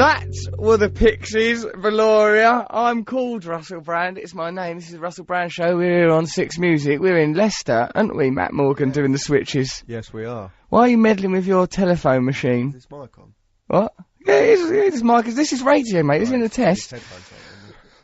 That were the Pixies, Valoria. I'm called Russell Brand. It's my name. This is the Russell Brand Show. We're here on Six Music. We're in Leicester, aren't we, Matt Morgan, doing the switches? Yes, we are. Why are you meddling with your telephone machine? Is this mic on? What? Yeah, it is mic. This is radio, mate. This isn't a test.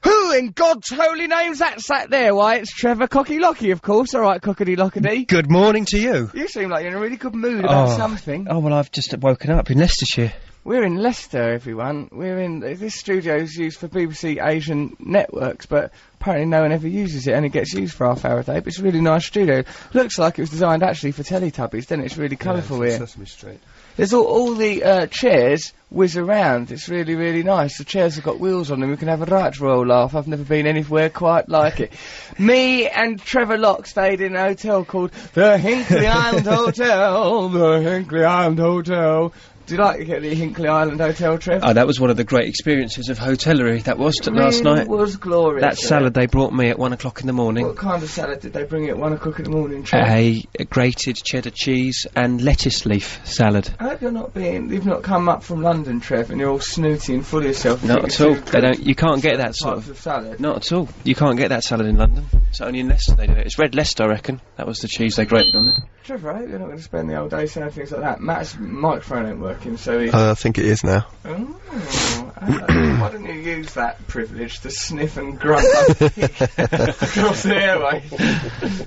Who in God's holy name's that sat there? Why, it's Trevor Cocky-Locky, of course. All right, Cockity-Lockity. Good morning to you. You seem like you're in a really good mood about something. Oh, well, I've just woken up in Leicestershire. We're in Leicester, everyone. This studio is used for BBC Asian networks, but apparently no one ever uses it, and it gets used for half hour a day. But it's a really nice studio. Looks like it was designed actually for Teletubbies, doesn't it? It's really colourful here. Sesame Street. There's all the chairs whiz around. It's really, really nice. The chairs have got wheels on them. We can have a right roll laugh. I've never been anywhere quite like it. Me and Trevor Locke stayed in a hotel called the Hinkley Island Hotel. The Hinkley Island Hotel. Do you like to get the Hinkley Island Hotel, Trev? Oh, that was one of the great experiences of hotellery. That was last night. It was glorious. That salad they brought me at 1 o'clock in the morning. What kind of salad did they bring you at 1 o'clock in the morning, Trev? A grated cheddar cheese and lettuce leaf salad. I hope you've not come up from London, Trev, and you're all snooty and full of yourself. Not at all. You can't get that sort of salad. Not at all. You can't get that salad in London. It's only in Leicester they do it. It's red Leicester, I reckon. That was the cheese they grated on it. Trevor, I hope you're not going to spend the whole day saying things like that. Matt's microphone ain't working, so he... I think it is now. Oh, why don't you use that privilege to sniff and grunt like a pig across the airway?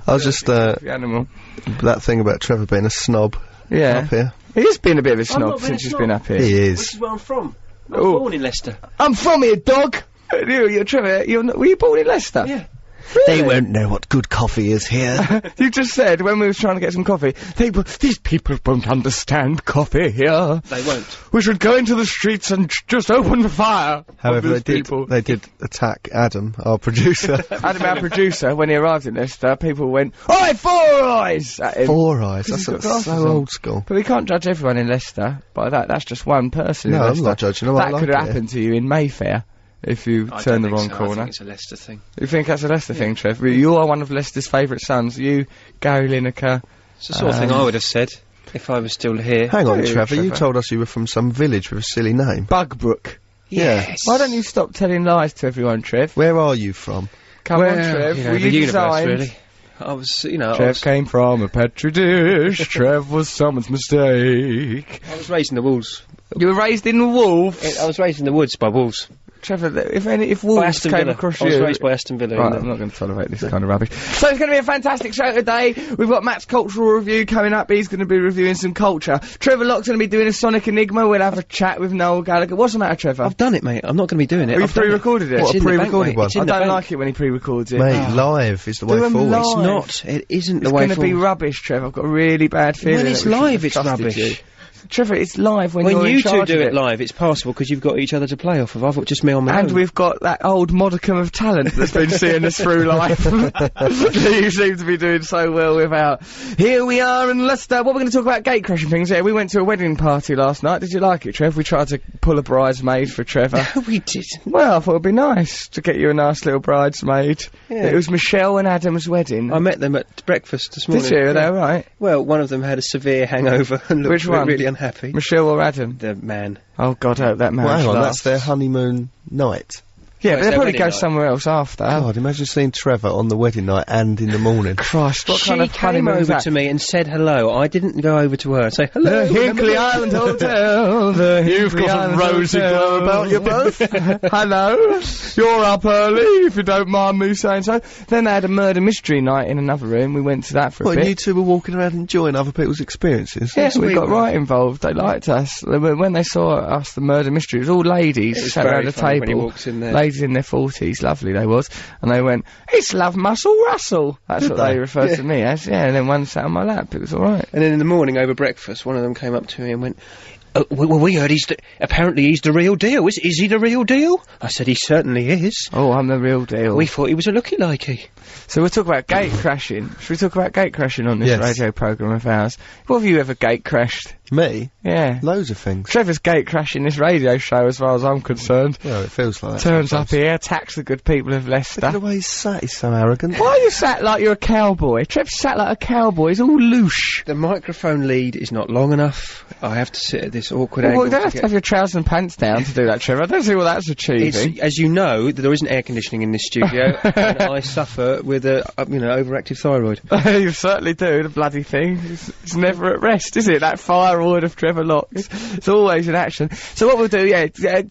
I was just, the animal. That thing about Trevor being a snob up here. He has been a bit of a snob since he's been up here. He is. Which is where I'm from. I was born in Leicester. I'm from here, dog! You're Trevor, were you born in Leicester? Yeah. Really? They won't know what good coffee is here. You just said, when we was trying to get some coffee, these people won't understand coffee here. They won't. We should go into the streets and just open fire. However, they did attack Adam, our producer. Adam, our producer, when he arrived in Leicester, people went, "Oi, Four Eyes!" at him. Four Eyes, that's so old school. But we can't judge everyone in Leicester by that. That's just one person in No, Leicester. I'm not judging. That could have happened to you in Mayfair. If you turn the wrong corner. I think it's a Leicester thing. You think that's a Leicester thing, Trev? You are one of Leicester's favourite sons. You, Gary Lineker. It's the sort of thing I would have said if I was still here. Hang on, Trevor, you told us you were from some village with a silly name. Bugbrook. Yes. Why don't you stop telling lies to everyone, Trev? Where are you from? Come on, Trev. Were you the designed? universe, really. I was, Trev came from a petri dish. Trev was someone's mistake. I was raised in the wolves. You were raised in the wolves? I was raised in the woods by wolves. Trevor, if wolves came across you... I was raised by Aston Villa. Right, I'm not going to tolerate this kind of rubbish. So it's going to be a fantastic show today. We've got Matt's cultural review coming up. He's going to be reviewing some culture. Trevor Locke's going to be doing a Sonic Enigma. We'll have a chat with Noel Gallagher. What's the matter, Trevor? I've done it, mate. I'm not going to be doing it. You've pre-recorded it? What, a pre-recorded one? I don't like it when he pre-records it. Mate, live is the way forward. It's not. It isn't the way forward. It's going to be rubbish, Trevor. I've got a really bad feeling. When it's live, it's rubbish. You. Trevor, it's live when you're you in charge two do of it live, it's possible because you've got each other to play off of. I've got just me on my own. And we've got that old modicum of talent that's been seeing us through life that you seem to be doing so well without. Here we are in Leicester. What we're going to talk about gatecrashing things here. We went to a wedding party last night. Did you like it, Trev? We tried to pull a bridesmaid for Trevor. No, we didn't. Well, I thought it'd be nice to get you a nice little bridesmaid. Yeah. It was Michelle and Adam's wedding. I met them at breakfast this morning. Did you? Are they alright? Well, one of them had a severe hangover and looked really unhappy. Michelle or Adam? The man. Oh God, I hope that man. Well, hang on, that's their honeymoon night. Yeah, but they'll probably go somewhere else after. God, imagine seeing Trevor on the wedding night and in the morning. Christ, what kind of honeymoon came over to me and said hello. I didn't go over to her and say hello. The Hinkley Island Hotel. You've got a rosy glow about you both. Hello. You're up early, if you don't mind me saying so. Then they had a murder mystery night in another room. We went to that for a bit. And you two were walking around enjoying other people's experiences? Yes, we got right involved. They liked us. When they saw us, the murder mystery, it was all ladies sat around the table. When he walks in there. Ladies in their 40s, lovely they was. And they went, "It's Love Muscle Russell." That's what they referred to me as. Yeah, and then one sat on my lap. It was alright. And then in the morning over breakfast, one of them came up to me and went, well, we heard apparently he's the real deal. Is he the real deal? I said, he certainly is. Oh, I'm the real deal. We thought he was a looky-likey. So we'll talk about gate crashing. Should we talk about gate crashing on this Yes. radio programme of ours? What have you ever gate crashed? Me? Yeah. Loads of things. Trevor's gate crashing this radio show as far as I'm concerned. Well, it feels like that. Turns up sometimes. here, attacks the good people of Look Leicester. at the way he's sat, he's so arrogant. Why are you sat like you're a cowboy? Trev sat like a cowboy, he's all loose. The microphone lead is not long enough. I have to sit at this awkward Well, angle. you don't have to have your trousers and pants down to do that, Trevor. I don't see what that's achieving. It's, as you know, there isn't air conditioning in this studio, and I suffer with a, overactive thyroid. You certainly do, the bloody thing. It's never at rest, is it? That thyroid of Trevor Locke. It's always in action. So what we'll do,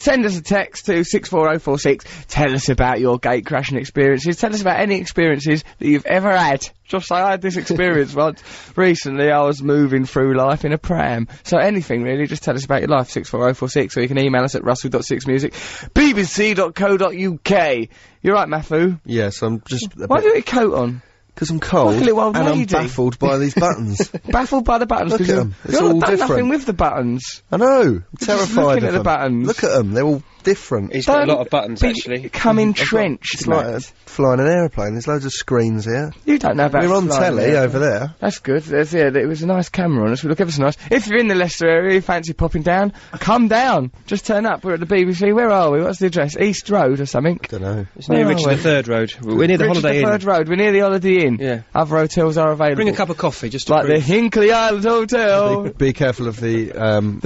send us a text to 64046. Tell us about your gate crashing experiences. Tell us about any experiences that you've ever had. Just say I had this experience once. Recently, I was moving through life in a pram. So anything, really, just tell us about your life, 64046, or you can email us at russell.6music, bbc.co.uk. You're right, Mafu. Yes, I'm just... Why do you have a coat on? Because I'm cold, Like a little old and lady. I'm baffled by these buttons. Baffled by the buttons. Look 'cause at you're- 'em. It's You're all not done different. nothing with the buttons. I know, I'm just terrified looking of at the them. buttons. Look at them, they're all different. He's got a lot of buttons, Be- actually. Come entrenched, It's like Matt. flying an aeroplane, there's loads of screens here. You don't know about We're on flying telly there. over there. That's good. It was a nice camera on us. We look ever so nice. If you're in the Leicester area, you fancy popping down, come down. Just turn up. We're at the BBC. Where are we? What's the address? East Road or something? Don't know. It's near Where Richard are we? III Road. We're near the Richard Holiday III Inn. Road. We're near the Holiday Inn. Yeah. Other hotels are available. Bring a cup of coffee, just to like the prove. Hinkley Island Hotel. Be careful of the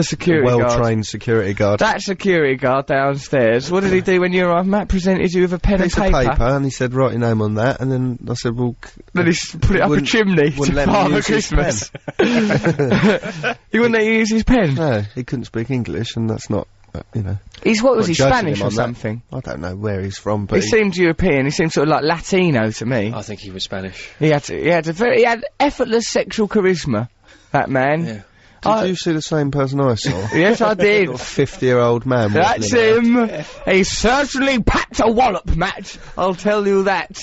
security guard. well-trained security guard. That security guard downstairs. What did he do when you arrived? Matt presented you with a pen Piece and of paper, and he said, write your name on that, and then I said, well... Then he put it up a wouldn't- chimney wouldn't to let me Father use his Christmas. He wouldn't let you use his pen. No, he couldn't speak English, and that's not, He's what was not he, judging Spanish him or on that. something? I don't know where he's from, but He seemed European. He seemed sort of like Latino to me. I think he was Spanish. He had effortless sexual charisma. That man. Yeah. Did you see the same person I saw? Yes, I did. 50-year-old man. That's waddling him. He certainly packed a wallop, Matt. I'll tell you that.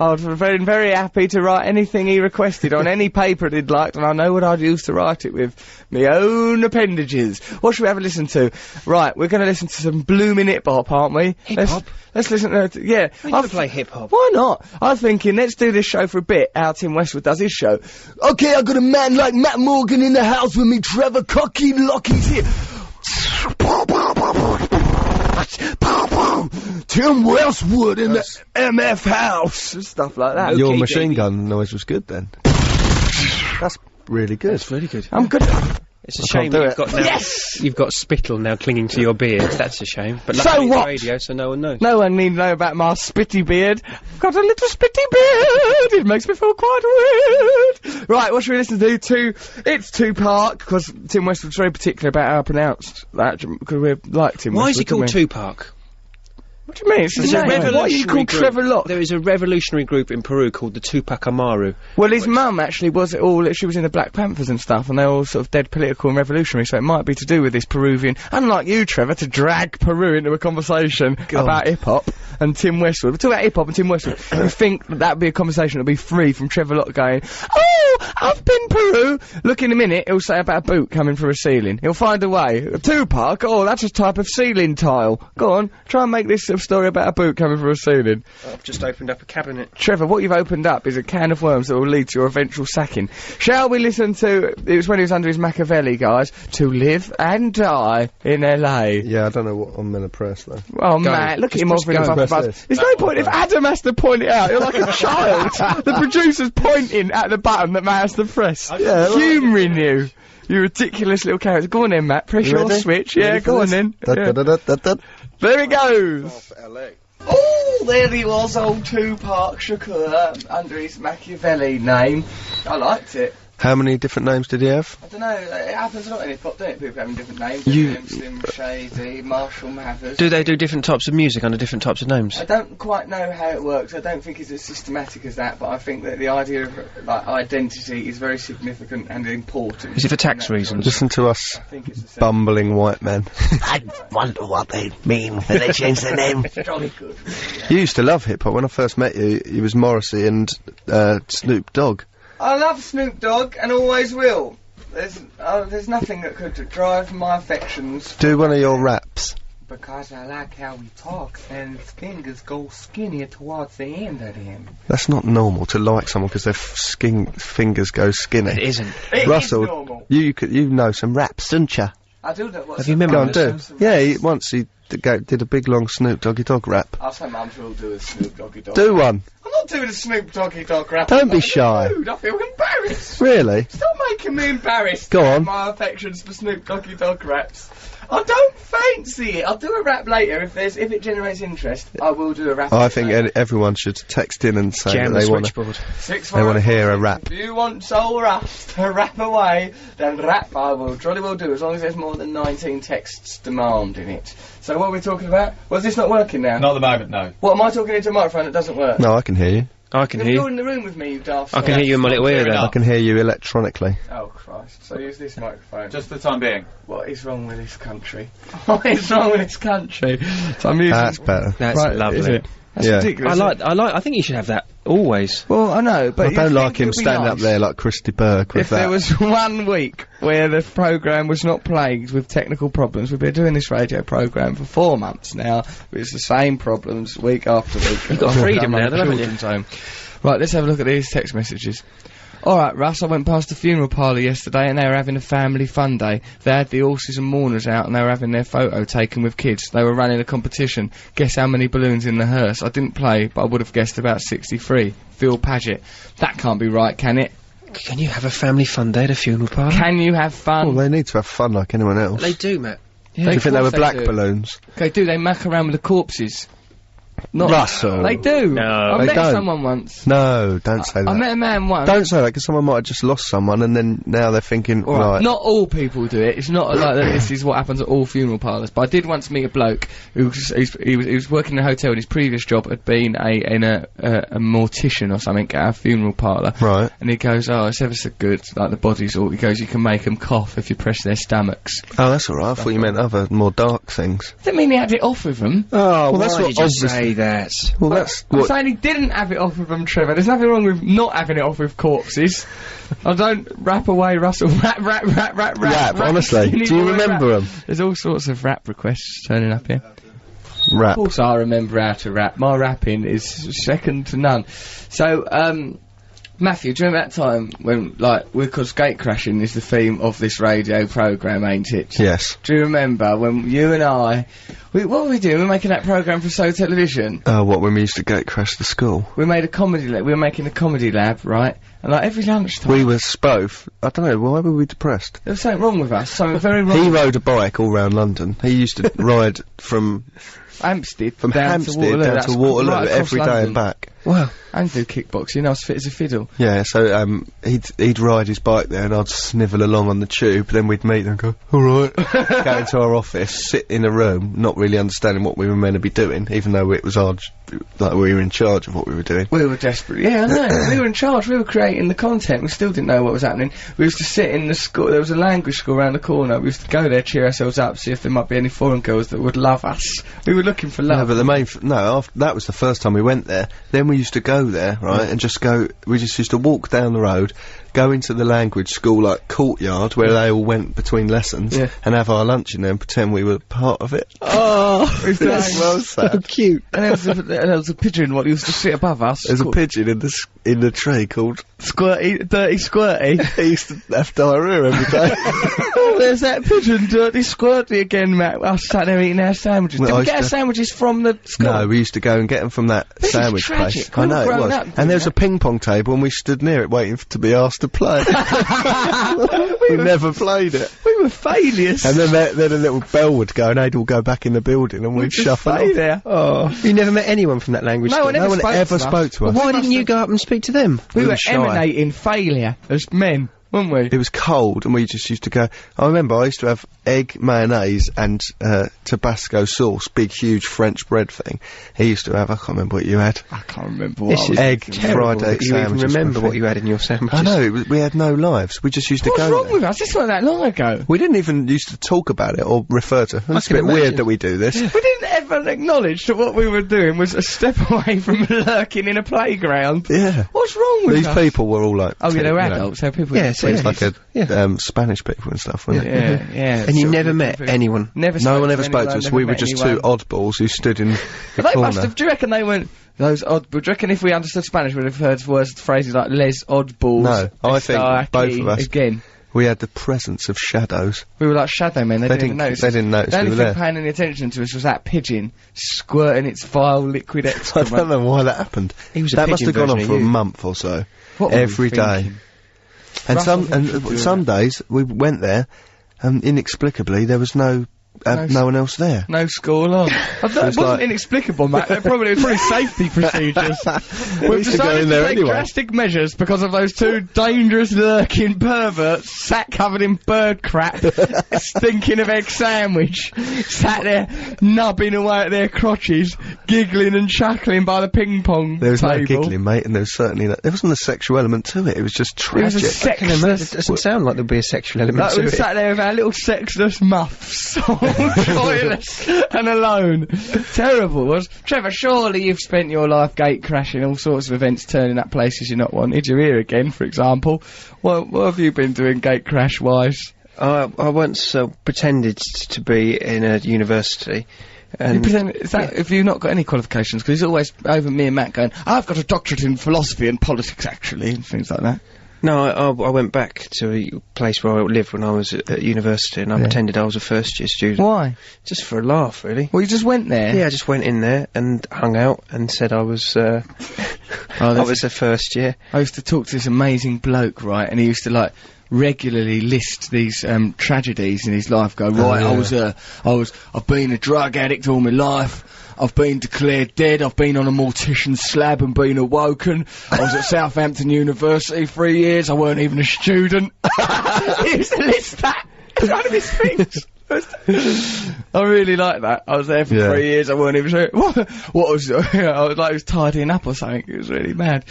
I'd have been very happy to write anything he requested on any paper that he'd liked, and I know what I'd use to write it with. My own appendages. What should we have a listen to? Right, we're going to listen to some blooming hip-hop, aren't we? Hip-hop? Let's listen to... Yeah. We never play hip-hop. Why not? I'm thinking, let's do this show for a bit, how Tim Westwood does his show. Okay, I got a man like Matt Morgan in the house with me, Trevor Cocky Lockie's here. Tim Westwood in the MF house. Stuff like that. Your Okay, machine Davey. gun noise was good then. That's really good. That's really good. I'm good. It's a can't shame do you've it. got now. Yes! You've got spittle now clinging to your beard. That's a shame. But So luckily it's what? radio, so no one knows. No one need to know about my spitty beard. I've got a little spitty beard. It makes me feel quite weird. Right, what should we listen to? It's Tupac, because Tim Westwood's very particular about how I pronounced that, because we like Tim Why is he Westwood, called don't we? Tupac? What do you mean? It's his There's a name. Why are you revolutionary called group. Trevor Locke? There is a revolutionary group in Peru called the Tupac Amaru. Well, his mum actually was she was in the Black Panthers and stuff, and they're all sort of dead political and revolutionary, so it might be to do with this Peruvian, unlike you, Trevor, to drag Peru into a conversation about hip-hop and Tim Westwood. We're talking about hip-hop and Tim Westwood. You think that would be a conversation that would be free from Trevor Locke going, oh, I've been Peru. Look, in a minute, he'll say about a boot coming through a ceiling. He'll find a way. Tupac, oh, that's a type of ceiling tile. Go on, try and make this sort of story about a boot coming through a ceiling. I've just opened up a cabinet. Trevor, what you've opened up is a can of worms that will lead to your eventual sacking. Shall we listen to, it was when he was under his Machiavelli, guys, To Live and Die in LA. Yeah, I don't know what I'm gonna press though. Oh, Matt, look at him offering go. up a Press buzz. this. There's no point, if Adam has to point it out, you're like a child. The producer's pointing at the button that Matt has to press. Yeah, right. Humouring you. You ridiculous little character. Go on then, Matt, press your Ready? switch. Ready Yeah, for go on this? then. Da, Yeah. da, da, da, da, da. There it goes. LA. Oh, there he was, old Tupac Shakur, under his Machiavelli name. I liked it. How many different names did he have? I don't know, it happens a lot in hip-hop, don't it? People having different names. You- Slim Shady, Marshall Mathers. Do they do different types of music under different types of names? I don't quite know how it works. I don't think it's as systematic as that, but I think that the idea of, like, identity is very significant and important. Is it for tax And that's reasons? Listen to us I think it's the same. bumbling white men. I wonder what they mean when they change their name. Jolly good. You used to love hip hop. When I first met you, it was Morrissey and Snoop Dogg. I love Snoop Dogg and always will. There's nothing that could drive my affections. Do one of your raps. Because I like how we talk, and his fingers go skinnier towards the end of him. That's not normal to like someone because their fingers go skinny. It isn't. Russell, It is normal. you know some raps, don't you? I do that. Have you memorised Go on, do. Yeah, once he did a big long Snoop Doggy Dogg rap. I'll say Mum will do a Snoop Doggy Dog. Do one. I'm not doing a Snoop Doggy Dog rap. Don't be I'm shy. rude. I feel embarrassed. Really? Stop making me embarrassed. Go on. My affections for Snoop Doggy Dog raps. I don't fancy it. I'll do a rap later if it generates interest. I will do a rap. I think everyone should text in and say Jam that the they want to. switchboard. They wanna hear a rap. If you want Soul Rust to rap away, then rap I will. Jolly well do, as long as there's more than 19 texts demanding it. So what are we talking about? Well, is this not working now? Not at the moment, no. What, am I talking into a microphone that doesn't work? No, I can hear you. I can hear You're you. in the room with me, you daft. I can hear you in my little ear Fair there. I can hear you electronically. Oh, Christ. So use this microphone. Just for the time being. What is wrong with this country? What is wrong with this country? So I'm using... That's better. That's Right, lovely. is it? That's Yeah. ridiculous. I think you should have that always. Well, I know, but I you don't think like him it'd be standing up nice there like Christy Burke with if that. there was 1 week where the programme was not plagued with technical problems. We've been doing this radio programme for 4 months now. It's the same problems week after week. You've got freedom now, haven't you? Children's home. Right, let's have a look at these text messages. Alright, Russ, I went past the funeral parlour yesterday and they were having a family fun day. They had the horses and mourners out and they were having their photo taken with kids. They were running a competition. Guess how many balloons in the hearse? I didn't play, but I would have guessed about 63. Phil Paget. That can't be right, can it? Can you have a family fun day at a funeral parlour? Can you have fun? Well, they need to have fun like anyone else. They do, Matt. Do you think they were Of course black do. balloons? They do, they muck around with the corpses. Not Russell. They do. No. I They met don't. someone once. No, don't say that. I met a man once. Don't say that, because someone might have just lost someone and then now they're thinking, All right. right. Not all people do it. It's not like that. This is what happens at all funeral parlours. But I did once meet a bloke who was he was working in a hotel, and his previous job had been a mortician or something at a funeral parlour. Right. And he goes, "Oh, it's ever so good. Like the bodies all." He goes, "You can make them cough if you press their stomachs." Oh, that's alright. I thought you meant other, more dark things. Doesn't mean he had it off with them. Oh, Well, that's why what did you obviously- say that? Well, that's I'm what. saying he didn't have it off with them, Trevor. There's nothing wrong with not having it off with corpses. I don't rap away, Russell. Rap. Honestly. Do you remember them? There's all sorts of rap requests turning up here. Rap. Of course I remember how to rap. My rapping is second to none. So, Matthew, do you remember that time when, like, because gatecrashing is the theme of this radio programme, ain't it? Yes. Do you remember when you and I... what were we doing? We were making that programme for So Television. What, when we used to gatecrash the school? We made a comedy lab. We were making a comedy lab, right? And like every lunchtime, We were both. I don't know, why were we depressed? there was something wrong with us. Something very wrong. He rode a bike all round London. He used to ride from Hampstead Hampstead Waterloo. down That's to Waterloo right across every day London. and back. Wow. And do kickboxing. I was fit as a fiddle. Yeah, so he'd ride his bike there and I'd snivel along on the tube, then we'd meet and go, alright, go into our office, sit in a room, not really understanding what we were meant to be doing, even though it was like we were in charge of what we were doing. We were desperate. Yeah, I know. We were in charge. We were creating the content. We still didn't know what was happening. We used to sit in the school. There was a language school around the corner. We used to go there, cheer ourselves up, see if there might be any foreign girls that would love us. We were looking for No, love. but the main, that was the first time we went there. Then we used to go there, right, and we just used to walk down the road, go into the language school, like, courtyard, where they all went between lessons, Yeah. and have our lunch in there and pretend we were part of it. Oh, That's well sad. Cute. And there was a pigeon what used to sit above us. There's a called pigeon in the tree called, Squirty, Dirty Squirty. he used to have diarrhea every day. Oh, there's that pigeon, Dirty Squirty again, Matt. I sat there eating our sandwiches. Well, Did I we get our used to- sandwiches from the school? No, we used to go and get them from that This is sandwich tragic. place. We I were know it grown was. up doing And there was that. a ping pong table and we stood near it waiting to be asked to play. we never played it. We were failures. And then a little bell would go and they'd all go back in the building and we'd just shuffle stay off. there. Oh. You never met anyone from that language No school? one No one spoke ever to us. spoke to us. Well, why didn't you go up and speak to them? We were shy. emanating failure as men, weren't we? It was cold and we just used to go. I remember I used to have egg, mayonnaise and Tabasco sauce, big huge French bread thing. He used to have, I can't remember what you had. I can't remember what This I is was egg, thinking. Terrible fried egg that you even sandwiches. remember what you had in your sandwiches. I know, we had no lives. We just used to What's go wrong there. with us? This wasn't that long ago. We didn't even used to talk about it or refer to it. It's a can bit imagine. weird that we do this. We didn't ever acknowledge that what we were doing was a step away from lurking in a playground. Yeah. What's wrong with These us? people were all like... Oh, yeah, they were you know, adults. They were people Yes. place like Spanish people and stuff, wasn't it? Yeah. And you never met anyone? No one ever spoke to us. We were just two oddballs who stood in the They corner. must have, do you reckon they weren't those odd, do you reckon if we understood Spanish we'd have heard phrases like les oddballs? No, I think both of us. Again. We had the presence of shadows. We were like shadow men, they didn't even notice. They didn't notice the we only were thing there. paying any attention to us was that pigeon squirting its vile liquid I excrement. don't know why that happened. He was a That must pigeon have gone on version for of a you. month or so. What were we Every day. thinking? And Russell thinks we should do some days we went there, and inexplicably there was no one else there. No school on. It wasn't like- inexplicable, Matt. It was probably safety procedures. We We've used to go decided in to there take anyway. drastic measures because of those two dangerous lurking perverts sat covered in bird crap, stinking of egg sandwich, sat there nubbing away at their crotches, giggling and chuckling by the ping pong There was table. no giggling, mate, and there was certainly there wasn't a sexual element to it. It was just It was tragic. a It sexless. doesn't sound like there'd be a sexual element Like to we it. sat there with our little sexless muffs, all joyless and alone. Terrible, was. Trevor, surely you've spent your life gate crashing, all sorts of events, turning up places you're not wanted. You're here again, for example. What have you been doing gate crash wise? I once pretended to be in a university. And Have you not got any qualifications? Because he's always over me and Matt going, I've got a doctorate in philosophy and politics, actually, and things like that. No, I went back to a place where I lived when I was at university, and I pretended I was a first-year student. Why? Just for a laugh, really. Well, you just went there. Yeah, I just went in there and hung out and said I was, I was a first year. I used to talk to this amazing bloke, right, and he used to, like, regularly list these tragedies in his life. Go, right, I've been a drug addict all my life. I've been declared dead. I've been on a mortician's slab and been awoken. I was at Southampton University 3 years. I weren't even a student. He used to list that. It's one of his things. I really like that. I was there for 3 years. I weren't even sure what was. I was like, I was tidying up or something. It was really mad.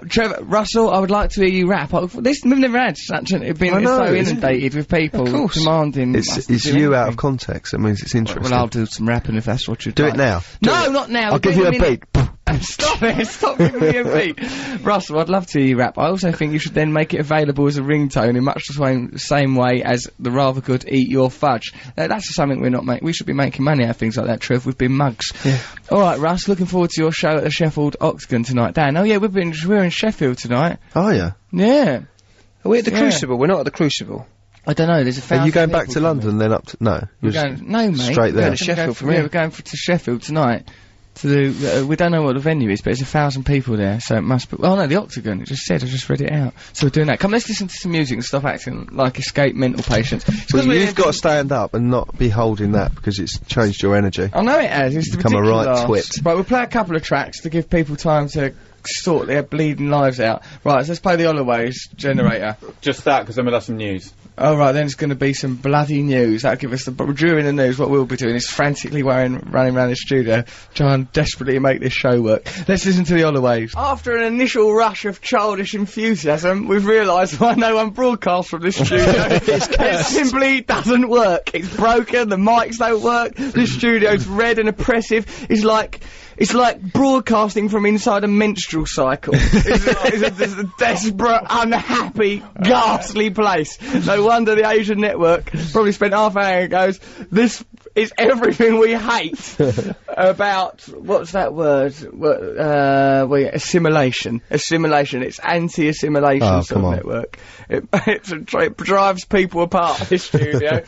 Trevor, Russell, I would like to hear you rap. We've never had such an. Been so inundated with people demanding. It's you out of context. That means it's interesting. Well, I'll do some rapping if that's what you do. It now. No, not now. I'll give you a beat. Stop it! Stop giving me a beat. Russell, I'd love to hear you rap. I also think you should then make it available as a ringtone in much the same way as the rather good Eat Your Fudge. That's something we're not making. We should be making money out of things like that, Trev. We've been mugs. Yeah. Alright, Russ, looking forward to your show at the Sheffield Octagon tonight. Dan, we're in Sheffield tonight. Oh, yeah? Yeah. Are we at the Crucible? We're not at the Crucible. I don't know, there's 1,000 Are you going back people to London then up to... No. No, mate. Straight there. We're going to Sheffield for me. Yeah, we're going to Sheffield tonight. We don't know what the venue is, but there's 1,000 people there, so it must be. Oh no, the Octagon. It just said. I just read it out. So we're doing that. Come, let's listen to some music and stop acting like escaped mental patients. Well, you've got to stand up and not be holding that because it's changed your energy. I know it has. It's become a right twit. Right, we'll play a couple of tracks to give people time to sort their bleeding lives out. Right, so let's play the Holloway's generator. Just that, because then we'll have some news. Oh, right, then it's going to be some bloody news. That'll give us during the news, what we'll be doing is frantically running around the studio, trying desperately to make this show work. Let's listen to the Holloways. After an initial rush of childish enthusiasm, we've realised why no one broadcasts from this studio. It simply doesn't work. It's broken, the mics don't work, the studio's red and oppressive. It's like broadcasting from inside a menstrual cycle. It's a desperate, unhappy, ghastly place. No wonder the Asian network probably spent half an hour and goes, this is everything we hate about, what's that word? Assimilation. Assimilation. It's anti-assimilation sort of network. It drives people apart, this studio.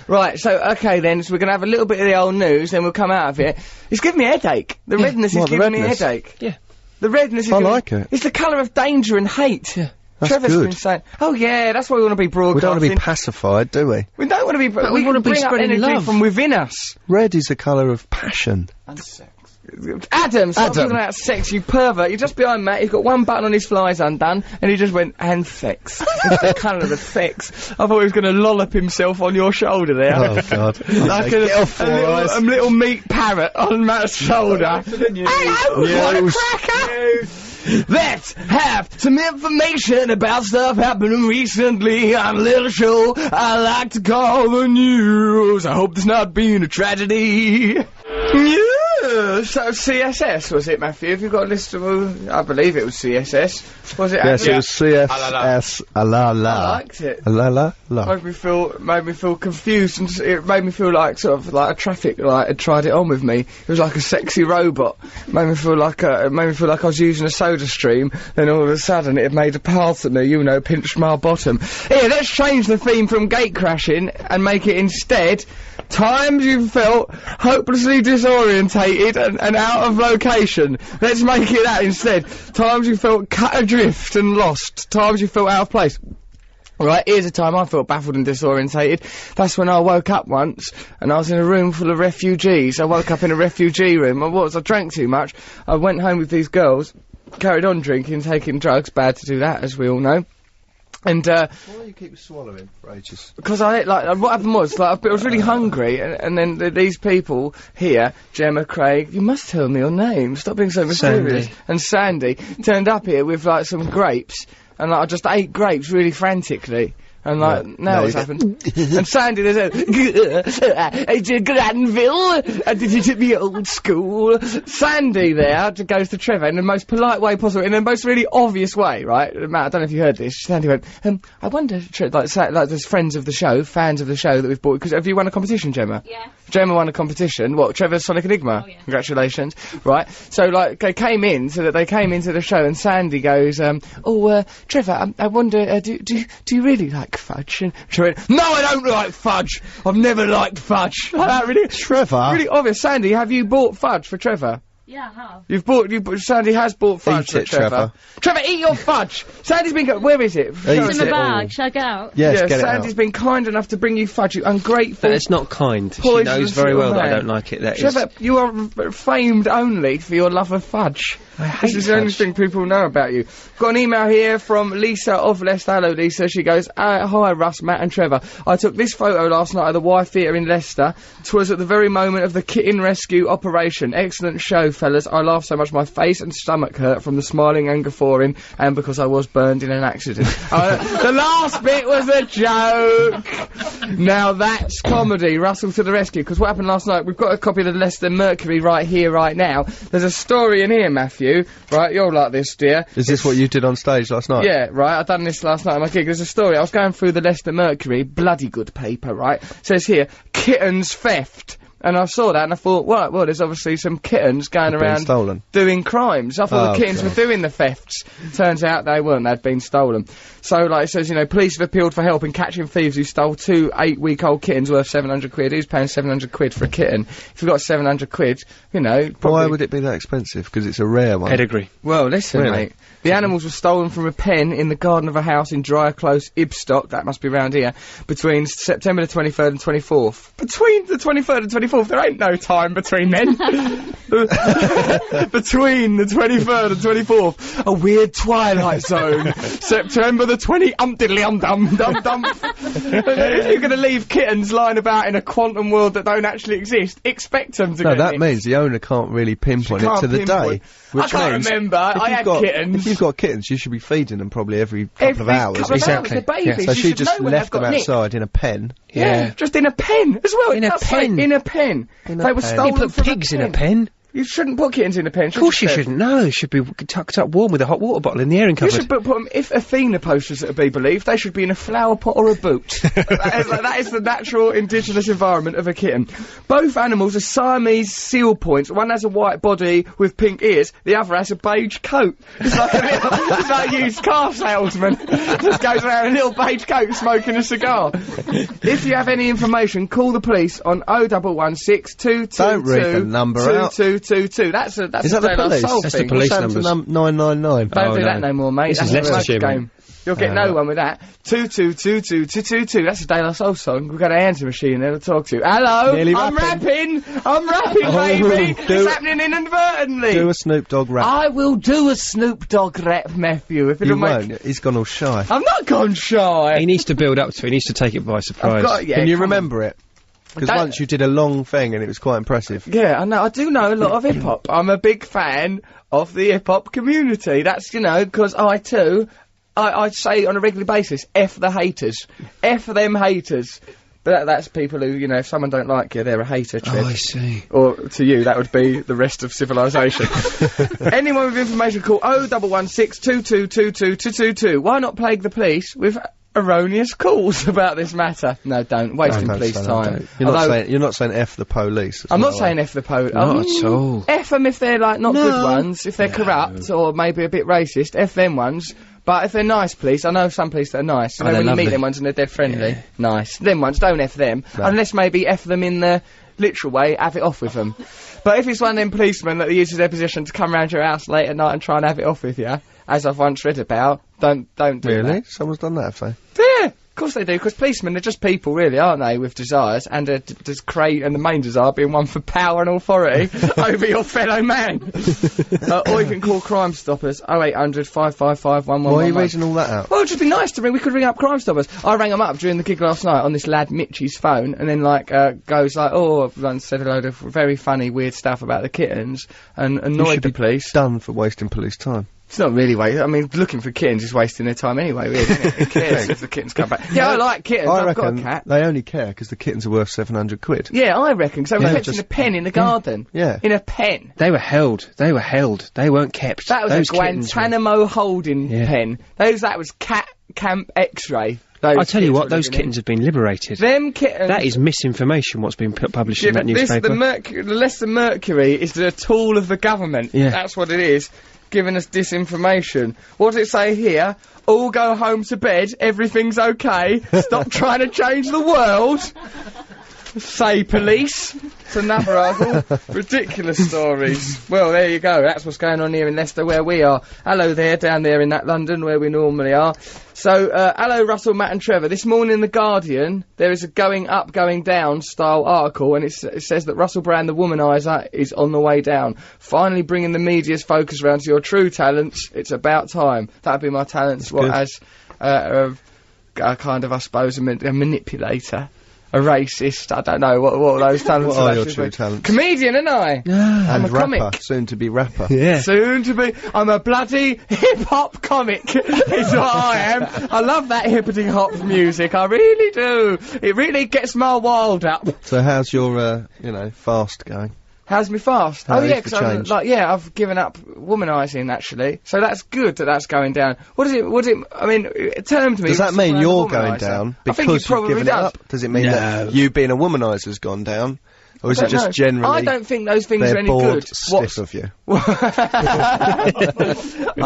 Right, so, okay then, so we're gonna have a little bit of the old news, then we'll come out of it. It's giving me a headache. The redness is giving me a headache. Yeah. The redness is I like it. It's the colour of danger and hate. Yeah. That's Trevor's good. been saying, oh yeah, that's why we want to be broadcasting. We don't want to be pacified, do we? We don't want to be, but we want to be bring up spreading energy love from within us. Red is the colour of passion. And sex. Adam, stop talking about sex, you pervert. You're just behind Matt, he's got one button on his flies undone, and he just went, and sex. It's the colour of sex. I thought he was going to lollop himself on your shoulder there. Oh, God. Like a little meat parrot on Matt's shoulder. Hello, what a cracker! Let's have some information about stuff happening recently on a little show I like to call the news. I hope this not being a tragedy. Yeah. So CSS, was it, Matthew? Have you got a list of... I believe it was CSS. Was it? Yes, Andrew? it was CSS. I La. liked it. La. Made me feel confused, and it made me feel like sort of like a traffic light had tried it on with me. It was like a sexy robot. Made me feel like I was using a soda stream. Then all of a sudden it had made a pass at me, pinched my bottom. Here, let's change the theme from gate crashing and make it instead times you felt hopelessly disorientated and out of location. Let's make it that instead. Times you felt cut adrift and lost. Times you felt out of place. Right, here's a time I felt baffled and disorientated. That's when I woke up once, and I was in a room full of refugees. I woke up in a refugee room. I drank too much. I went home with these girls, carried on drinking, taking drugs. Bad to do that, as we all know. And, why do you keep swallowing for ages? Because what happened was, I was really hungry, and then these people here, Gemma, Craig, you must tell me your name, stop being so mysterious, and Sandy, turned up here with, some grapes, and, I just ate grapes really frantically. And now it's happened. And Sandy, there's a Granville, and did you took me old school? Sandy there goes to Trevor in the most polite way possible, in the most really obvious way, right? Matt, I don't know if you heard this. Sandy went, I wonder, there's friends of the show, fans of the show that we've bought, because have you won a competition, Gemma? Yeah. Gemma won a competition. What, Trevor's Sonic Enigma? Oh, yeah. Congratulations. Right. So, they came into the show, and Sandy goes, Trevor, I wonder, do you really like fudge? And Trevor went, no, I don't like fudge! I've never liked fudge! Like that, really? Trevor? Really obvious. Sandy, have you bought fudge for Trevor? Yeah, I have. Sandy has bought fudge Eat for it, Trevor. Trevor, eat your fudge! Sandy's been, where is it? Eat It's in it the all. bag. Shall I get out? Yes, yeah, get it out. Sandy's been kind enough to bring you fudge, you ungrateful. That is not kind. She poisonous knows very little well that I man. don't like it. That is. Trevor, you are famed only for your love of fudge. This is the only thing people know about you. Got an email here from Lisa of Leicester. Hello, Lisa. She goes, hi, Russ, Matt and Trevor. I took this photo last night at the Y Theatre in Leicester. 'Twas at the very moment of the kitten rescue operation. Excellent show, fellas. I laughed so much my face and stomach hurt from the smiling and guffawing, and because I was burned in an accident. The last bit was a joke! Now that's comedy. Russell to the rescue. Because what happened last night, we've got a copy of the Leicester Mercury right here, right now. There's a story in here, Matthew. Right, you'll like this, dear. Is this what you did on stage last night? Yeah, right, I done this last night at my gig. There's a story. I was going through the Leicester Mercury, bloody good paper, right? It says here, kittens theft. And I saw that and I thought, well, there's obviously some kittens going Been around stolen. doing crimes. I thought Oh, the kittens God. were doing the thefts. Turns out they weren't, they'd been stolen. So, it says, police have appealed for help in catching thieves who stole 2 8-week-old kittens worth 700 quid. Who's paying 700 quid for a kitten? If you've got 700 quid, probably... Why would it be that expensive? Because it's a rare one. Pedigree. Well, listen, Really? mate. The animals were stolen from a pen in the garden of a house in Dryer Close, Ibstock, that must be round here, between September the 23rd and 24th. Between the 23rd and 24th? There ain't no time between then. Between the 23rd and 24th. A weird twilight zone. September the 20... diddly-dum-dum-dum-dum. If you're gonna leave kittens lying about in a quantum world that don't actually exist, expect them to No, get that nicked. means the owner can't really pinpoint She it can't to the pinpoint. day. Which I can't means remember. if I you've had got- kittens. If you've got kittens, you should be feeding them probably every couple of hours. Couple of Exactly. hours, they're babies. So You she should just know when left they've them got nicked. outside in a pen. Yeah, just in a pen as well. In it a does say pen. in a pen. In a They were pen. stolen You put from pigs in a pen. You shouldn't put kittens in a pen. Of course you shouldn't. No, it should be tucked up warm with a hot water bottle in the airing You cupboard. should put them, if Athena posters are to be believed, they should be in a flower pot or a boot. that is the natural indigenous environment of a kitten. Both animals are Siamese seal points. One has a white body with pink ears, the other has a beige coat. It's like it's like a used car salesman. Just goes around in a little beige coat smoking a cigar. If you have any information, call the police on 0116 222 Don't read the number out. 2222. That's Is a that the De La police? Soul That's the thing. police What's happened to numbers. 999? Don't Oh, do no. that no more, mate. This That's is a match Leicestershire, mate. game. You'll get no one with that. 222222. That's a De La Soul song. We've got an answer machine there to talk to. Hello, Nearly I'm rapping. rapping, baby. do It's it. happening inadvertently. Do a Snoop Dogg rap. I will do a Snoop Dogg rap, Matthew. If You it'll make. won't. He's gone all shy. I'm not gone shy. He needs to build up to it. He needs to take it by surprise. I've got, yeah, Can you come on. remember it? Because Don't- once you did a long thing and it was quite impressive. Yeah, I know. I do know a lot of hip hop. I'm a big fan of the hip hop community. That's, because I too, I say on a regular basis, F the haters. F them haters. But that's people who, you know, if someone don't like you, they're a hater, Trev. Oh, I see. Or to you, that would be the rest of civilization. Anyone with information, call 0116 222222. Why not plague the police with erroneous calls about this matter? No, don't. Wasting police time. You're not saying F the police. I'm not saying F the police. Not at all. F them if they're, like, not good ones, if they're corrupt, or maybe a bit racist. F them ones. But if they're nice police, I know some police that are nice. You know, when you meet them ones and they're dead friendly. Yeah. Nice. Them ones, don't F them. No. Unless maybe F them in the literal way, have it off with them. But if it's one of them policemen that uses their position to come round your house late at night and try and have it off with you, as I've once read about, don't do that. Really? Someone's done that, have they? Yeah, of course they do, because policemen are just people, really, aren't they, with desires, and and the main desire being one for power and authority over your fellow man. Or you can call Crime Stoppers, 0800 555 1111. Why are you reading all that out? Well, it'd just be nice to ring. We could ring up Crime Stoppers. I rang them up during the gig last night on this lad Mitchie's phone, and then, like, goes like, oh, I've said a load of very funny, weird stuff about the kittens, and annoyed the police. Done for wasting police time. It's not really I mean, looking for kittens is wasting their time anyway, really, isn't it? Who cares if the kittens come back? Yeah, I like kittens. I've got a cat. They only care because the kittens are worth 700 quid. Yeah, I reckon. So they were kept in a pen in the garden. Yeah. In a pen. They were held. They weren't kept. That was Those a Guantanamo holding pen. That was Cat Camp X-Ray. I tell you what, those kittens have been liberated. Them kittens... That is misinformation, what's been published in that newspaper. The Leicester Mercury is the tool of the government. Yeah. That's what it is. Giving us disinformation. What does it say here? All go home to bed, everything's okay, stop trying to change the world. Say police. It's another article. Ridiculous stories. Well, there you go. That's what's going on here in Leicester, where we are. Hello there, down there in that London, where we normally are. So, hello, Russell, Matt and Trevor. This morning in The Guardian, there is a going up, going down style article, and it says that Russell Brand, the womaniser, is on the way down. Finally bringing the media's focus around to your true talents. It's about time. That'd be my talents, as a kind of, I suppose, a manipulator. A racist, I don't know what those talents What are are your actually true be. talents? Comedian, ain't I? I'm a rapper, comic. soon to be rapper. Yeah. Soon to be. I'm a bloody hip-hop comic, is what I am. I love that hippity-hop music, I really do. It really gets my wild up. So how's your, fast going? How's me fast? How Oh is yeah, the because I'm change? I've given up womanising actually. So that's good that that's going down. What is it? I mean, term to me. Does that mean around you're the going womaniser. down I think it because you've probably given it does. up? Does it mean that you being a womaniser's gone down? Or is I it just don't know. generally I don't think those things they're are any bored good. stiff of you? I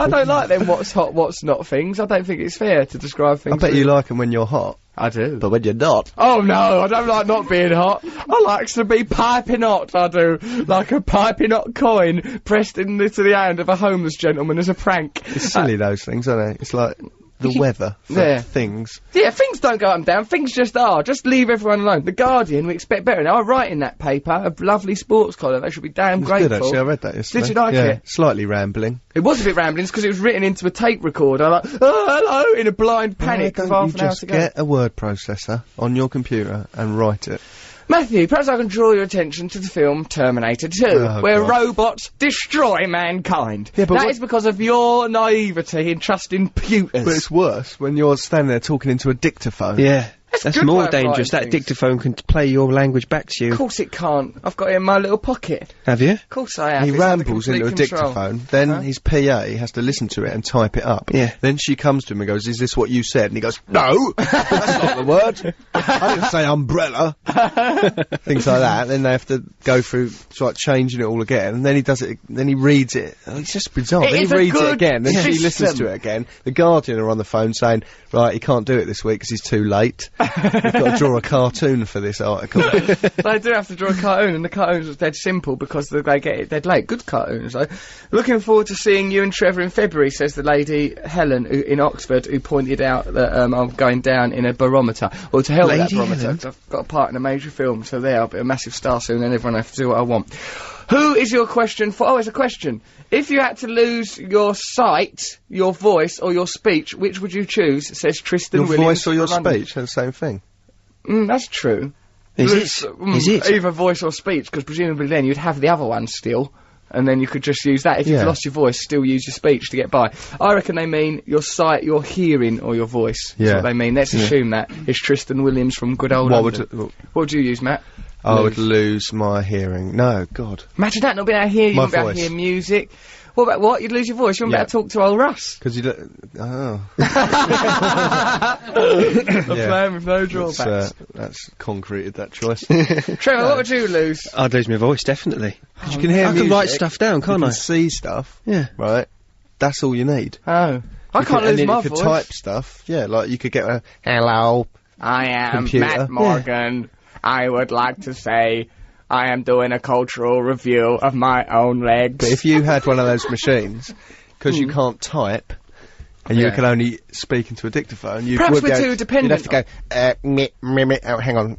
don't like them what's hot, what's not things. I don't think it's fair to describe things. I bet you like them when you're hot. I do. But when you're not. Oh no, I don't like not being hot. I like to be piping hot, I do. Like a piping hot coin pressed into the hand of a homeless gentleman as a prank. It's silly, those things, aren't they? It's like the weather for things. Yeah, things don't go up and down, things just are. Just leave everyone alone. The Guardian, we expect better. Now, I write in that paper a lovely sports column. They should be damn It's grateful. good, actually. I read that yesterday. Did you like yeah, it? Slightly rambling. It was a bit rambling because it was written into a tape recorder. Like, oh, hello, in a blind panic Why of don't half you an hour just to go. get a word processor on your computer and write it? Matthew, perhaps I can draw your attention to the film Terminator 2, Oh, where God. robots destroy mankind. Yeah, but that is because of your naivety in trusting pewters. But it's worse when you're standing there talking into a dictaphone. Yeah. That's a That's good way more of dangerous. That writing things. dictaphone can play your language back to you. Of course it can't. I've got it in my little pocket. Have you? Of course I have. He It's under rambles into a complete control. dictaphone, then his PA has to listen to it and type it up. Yeah. Then she comes to him and goes, "Is this what you said?" And he goes, "No, that's not the word. I didn't say umbrella." Things like that. Then they have to go through, like, changing it all again. And then he does it, then he reads it. Oh, it's just bizarre. It Then is he a reads it good again, then she listens system. to it again. The Guardian are on the phone saying, "Right, he can't do it this week because he's too late. We've got to draw a cartoon for this article." They do have to draw a cartoon, and the cartoons are dead simple because they get it dead late. Good cartoons, though. Looking forward to seeing you and Trevor in February, says the lady Helen in Oxford, who pointed out that I'm going down in a barometer. Or to hell with that Lady barometer, Helen? 'cause I've got a part in a major film, so there, I'll be a massive star soon, and everyone will have to do what I want. Who is your question for? Oh, it's a question. If you had to lose your sight, your voice, or your speech, which would you choose? Says Tristan Your Williams. voice or your from London. speech, they're the same thing. That's true. Is Lose, it? Is it? Either voice or speech, because presumably then you'd have the other one still. and then you could just use that. If you've Yeah. lost your voice, still use your speech to get by. I reckon they mean your sight, your hearing, or your voice. That's Yeah. what they mean. Let's assume that. It's Tristan Williams from good old What London. What would you use, Matt? I would lose my hearing. No, God. Imagine that, not being able to hear you, My not being able to voice. hear music. What about what? You'd lose your voice, you wouldn't be Yeah. able to talk to old Russ. Because you don't. Oh. A Yeah. plan with no drawbacks. That's concreted, that choice. Trevor, what would you lose? I'd lose my voice, definitely. You can hear I music. can write stuff down, You can't can I? see stuff. Yeah. Right? That's all you need. Oh. I You can't could- and lose then my you could voice. type stuff. Yeah, like you could get a hello. I am Computer. Matt Morgan. I would like to say I am doing a cultural review of my own legs. But if you had one of those machines, because you can't type, and you Yeah. can only speak into a dictaphone, you Perhaps would we're go, too dependent You'd have to go, oh, hang on.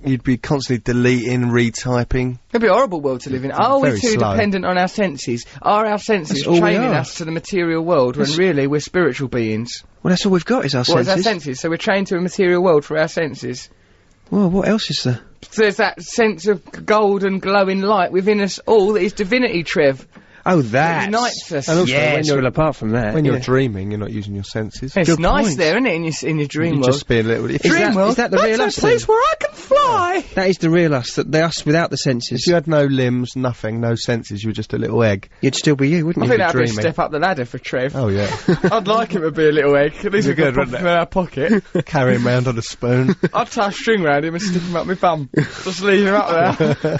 You'd be constantly deleting, retyping. It'd be a horrible world to live in. Are we Very too slow. dependent on our senses? Are our senses That's all we training are. us to the material world when really we're spiritual beings? Well, that's all we've got is our What is senses. our senses? So we're trained to a material world for our senses. Well, what else is there? So there's that sense of golden glowing light within us all that is divinity, Trev. Oh, That that unites us. And also yeah, when it's you're- all apart from that. When yeah. you're dreaming, you're not using your senses. It's Good nice point. there, isn't it, in your dream You'd world? just be a little. If, Is Dream that- world? is that the That's real a us place thing? where I can fly. That is the real us, the us without the senses. if you had no limbs, nothing, no senses, you were just a little egg. You'd still be you, wouldn't I you? think that'd be a dreaming. step up the ladder for Trev. Oh yeah, I'd like him to be a little egg. At least we Be could good, pop him wouldn't in our pocket. carry him round on a spoon. I'd tie a string round him and stick him up my bum. Just leave him up there.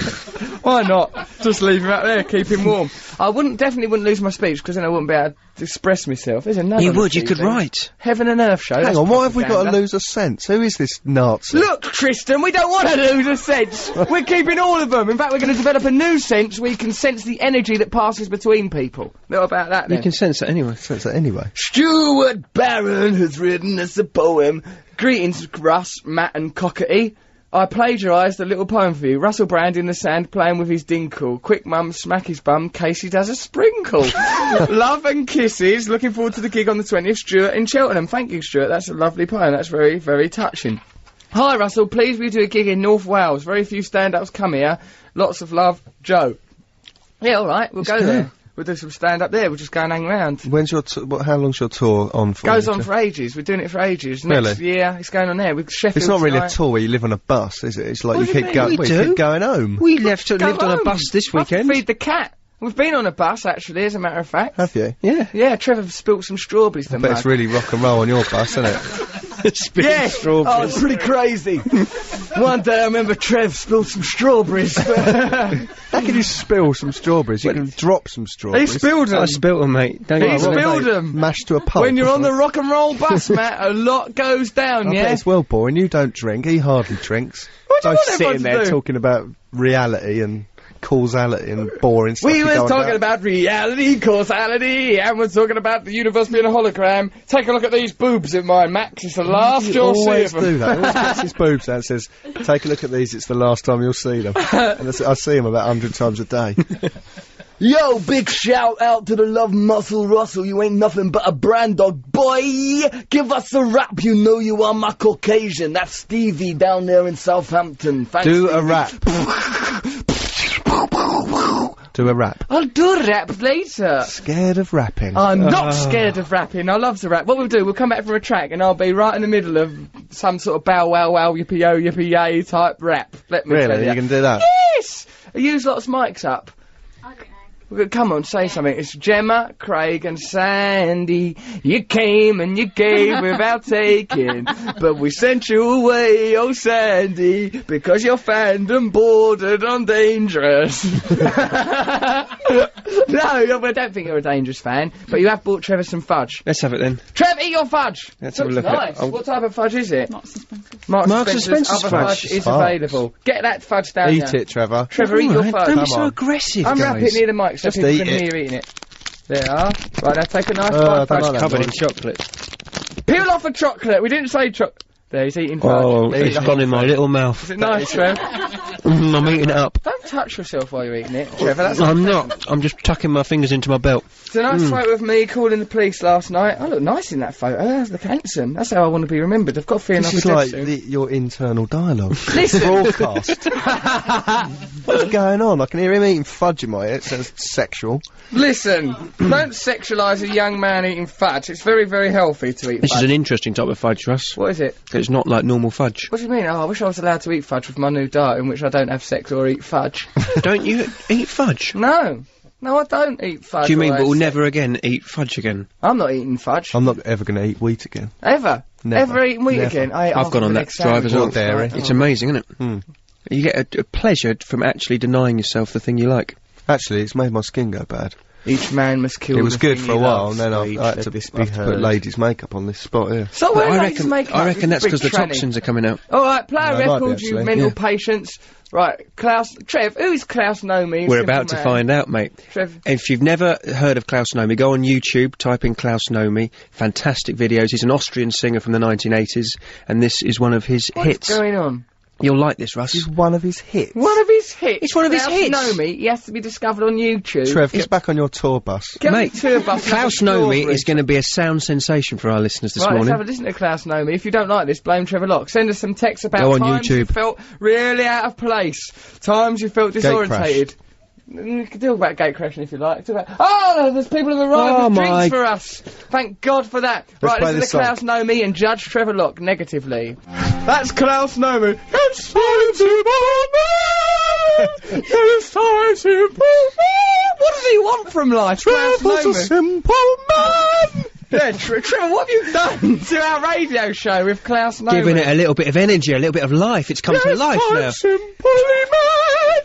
Why not? Just leave him up there, keep him warm. I definitely wouldn't lose my speech because then I wouldn't be able to express myself. There's another. You would, you TV. could write. Heaven and Earth show. Hang that's on, why have we got to propaganda. lose a sense? Who is this Nazi? Look, Tristan, we don't want to lose a sense. We're keeping all of them. In fact, we're going to develop a new sense where you can sense the energy that passes between people. What about that then? You can sense it anyway. Sense that anyway. Stuart Barron has written us a poem. Greetings, Russ, Matt and Cockatee. I plagiarised a little poem for you. Russell Brand in the sand playing with his dinkle. Quick mum smack his bum, Casey does a sprinkle. Love and kisses. Looking forward to the gig on the 20th. Stuart in Cheltenham. Thank you, Stuart. That's a lovely poem. That's very, very touching. Hi, Russell. Please will you do a gig in North Wales? Very few stand-ups come here. Lots of love, Joe. Yeah, all right. We'll go there. We'll do some stand-up there. We'll just go and hang around. When's your how long's your tour on for? Goes on for ages. We're doing it for ages. Next Really? year, it's going on there. With Sheffield It's not really a tonight. tour where you live on a bus, is it? It's like What you do you keep mean? going. We You do. keep going home. We lived on a Home. bus this I have to weekend. feed the cat. We've been on a bus, actually, as a matter of fact. Have you? Yeah. Yeah, Trevor spilt some strawberries to But it's really rock and roll on your bus, isn't it? Yeah, oh, it's pretty crazy. One day I remember Trev spilled some strawberries. How can you spill some strawberries? You can drop some He strawberries. spilled them. I spilt them, mate. Don't He you worry. spilled them. Mashed to a pulp. When you're on the rock and roll bus, Matt, a lot goes down, I bet yeah? it's well boring. You don't drink. He hardly drinks. What do you Both want everyone sitting to there do? talking about reality and causality and boring stuff. We you were go on talking about reality, causality, and we're talking about the universe being a hologram. Take a look at these boobs of mine, Max. It's the last You you'll see always of them. do that. He always gets his boobs out and says, take a look at these, it's the last time you'll see them. And I see them about 100 times a day. Yo, big shout out to the Love Muscle Russell. You ain't nothing but a brand dog, boy. Give us a rap. You know you are my Caucasian. That's Stevie down there in Southampton. Thanks, Do a Stevie. rap. Do a rap. I'll do a rap later. Scared of rapping. I'm not scared of rapping. I love to rap. What we'll do, we'll come back from a track and I'll be right in the middle of some sort of bow wow wow yippee yo yippee yay type rap. Let me tell Really? you. You can do that? Yes! I use lots of mics up. Come on, say something. It's Gemma, Craig and Sandy. You came and you gave without taking. But we sent you away, oh Sandy, because your fandom bordered on dangerous. No, I don't think you're a dangerous fan. But you have bought Trevor some fudge. Let's have it then. Trev, eat your fudge! Let's have a Looks look at it. nice. I'll- What type of fudge is it? Marks and Spencer's. Marks and Spencer's other fudge. fudge is Sparks. available. Get that fudge down Eat there. it, Trevor. Trevor, eat your Alright, fudge. don't be Come so on. aggressive, I'm guys. wrapping it near the mic so Just people eat can it. hear eating it. There you are. Right, now take a nice I bite. don't like that Covered in noise. chocolate. Peel off a chocolate. We didn't say chocolate. There, he's eating fudge. Oh, Eat it's the gone whole in my fudge. little mouth. Is it nice, Trev? I'm eating it up. Don't touch yourself while you're eating it, Trevor. That's I'm not. I'm just tucking my fingers into my belt. It's a nice photo of me calling the police last night. I look nice in that photo. I look handsome. That's how I want to be remembered. I've got a feeling This I'll is be dead like soon. your internal dialogue. Listen. Broadcast. What's going on? I can hear him eating fudge in my ear. It sounds sexual. Listen, don't sexualise a young man eating fudge. It's very, very healthy to eat This is fudge. an interesting type of fudge, Russ. What is it? It's not like normal fudge. What do you mean? Oh, I wish I was allowed to eat fudge with my new diet in which I don't have sex or eat fudge. Don't you eat fudge? No. No, I don't eat fudge. Do you mean or but we'll have never again eat fudge again? sex. I'm not eating fudge. I'm not ever going to eat wheat again. Ever. Never. Ever eaten wheat Never. again? I've gone on that drive as well. Or dairy. It's amazing, isn't it? Mm. You get a pleasure from actually denying yourself the thing you like. Actually, it's made my skin go bad. Each man must kill It was the good thing for a he while, loves. and then Each I had let to this be put heard. ladies' makeup on this spot here. So But where I ladies reckon, make I reckon that's because the tranny. toxins are coming out. Alright, play a No, it might be, record, you actually. mental Yeah. patients. Right, Klaus, Trev, who is Klaus Nomi? We're about to find out, mate. Trev, If you've never heard of Klaus Nomi, go on YouTube, type in Klaus Nomi. Fantastic videos. He's an Austrian singer from the 1980s, and this is one of his what's hits. going on? You'll like this, Russ. This is one of his hits. One of his hits. It's one of his Klaus hits. Nomi, he has to be discovered on YouTube. Trev, get back on your tour bus. Get Mate, on the tour bus. Klaus Nomi is going to be a sound sensation for our listeners this Right, let's morning. have a listen to Klaus Nomi. If you don't like this, blame Trevor Locke. Send us some texts about Go on times you YouTube. felt really out of place. Times you felt disorientated. You can talk about gate crashing if you like. Talk about, oh, there's people in the ride Oh with my- drinks for us. Thank God for that. Right, play this is this the Klaus Nomi and Judge Trevor Locke negatively. That's Klaus Nomi. It's time to It's time to What does he want from life? Klaus Nomi. simple man. Yeah, Trevor, what have you done to our radio show with Klaus Nomi? Giving it a little bit of energy, a little bit of life. It's come to life now.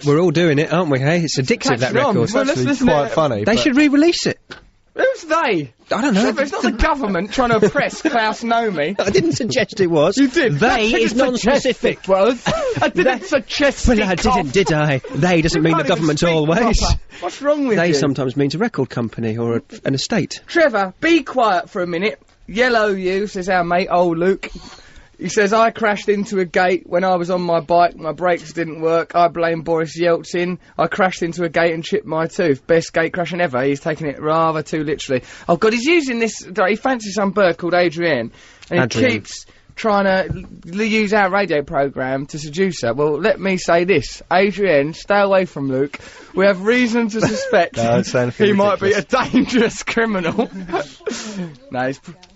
We're all doing it, aren't we, hey? It's addictive, that Catching on. record. Well, let's Actually, listen to quite it. funny. They but should re-release it. Who's they? I don't know. Trevor, it's not the government trying to oppress Klaus Nomi. I didn't suggest it was. You did. They I is didn't non-specific. suggest it was. I didn't suggest Well, it, I cough. didn't, did I? They doesn't mean the Can't even government speak always. proper. What's wrong with They you? sometimes means a record company or an estate. Trevor, be quiet for a minute. Yellow you, says our mate, old Luke. He says, I crashed into a gate when I was on my bike, my brakes didn't work, I blame Boris Yeltsin, I crashed into a gate and chipped my tooth. Best gate crashing ever. He's taking it rather too literally. Oh God, he's using this, he fancies some bird called Adrienne, and Adrienne. he keeps trying to use our radio programme to seduce her. Well, let me say this, Adrienne, stay away from Luke. We have reason to suspect No, it's anything he might be a ridiculous. dangerous criminal. No,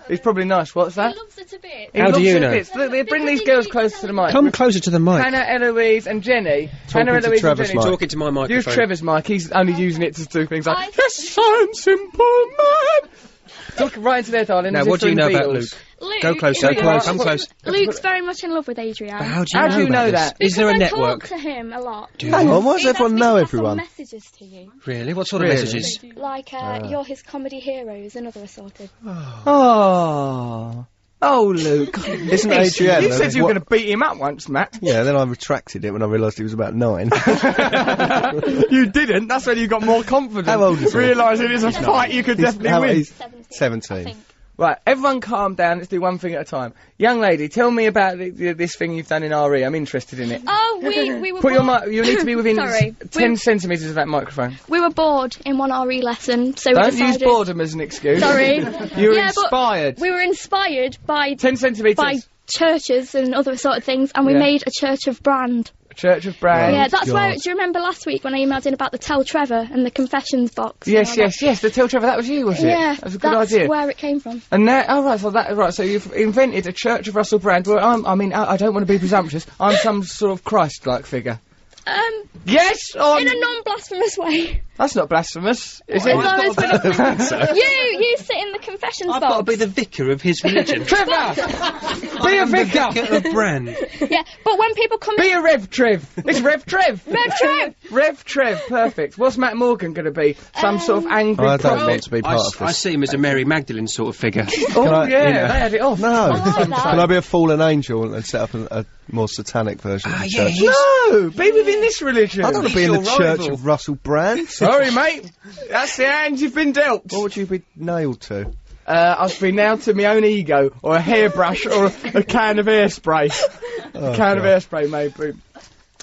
he's probably nice. What's that? He loves it a bit. He How do loves you it know? bits. Look, they bring these girls closer to the mic. Come closer to the mic. Hannah, Eloise and Jenny. Hannah, to Eloise and Trevor's Jenny. mic. Talking to my Use microphone. Trevor's mic. He's only using it to do things like, I- yes, I'm simple man. Talk right into there, darling. Now, as if what do you they're know in about Beatles. Luke? Go close, Luke, come what- close. Luke's very much in love with Adrienne. How do you How know, do you about know this? that? Is there a I network? talk to him a lot. Hang on, why does He's everyone asked me know to pass on everyone? messages to you. Really? What sort of Really? messages? Like, you're his comedy heroes and other assorted. Oh. Oh, Luke. Isn't Adrienne? You said you were what- going to beat him up once, Matt. Yeah, then I retracted it when I realised he was about 9. You didn't. That's when you got more confident. How old is he? Realising it's a fight you could definitely win. He's 17. 17. I think. Right, everyone calm down, let's do one thing at a time. Young lady, tell me about this thing you've done in RE, I'm interested in it. Oh, we were Put your bored. you need to be within Sorry. 10 centimetres of that microphone. We were bored in one RE lesson, so we Don't decided... use boredom as an excuse. Sorry. You were Yeah, but inspired. We were inspired by 10 centimetres. by churches and other sort of things, and we Yeah. made a church of brand. Church of Brand. Yeah, that's where. God. Do you remember last week when I emailed in about the Tell Trevor and the confessions box? and Yes, all yes, yes, the Tell Trevor, that was you, was that? it? Yeah, That was a good that's idea. where it came from. And now, oh right, so you've invented a Church of Russell Brand. Well, I don't want to be presumptuous. I'm some sort of Christ-like figure. Yes, In a non-blasphemous way. That's not blasphemous, is As it? long as you sit in the confessions I've box. got to be the vicar of his religion. Trevor! Be a vicar! Vicar of brand. Yeah, but when people come Be in, a Rev Trev! It's Rev Trev! Rev Trev! Rev Trev, perfect. What's Matt Morgan going to be? Some sort of angry I don't want prophet? to be part of I this. see him as a Mary Magdalene sort of figure. Oh, Can I- yeah, you know. they had it off. No. like that. Can I be a fallen angel and set up a more satanic version of the yeah, church? he's- No! Be within this religion! I don't want to be in He's the your Church rival. of Russell Brand. Sorry, mate. That's the hand you've been dealt. What would you be nailed to? I've been nailed to my own ego, or a hairbrush, or a can of hairspray. Oh, A can of God. hairspray, maybe.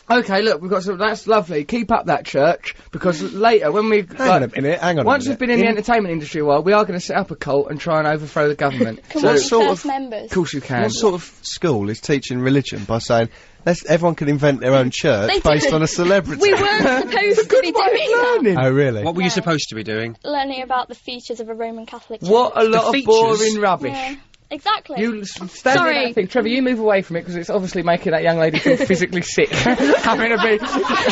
Okay, look, we've got some. That's lovely. Keep up that, church, because later when we Hang on a minute. once we've been in the entertainment industry a while, we are going to set up a cult and try and overthrow the government. Can So we be sort first of- members? Of course you can. What sort of school is teaching religion by saying everyone can invent their own church They based did. on a celebrity? We weren't supposed to be doing that. Learning. Oh, really? What were you supposed to be doing? Learning about the features of a Roman Catholic church. What a lot of features. boring rubbish. Yeah, exactly. You stand Sorry. in that thing. Trevor, you move away from it because it's obviously making that young lady feel physically sick, having to be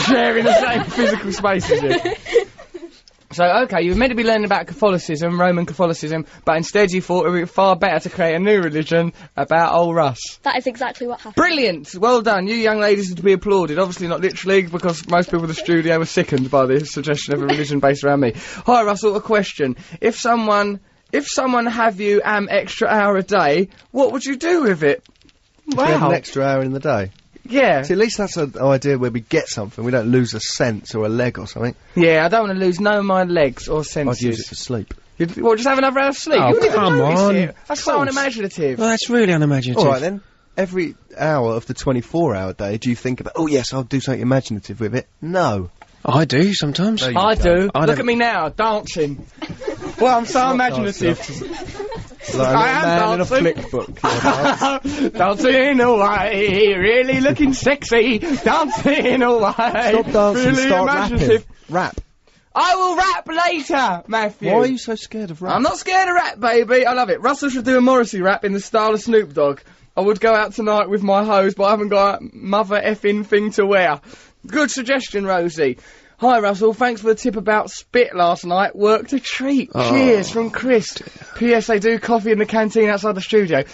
sharing the same physical space as you. So, okay, you were meant to be learning about Catholicism, Roman Catholicism, but instead you thought it would be far better to create a new religion about old Russ. That is exactly what happened. Brilliant! Well done. You young ladies are to be applauded. Obviously not literally, because most people in the studio were sickened by the suggestion of a religion based around me. Hi, Russell, a question. If someone have you extra hour a day, what would you do with it? We have Wow. an extra hour in the day. Yeah. See, at least that's an idea where we get something. We don't lose a sense or a leg or something. Yeah, I don't want to lose no of my legs or senses. I'd use it for sleep. What, just have another hour of sleep? Oh, You wouldn't even come notice on. it. That's so unimaginative. Well, that's really unimaginative. All right, then. Every hour of the 24-hour day, do you think about, oh, yes, I'll do something imaginative with it? No. I do sometimes. No, you I do. I Look don't- at me now, dancing. Well, I'm so imaginative. Like I a am man in a dancing. flick book. Dancing away, really looking sexy. Dancing away. Stop dancing, really start imaginative. rapping. Rap. I will rap later, Matthew. Why are you so scared of rap? I'm not scared of rap, baby. I love it. Russell should do a Morrissey rap in the style of Snoop Dogg. I would go out tonight with my hose, but I haven't got a mother effing thing to wear. Good suggestion, Rosie. Hi, Russell. Thanks for the tip about spit last night. Worked a treat. Cheers from Chris. P.S. They do coffee in the canteen outside the studio.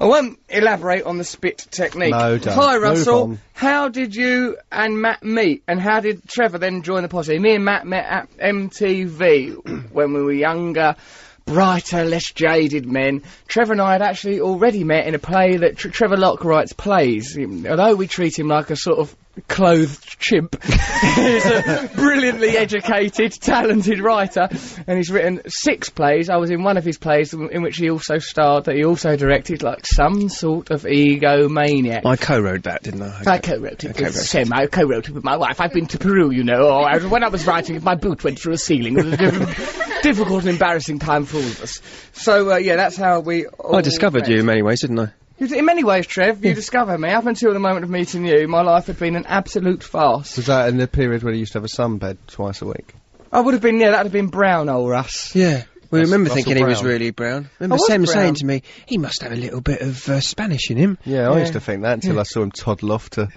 I won't elaborate on the spit technique. No, don't. Hi, Move Russell. on. How did you and Matt meet? And how did Trevor then join the posse? Me and Matt met at MTV when we were younger, brighter, less jaded men. Trevor and I had actually already met in a play that Trevor Locke writes plays. Although we treat him like a sort of clothed chimp, he's a brilliantly educated, talented writer, and he's written 6 plays. I was in one of his plays in which he also starred, that he also directed, like some sort of egomaniac. I co-wrote that, didn't I? I co-wrote it with Sam. I co-wrote it with my wife. I've been to Peru, you know. When I was writing it, my boot went through a ceiling. It was a difficult and embarrassing time for all of us. So, yeah, that's how we all I discovered met. you in many ways, didn't I? In many ways, Trev, you discovered me. Up until the moment of meeting you, my life had been an absolute farce. Was that in the period when you used to have a sunbed twice a week? I would have been, yeah, that'd have been brown, old Russ. Yeah. We remember Russell thinking he was Brown. really brown. Remember was Sam brown. saying to me, he must have a little bit of Spanish in him. Yeah, I Yeah. used to think that until I saw him toddle off to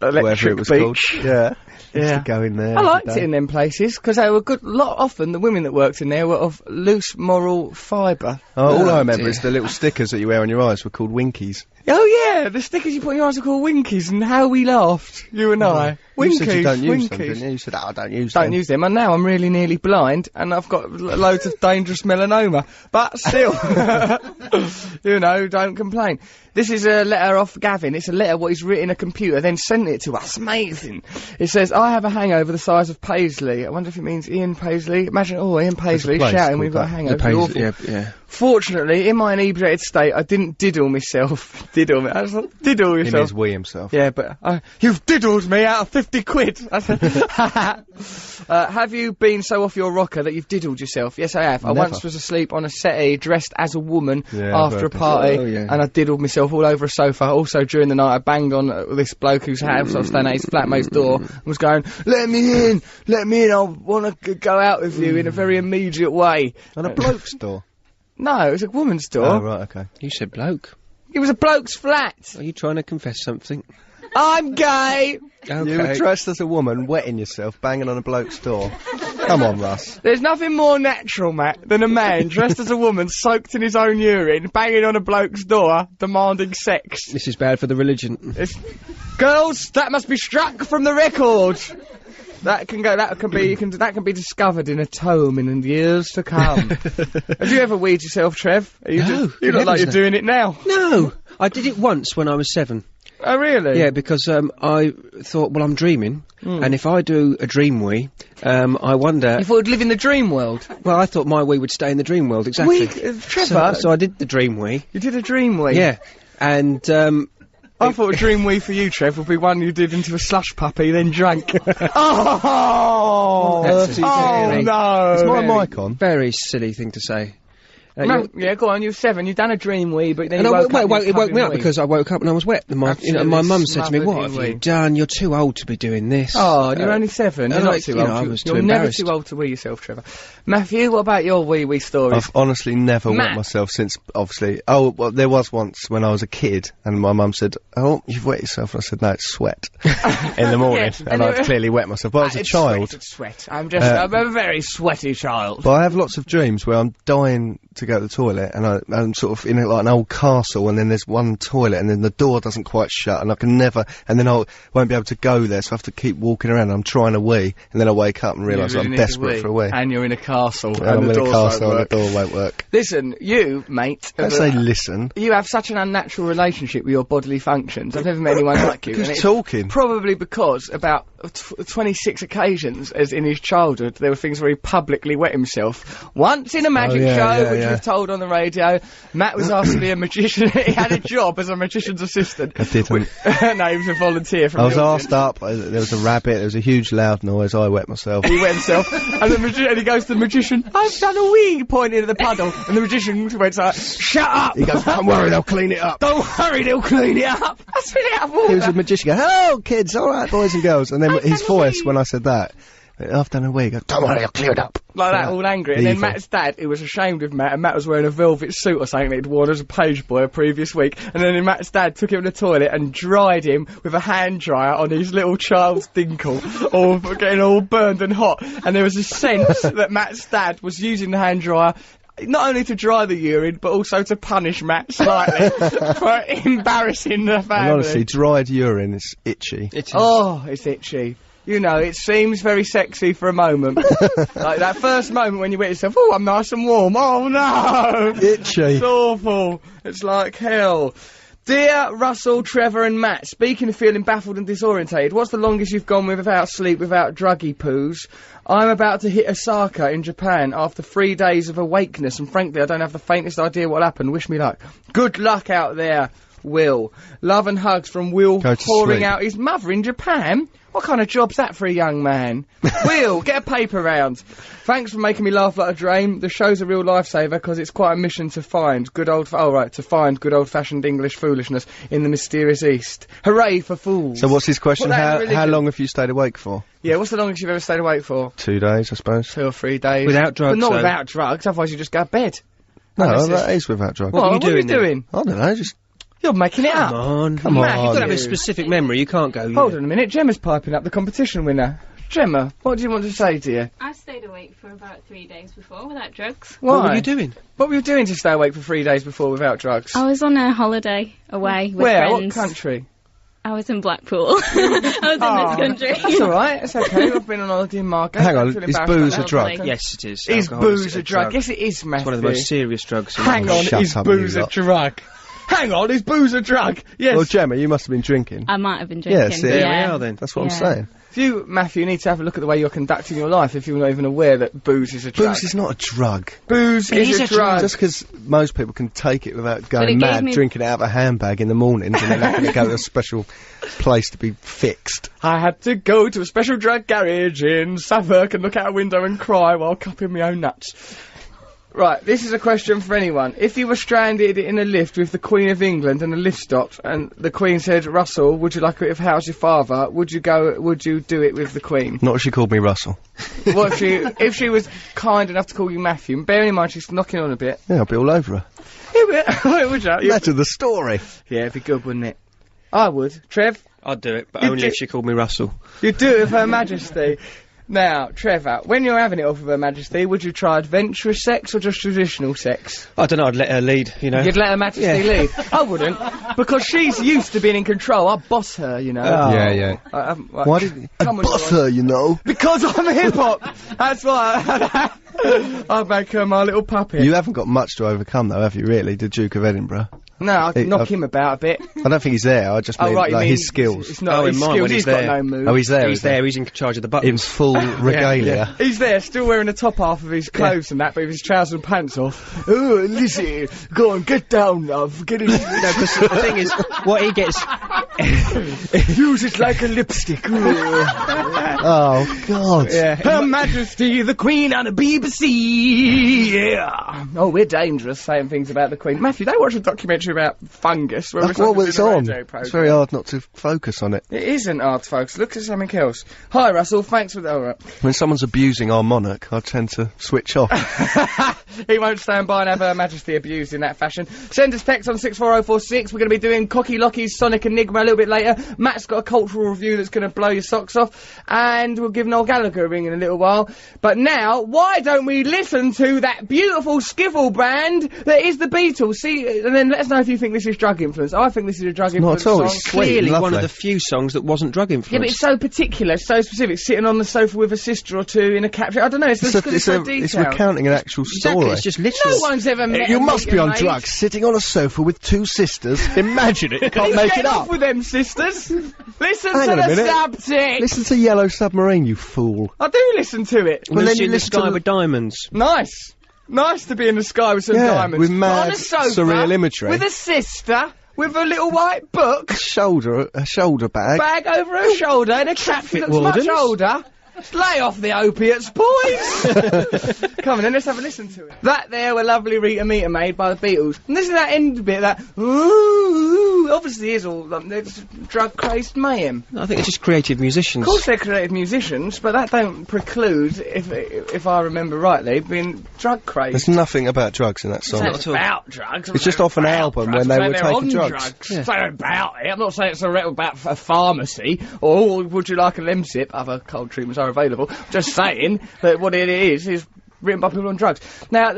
Electric wherever it was Beach. called. Yeah. Used Yeah. to go in there. I every liked day. it in them places, because they were good. Often the women that worked in there were of loose moral fibre. Oh, all Oh, I remember dear. is the little stickers that you wear on your eyes were called Winkies. Oh yeah, the stickers you put in your eyes are called Winkies, and how we laughed, you and I. You said you don't use Winkies. them, didn't you? You said, oh, don't use them. Don't use them, and now I'm really nearly blind, and I've got loads of dangerous melanoma. But still, you know, don't complain. This is a letter off Gavin. It's a letter what he's written in a computer, then sent it to us. Amazing. It says, I have a hangover the size of Paisley. I wonder if it means Ian Paisley. Imagine, Ian Paisley place shouting, called we've got a that. hangover. Awful. Yeah. Fortunately, in my inebriated state, I didn't diddle myself. Diddle me. I was like, diddle He yourself. means we himself. Yeah, but you've diddled me out of 50 quid. I said, have you been so off your rocker that you've diddled yourself? Yes, I have. I Never. once was asleep on a settee dressed as a woman Yeah, I've after a heard this. party, Oh, yeah. and I diddled myself all over a sofa. Also, during the night, I banged on this bloke whose house I was staying at, his flatmate's door, and was going, let me in, I want to go out with you in a very immediate way. On a bloke's door. No, it was a woman's door. Oh, right, okay. You said bloke. It was a bloke's flat. Are you trying to confess something? I'm gay. Okay. You were dressed as a woman, wetting yourself, banging on a bloke's door. Come on, Russ. There's nothing more natural, Matt, than a man dressed as a woman, soaked in his own urine, banging on a bloke's door, demanding sex. This is bad for the religion. Girls, that must be struck from the record. That can be discovered in a tome in the years to come. Have you ever weed yourself, Trev? Are you No, you look like you're never. doing it now. No! I did it once when I was 7. Oh, really? Yeah, because I thought, well, I'm dreaming, and if I do a dream wee, I wonder... You thought you'd live in the dream world. Well, I thought my wee would stay in the dream world, exactly. Trevor, So I did the dream wee. you did a dream week. Yeah. And I thought a dream wee for you, Trev, would be one you did into a slush puppy, then drank. Oh! That's Oh, no! Is my mic on? Very silly thing to say. Yeah, go on, you were 7, you've done a dream wee, but then No, you woke up. it woke me up because I woke up and I was wet. And my mum said to me, "What have you done? You're too old to be doing this." Oh, and you're only 7. You're not too old. I was too You're never embarrassed. too old to wee yourself, Trevor. Matthew, what about your wee stories? I've honestly never Matt. wet myself since, obviously. Oh, well, there was once when I was a kid, and my mum said, "Oh, you've wet yourself." And I said, "No, it's sweat." In the morning, Yeah, and I'd clearly wet myself. But I was a It's child. Sweat. I'm a very sweaty child. But I have lots of dreams where I'm dying to go to the toilet, and I'm sort of in like an old castle, and then there's one toilet, and then the door doesn't quite shut, and I can never, and then I won't be able to go there, so I have to keep walking around. I'm trying to wee, and then I wake up and realise You really I'm need to desperate wee. for a wee. And you're in a castle, And and I'm the in a doors castle, won't and work. the door won't work. Listen, you, mate, Don't say listen. you have such an unnatural relationship with your bodily functions. I've never met anyone like you. and Who's it's talking? Probably because about 26 occasions, as in his childhood, there were things where he publicly wet himself. Once in a magic show, which we've told on the radio, Matt was asked to be a magician. He had a job as a magician's assistant. I didn't. No, he was a volunteer from I was the asked up, there was a rabbit, there was a huge loud noise, I wet myself. He wet himself, and and he goes to the magician, "I've done a wee," pointing at the puddle, and the magician went like, "Shut up!" He goes, "Don't worry, they'll clean it up." "Don't worry, they'll clean it up." That's really out of order. He was a magician going, "Hello, kids, alright, boys and girls." And then his voice, when I said that, I've done a wee, he goes, "Don't worry, I'll clear it up." Like that, all angry. And then Evil. Matt's dad, who was ashamed of Matt, and Matt was wearing a velvet suit or something that he'd worn as a page boy a previous week, and then Matt's dad took him to the toilet and dried him with a hand dryer on his little child's dinkle, all getting all burned and hot. And there was a sense that Matt's dad was using the hand dryer not only to dry the urine, but also to punish Matt slightly for embarrassing the family. And honestly, dried urine is itchy. Oh, it's itchy. You know, it seems very sexy for a moment. Like that first moment when you wet yourself, "Oh, I'm nice and warm." Oh, no! Itchy. It's awful. It's like hell. Dear Russell, Trevor and Matt, speaking of feeling baffled and disorientated, what's the longest you've gone without sleep, without druggy poos? I'm about to hit Osaka in Japan after 3 days of awakeness, and frankly, I don't have the faintest idea what'll happen. Wish me luck. Good luck out there, Will. Love and hugs from Will, Go to pouring sleep. out his mother in Japan. What kind of job's that for a young man? Will, get a paper round. Thanks for making me laugh like a dream. The show's a real lifesaver because it's quite a mission to find to find good old-fashioned English foolishness in the mysterious East. Hooray for fools. So what's his question? Put that in How religion. long have you stayed awake for? Yeah, what's the longest you've ever stayed awake for? 2 days, I suppose. 2 or 3 days. Without drugs, But not though. without drugs, otherwise you just go to bed. No, Unless it's- that is without drugs. What, are you what are you doing then? doing? I don't know, just... You're making it up. Come on. Come Matt, on. You've got to have a you. specific memory. You can't go. Hold on a minute, Gemma's piping up, the competition winner. Gemma, what do you want to say, dear? I stayed awake for about 3 days before without drugs. Why? What were you doing? What were you doing to stay awake for 3 days before without drugs? I was on a holiday away with Where? friends. What country? I was in Blackpool. I was in this country. That's alright, it's okay. I've been on holiday in Margate. Hang on, Don't feel is embarrassed booze about a that. drug? Lovely. Yes, it is. Is Alcohol booze a drug? Yes, it is, Matthew. It's one of the most serious drugs. in Hang the world. on, Shut is up, you booze a lot. drug? Hang on, is booze a drug? Yes. Well, Gemma, you must have been drinking. I might have been drinking. see, There yeah. we are then. That's what I'm Yeah. saying. If you, Matthew, need to have a look at the way you're conducting your life if you're not even aware that booze is a drug. Booze is not a drug. Booze is a drug. Just because most people can take it without it going gave mad, me- drinking it out of a handbag in the mornings, and then having to go to a special place to be fixed. I had to go to a special drug garage in Suffolk and look out a window and cry while cupping my own nuts. Right, this is a question for anyone. If you were stranded in a lift with the Queen of England and the lift stopped and the Queen said, "Russell, would you like a bit of How's Your Father?" Would you do it with the Queen? Not if she called me Russell. What if she was kind enough to call you Matthew? And bearing in mind she's knocking on a bit. Yeah, I'll be all over her. Would you? Imagine the story. Yeah, it'd be good, wouldn't it? I would. Trev? I'd do it, but You only do- if she called me Russell. You'd do it with Her Majesty. Now, Trevor, when you're having it off with Her Majesty, would you try adventurous sex or just traditional sex? I don't know. I'd let her lead. You know. You'd let Her Majesty lead? I wouldn't, because she's used to being in control. I boss her, you know. Yeah, yeah. Why did you Come on, boss George. her, you know? Because I'm hip-hop! That's why I'd make her my little puppet. You haven't got much to overcome, though, have you, really? The Duke of Edinburgh. No, I can knock I've- him about a bit. I don't think he's there, I just mean, right, you like, mean his skills. It's not Oh, in his mine, skills, when he's he's got there. no moves. Oh, he's there, He's is he? there. He's in charge of the In buttons. full regalia. He's there, still wearing the top half of his clothes and that, but with his trousers and pants off. Oh, Lizzie, go on, get down, love. Get in. No, because the thing is, what he gets, Use it like a lipstick. Oh, God. Yeah. Her Majesty the Queen on the BBC. Yeah. Oh, we're dangerous saying things about the Queen. Matthew, they watch a documentary about fungus. Where That's what it's on. It's very hard not to focus on it. It isn't hard, folks. Look at something else. Hi, Russell. Thanks for that. All right. When someone's abusing our monarch, I tend to switch off. He won't stand by and have Her Majesty abused in that fashion. Send us text on 64046. We're going to be doing Cocky Lockie's Sonic Enigma a little bit later. Matt's got a cultural review that's going to blow your socks off. And we'll give Noel Gallagher a ring in a little while. But now, why don't we listen to that beautiful skiffle band that is the Beatles? See, and then let us know if you think this is drug influence. I think this is a drug influence Not at all. song. It's sweet. Clearly Lovely. one of the few songs that wasn't drug influenced. Yeah, but it's so particular, so specific. Sitting on the sofa with a sister or two in a capture. I don't know, it's so detailed. It's recounting an actual story. Exactly, it's just literally. No one's ever met You a must be bigger on mate. drugs, sitting on a sofa with two sisters. Imagine it. You can't He's make getting it off up. with them sisters. Listen Hang to on a the minute. subject. Listen to Yellow Submarine, you fool. I do listen to it. Well, then Lucy you in the listen to Sky the- with Diamonds. Nice. Nice to be in the sky with some Yeah, diamonds. with mad, on a sofa, surreal imagery. With a sister, with a little white book, A shoulder bag. bag over her shoulder, and a captain that's much wardens. older. Lay off the opiates, boys! Come on then, let's have a listen to it. That there were lovely Rita Meter made by the Beatles. And this is that end bit, that ooh, obviously is all it's drug-crazed mayhem. I think it's just creative musicians. Of course they're creative musicians, but that don't preclude, if I remember rightly, being drug-crazed. There's nothing about drugs in that song. It's about drugs. It's just off an album when they were taking drugs. It's not about it. I'm not saying it's a record about a pharmacy or would you like a lemsip? Other cold treatments are available. Just saying that what it is written by people on drugs. Now,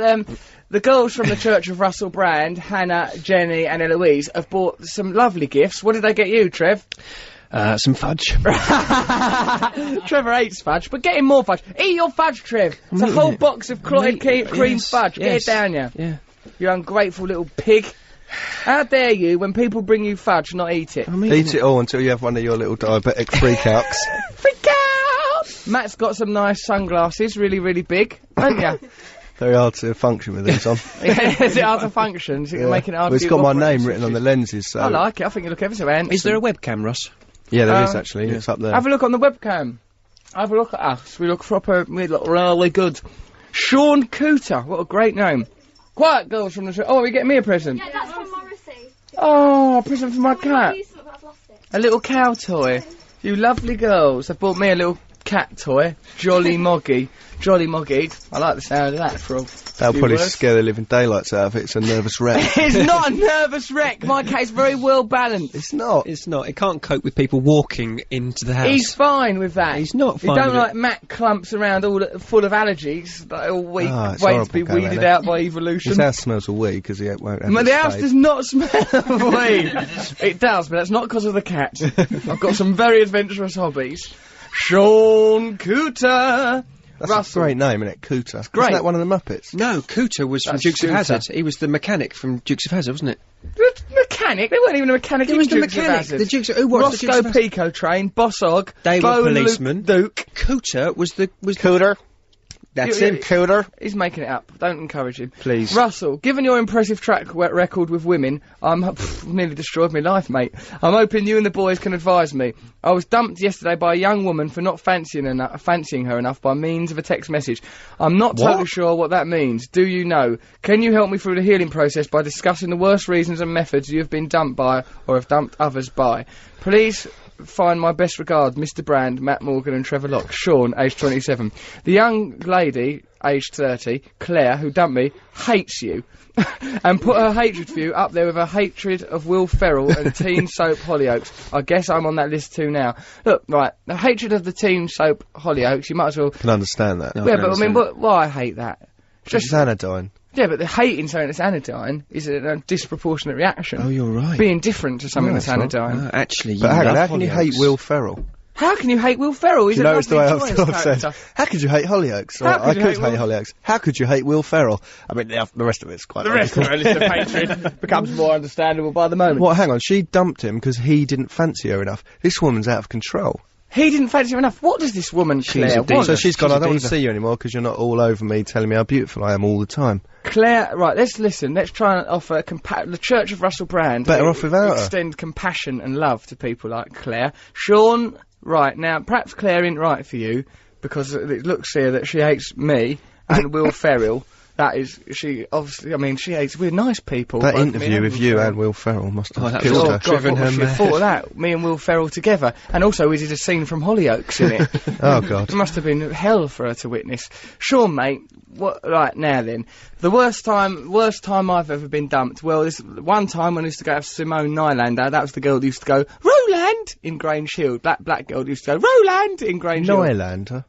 the girls from the Church of Russell Brand, Hannah, Jenny and Eloise, have bought some lovely gifts. What did they get you, Trev? Some fudge. Trevor hates fudge, but get him more fudge. Eat your fudge, Trev. It's a eating whole it. box of clotted cream Yes, fudge. yes. Get it down, you. Yeah. You ungrateful little pig. How dare you, when people bring you fudge, not eat it? Eat it all until you have one of your little diabetic freakouts. Freak out! Matt's got some nice sunglasses, really, really big, haven't you? Very hard to function with these on. Is it hard to function? Is it making it hard Well, to it's do got my operating name written on the switches? lenses, so... I like it. I think you look ever so handsome. Is there a webcam, Ross? Yeah, there is actually. yeah. It's up there. Have a look on the webcam. Have a look at us. We look proper, we look really good. Sean Cooter, what a great name. Quiet girls from the show. Oh, are you getting me a present? Yeah, that's from Morrissey. Oh, a present for my cat. Use something, but I've lost it. A little cow toy. You lovely girls have bought me a little cat toy. Jolly Moggy. Jolly Moggy. I like the sound of that for a That'll few probably words. scare the living daylights out of it. It's a nervous wreck. It's not a nervous wreck. My cat's very well balanced. It's not. It's not. It can't cope with people walking into the house. He's fine with that. He's not He fine don't with like Matt clumps around all full of allergies, like all week, Ah, it's waiting to be horrible going weeded there. out by evolution. His house smells of weed because he won't have But it the house spayed. does not smell of weed. It does, but that's not because of the cat. I've got some very adventurous hobbies. Sean Cooter. That's Russell. a great name, isn't it? Cooter. great. Isn't that one of the Muppets? No, Cooter was from That's Dukes Scooter. of Hazzard. He was the mechanic from Dukes of Hazzard, wasn't it? The mechanic? They weren't even a mechanic. He in was the Dukes of mechanic. Hazzard. The Dukes of... Who was the Dukes Roscoe of Hazzard? Pico Train, Bossog, They were Bo policemen. Duke. Cooter was the... Cooter. That's You- him. Cooter. He's making it up. Don't encourage him. Please. Russell, given your impressive track record with women, I'm nearly destroyed my life, mate. I'm hoping you and the boys can advise me. I was dumped yesterday by a young woman for not fancying her enough by means of a text message. I'm not totally sure what that means. Do you know? Can you help me through the healing process by discussing the worst reasons and methods you have been dumped by or have dumped others by? Please find my best regards, Mr. Brand, Matt Morgan and Trevor Locke. Sean, aged 27. The young lady, aged 30, Claire, who dumped me, hates you. And put her hatred for you up there with her hatred of Will Ferrell and Teen Soap Hollyoaks. I guess I'm on that list too now. Look, right, the hatred of the Teen Soap Hollyoaks, you might as well... Can understand that. yeah, but I mean, why I hate that? Just anodyne. Yeah, but the hating something that's anodyne is a disproportionate reaction. Oh, you're right. Being different to something that's it's not. anodyne. Actually, But hang on, how love can you Hollyoaks. hate Will Ferrell? How can you hate Will Ferrell? He's You a notice the lovely, way joyous I've said, character. how could you hate Hollyoaks? How I could you could hate hate Hollyoaks. How could you hate Will Ferrell? I mean, the rest of it's quite The rest of her list of hatred becomes more understandable by the moment. Well, hang on, she dumped him because he didn't fancy her enough. This woman's out of control. He didn't fancy her enough. What does this woman, Claire, want? So she's gone, She's I a don't want to diva. see you anymore because you're not all over me telling me how beautiful I am all the time. Claire, right, let's listen. Let's try and offer the Church of Russell Brand. Better off without her. Extend compassion and love to people like Claire. Sean, right, now, perhaps Claire isn't right for you, because it looks here that she hates me and Will Ferrell. That is, she obviously, I mean, she hates, we're nice people. That both me interview with Will you Ferrell. and Will Ferrell must have that killed was her. God. driven what her would she have mad. thought of that? Me and Will Ferrell together. And also, we did a scene from Hollyoaks in it. Oh, God. It must have been hell for her to witness. Sean, mate, what, right, now then. The worst time I've ever been dumped. Well, this one time when I used to go have Simone Nylander, that was the girl who used to go, Roland! In Grange Hill. Black girl who used to go, Roland! In Grange Hill. Nylander?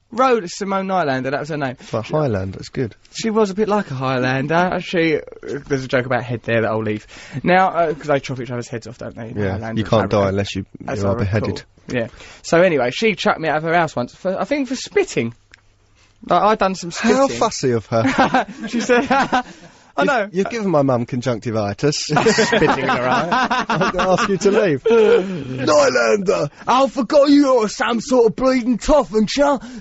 Simone Nylander, that was her name. But Highlander, that's good. She was a bit like a Highlander. There's a joke about head there that I'll leave. Now, because they chop each other's heads off, don't they? Yeah, Highlander you and can't die Highlander. unless you As are I beheaded. recall. Yeah. So anyway, she chucked me out of her house once, I think for spitting. Like, I'd done some spitting. How fussy of her. She said, I know. You've given my mum conjunctivitis. Spitting in her eye. I'm going to ask you to leave. Nylander! I forgot you're some sort of bleeding toff, and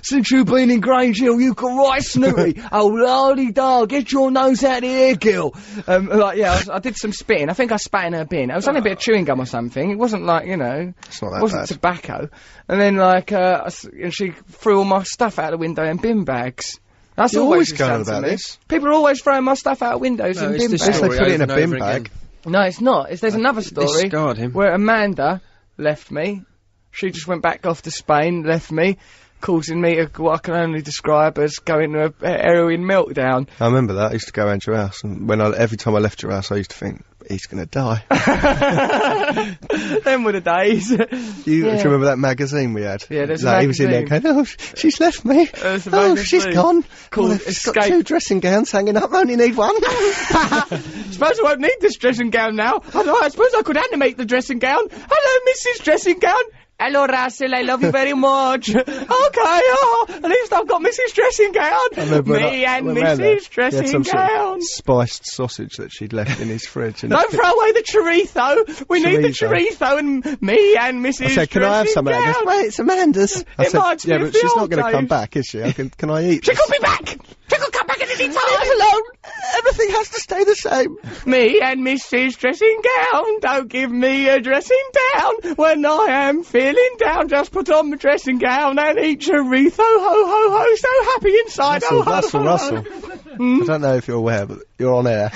since you've been in Grange Hill, you got right snooty. Oh, lordy dog, get your nose out of here, girl. I did some spitting. I think I spat in her bin. It was only a bit of chewing gum or something. It wasn't like, you know, It's not that it wasn't bad. tobacco. And then, and she threw all my stuff out the window in bin bags. That's You're always always going done to about me. this. People are always throwing my stuff out windows No, in it's bin this bags. They story put it in over a and bin over bag. again. No, it's not. There's another This story scarred him. where Amanda left me. She just went back off to Spain, left me, causing me what I can only describe as going to a heroin meltdown. I remember that. I used to go around your house, and every time I left your house, I used to think, he's going to die. Them were the days. Do you remember that magazine we had? Yeah, there's a Like, he was in there magazine. going, oh, she's left me. There's a Oh, she's magazine gone. called Oh, she's got Escape. 2 dressing gowns hanging up. I only need one. Suppose I won't need this dressing gown now. I suppose I could animate the dressing gown. Hello, Mrs. Dressing Gown. Hello, Russell, I love you very much. Okay, at least I've got Mrs. Dressing Gown. Me and Mrs. Dressing Gown. Spiced sausage that she'd left in his fridge. And Don't throw away the chorizo. We need the Chorizo. chorizo and me and Mrs. I said, can I have some of that? He goes, wait, it's Amanda's. I said, reminds me yeah, of but the she's not old going to come days. back, is she? Can I eat She this? could be back. She could come back at any time. Leave us alone. Everything has to stay the same. Me and Mrs. Dressing Gown, don't give me a dressing down. When I am feeling down, just put on my dressing gown and eat chorizo, ho, ho, ho, so happy inside, ho, ho, ho, Russell. I don't know if you're aware, but you're on air.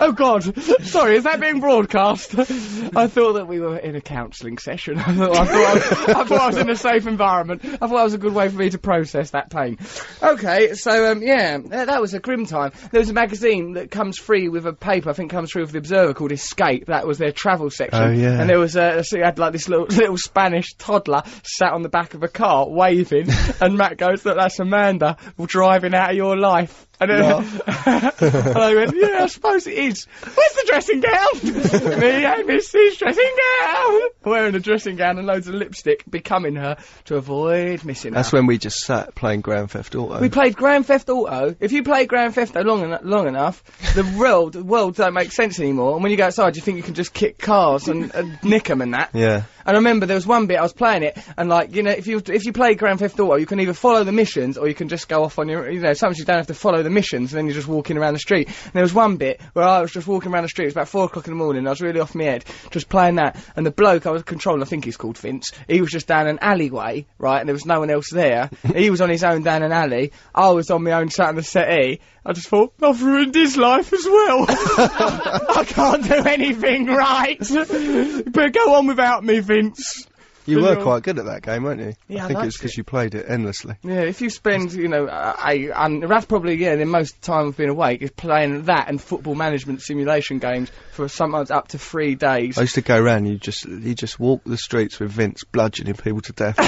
Oh God, sorry, is that being broadcast? I thought that we were in a counselling session. I thought I was in a safe environment. I thought it was a good way for me to process that pain. Okay, so that was a grim time. There was a magazine that comes free with a paper, I think comes free with the Observer, called Escape. That was their travel section. Oh, yeah. And there was so you had like this little Spanish toddler sat on the back of a car waving, and Matt goes, "Look, that's Amanda driving out of your life." And then and I went, yeah, I suppose it is. Where's the dressing gown? Me and Mrs. Dressing Gown. Wearing a dressing gown and loads of lipstick, becoming her to avoid missing That's her. when we just sat playing Grand Theft Auto. We played Grand Theft Auto. If you play Grand Theft Auto long enough, the world don't make sense anymore. And when you go outside, you think you can just kick cars and nick them and that. Yeah. And I remember there was one bit I was playing it, and like, you know, if you play Grand Theft Auto, you can either follow the missions or you can just go off on your, you know, sometimes you don't have to follow the missions, and then you're just walking around the street. And there was one bit where I was just walking around the street. It was about 4 o'clock in the morning. And I was really off my head, just playing that. And the bloke I was controlling, I think he's called Vince. He was just down an alleyway, right, and there was no one else there. He was on his own down an alley. I was on my own, sat on the settee. I just thought, I've ruined his life as well. I can't do anything right. But go on without me, Vince. You were quite good at that game, weren't you? Yeah, I I think liked it's because you played it endlessly. Yeah, if you spend, you know, and that's probably, yeah, the most time I've been awake is playing that and football management simulation games for sometimes up to 3 days. I used to go round, you just walk the streets with Vince bludgeoning people to death.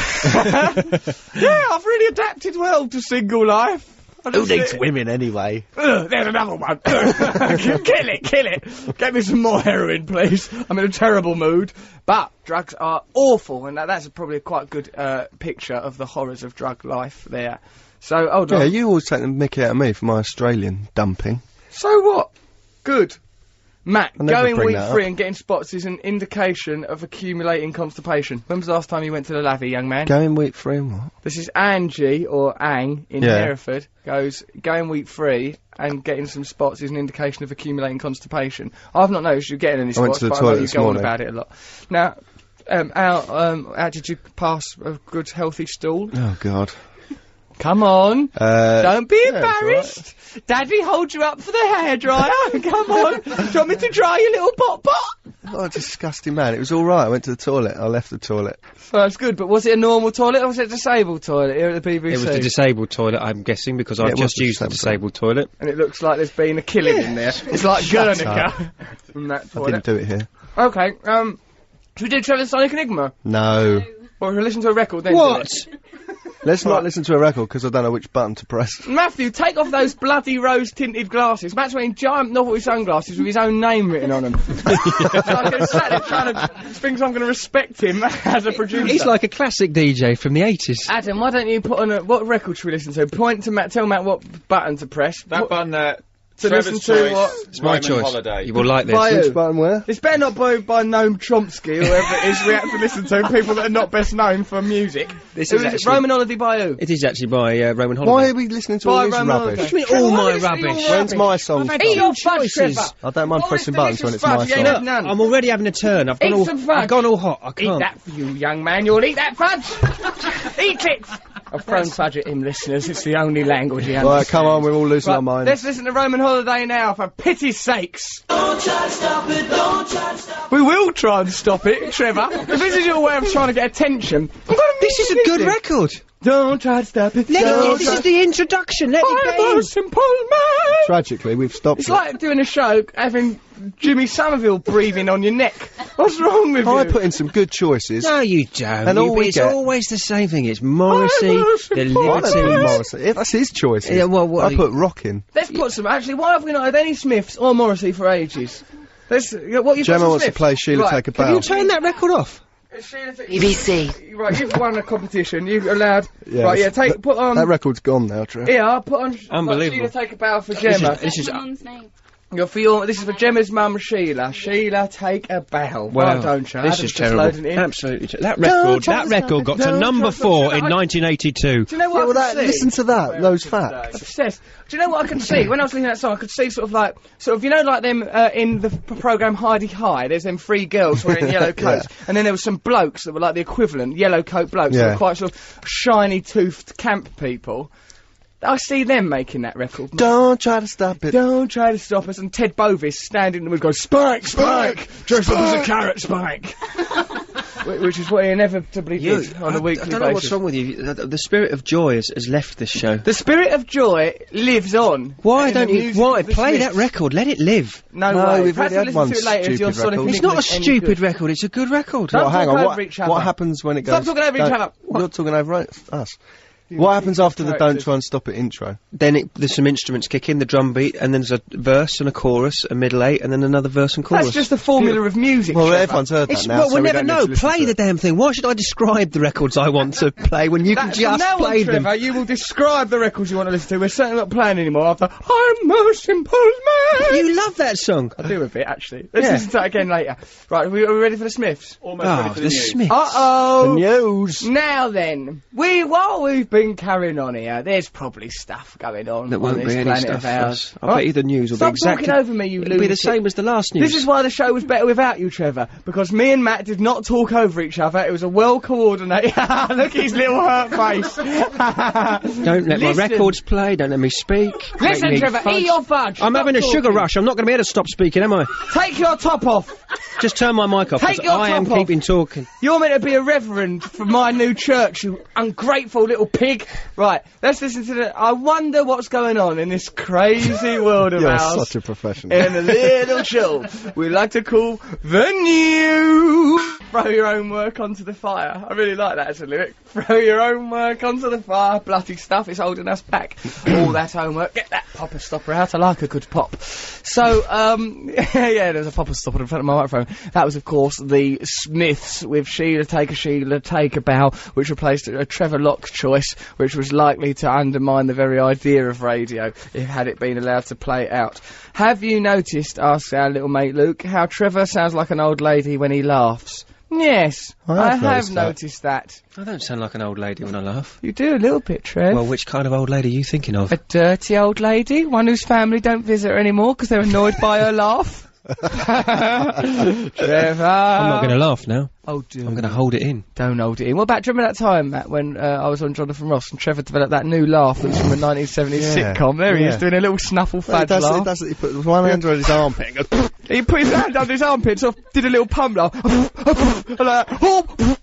Yeah, I've really adapted well to single life. Who needs women anyway? There's another one. Kill it. Get me some more heroin, please. I'm in a terrible mood. But drugs are awful, and that's probably a quite good picture of the horrors of drug life there. So, hold on. Yeah, you always take the mickey out of me for my Australian dumping. So what? Good. Matt, I never going bring week that 3 up. and getting spots is an indication of accumulating constipation. When was the last time you went to the lavvy, young man? Going week 3 and what? This is Angie, or Ang, in Yeah. Hereford, goes, going week 3 and getting some spots is an indication of accumulating constipation. I've not noticed you getting any I went spots, to the but I toilet know you this go on morning. about it a lot. Now, how did you pass a good, healthy stool? Oh, God. Come on. Don't be yeah, it's embarrassed. Daddy, hold you up for the hairdryer. Come on. Do you want me to dry your little pot? Oh, disgusting man. It was alright. I went to the toilet. I left the toilet. Well, that's good, but was it a normal toilet or was it a disabled toilet here at the BBC? It was the disabled toilet, I'm guessing, because Yeah, I've it was just the used the disabled disabled toilet. And it looks like there's been a killing in there. It's like Guernica from that I toilet. didn't do it here. Okay, should we do Trevor's Sonic Enigma? No. Or should we listen to a record then? What? do it? Let's not listen to a record because I don't know which button to press. Matthew, take off those bloody rose-tinted glasses. Matt's wearing giant novelty sunglasses with his own name written on them. So I'm going to sat there trying to think I'm going to respect him as a producer. He's like a classic DJ from the 80s. Adam, why don't you put on a... What record should we listen to? Point to Matt, tell Matt what button to press. That button there. To Trevor's listen to choice, what? It's my Roman choice. Holiday. You will like this. By Which who? button where? It's better not by Noam Chomsky or whoever it is we have to listen to, people that are not best known for music. This Who is is it? actually- Roman Holiday by who? It is actually by Roman Holiday. Why are we listening to all By this Roman rubbish? Holiday. What do you mean, Trevor, all why my listen to your rubbish? When's my song? had Eat two your fudge, choices. Trevor. I don't mind All pressing this buttons when delicious it's my fudge, you song. ain't had none. I'm already having a turn. I've Eat some fudge. I've gone all hot. I Eat can't. that for you, young man. You'll eat that fudge. Eat it. I've thrown fudge at him, listeners. It's the only language he Right, understands. come on, we're all losing Right, our minds. let's listen to Roman Holiday now, for pity's sakes. Don't try to stop it, don't try to stop it. We will try and stop it, Trevor. If this is your way of trying to get attention. This is a good record. Don't try to stop it. This is the introduction. Let it I'm go. a simple man. Tragically, we've stopped It's it. like doing a show, having Jimmy Somerville breathing on your neck. What's wrong with I you? put in some good choices. No, you don't. And all we it's get- always the same thing. It's Morrissey, I'm a the simple I don't think Libertines. Morrissey. Yeah, that's his choices. Yeah, well, what I put rockin'. Let's put some. Actually, why have we not had any Smiths or Morrissey for ages? Let's. What you? Gemma wants to play Sheila Take a Can Bow. You turn that record off. BBC. Right, you've won a competition. You've allowed. Yeah, right, yeah. that's- Put on. That record's gone now, Trev. Yeah, I'll put on. Unbelievable. Sheila, take a bow for Gemma. This is Mum's name. This is for Gemma's mum, Sheila. Sheila, take a bow. Well done, Chad. This is terrible. Absolutely. That record got to number 4 in 1982. Do you know what Yeah, well, I can see? listen to that, those facts. Obsessed. Do you know what I can see? When I was listening to that song, I could see sort of, you know, like them in the programme Heidi High, there's them 3 girls wearing yellow coats, and then there was some blokes that were like the equivalent, yellow coat blokes, that Yeah. were quite sort of shiny-toothed camp people. I see them making that record. Don't try to stop it. Don't try to stop us. And Ted Bovis standing in the woods going, Spike, Spike! Dressed up as a carrot, Spike! Which is what he inevitably did on a weekly I don't know what's basis. wrong with you. The spirit of joy has left this show. The spirit of joy lives on. Why in the don't you? music Why of the play Smiths. that record? Let it live. No, No, way. we've Perhaps already we'll had listen to one it later if your stupid Sonic record. It's Enigma's not a any stupid good. record. It's a good record. Don't Well, hang talk on. over each other. What happens when it goes? Stop talking over each Don't- other. You're talking over us. What happens after the Don't characters. Try and Stop It intro? Then there's some instruments kick in, the drum beat, and then there's a verse and a chorus, a middle 8, and then another verse and chorus. That's just the formula of music. Well, Trevor. everyone's heard that It's, now, well, so we'll we never don't need know. to listen Play to the it. damn thing. Why should I describe the records I want to play when you can From just now play on, them? Trevor, you will describe the records you want to listen to. We're certainly not playing anymore after I'm a simple man. You love that song. I do a bit, actually. Let's Yeah. listen to that again later. Right, are we ready for the Smiths? Almost ready Oh, for the the news. Smiths. Uh-oh! News. Now then, while we've been carrying on here, there's probably stuff going on There on won't this be any planet stuff of for ours. us. I bet you the news will Stop be exactly... talking over me, you It'll be the lunatic. same as the last news. This is why the show was better without you, Trevor, because me and Matt did not talk over each other. It was a well-coordinated... Look at his little hurt face. Don't let my Listen. records play, don't let me speak. make Listen, me Trevor, fudge. eat your fudge. I'm Stop having a sugar talking. rush. I'm not going to be able to stop speaking, am I? Take your top off. Just turn my mic off, Take 'cause your I am top off. keeping talking. You're meant to be a reverend for my new church, you ungrateful little pig. Right, let's listen to the... I wonder what's going on in this crazy world of You're ours. such a professional. In a little show we like to call the news. Throw your own work onto the fire. I really like that as a lyric. Throw your own work onto the fire. Bloody stuff, it's holding us back. All that homework. Get that Popper stopper out. I like a good pop. So, yeah, there's a popper stopper in front of my microphone. That was, of course, the Smiths with Sheila Take a Bow, which replaced a Trevor Locke choice, which was likely to undermine the very idea of radio if had it been allowed to play it out. Have you noticed, asks our little mate Luke, how Trevor sounds like an old lady when he laughs? Yes, I have noticed that. I don't sound like an old lady when I laugh. You do a little bit, Trev. Well, which kind of old lady are you thinking of? A dirty old lady, one whose family don't visit her anymore because they're annoyed by her laugh. Trevor. I'm not going to laugh now. Oh, do. I'm going to hold it in. Don't hold it in. What about, do you remember that time, Matt, when I was on Jonathan Ross and Trevor developed that new laugh that was from a 1970s sitcom? There he is, doing a little snuffle fudge laugh. He put one hand under his armpit and goes... He put his hand under his armpit, sort of did a little pump laugh.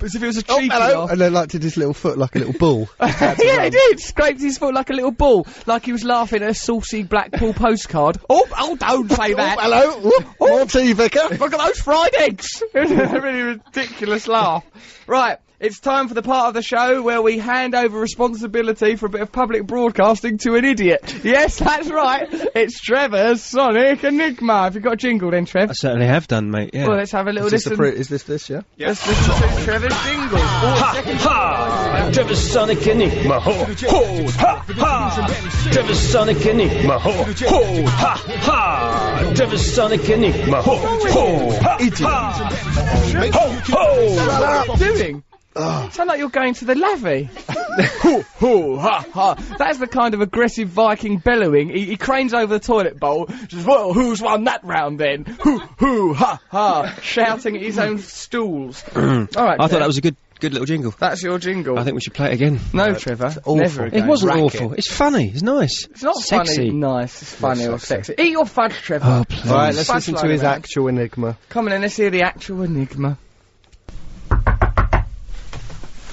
As if it was a cheeky laugh. And then like did his little foot like a little ball. Yeah, he did. Scraped his foot like a little ball, like he was laughing at a saucy Blackpool postcard. Oh, don't say that. Hello. More tea, Vicar. Look at those fried eggs. It was a really ridiculous laugh. Right. It's time for the part of the show where we hand over responsibility for a bit of public broadcasting to an idiot. Yes, that's right. It's Trevor's Sonic Enigma. Have you got a jingle then, Trev? I certainly have done, mate, yeah. Well, let's have a little listen. Is this, yeah? Let's listen to Trevor's jingle. Ha! Trevor's Sonic Enigma. Ho! Ho! Ha! Ha! Trevor's Sonic Enigma. Ho! Ho! Ha! Ha! Trevor's Sonic Enigma. Ho! Ho! Ha! Ha! Ho! Ho! What are you doing? Sound like you're going to the lavvy. Hoo, hoo, ha, ha. That's the kind of aggressive Viking bellowing. He cranes over the toilet bowl, says, well, who's won that round then? Hoo, hoo, ha, ha. Shouting at his own stools. Alright, I thought that was a good little jingle. That's your jingle. I think we should play it again. No, Trevor. Never again. It wasn't awful. It's funny. It's nice. It's not sexy. Funny, nice. It's funny or sexy. Eat your fudge, Trevor. Oh, please. Alright, let's listen to his actual Enigma. Come on in, let's hear the actual Enigma.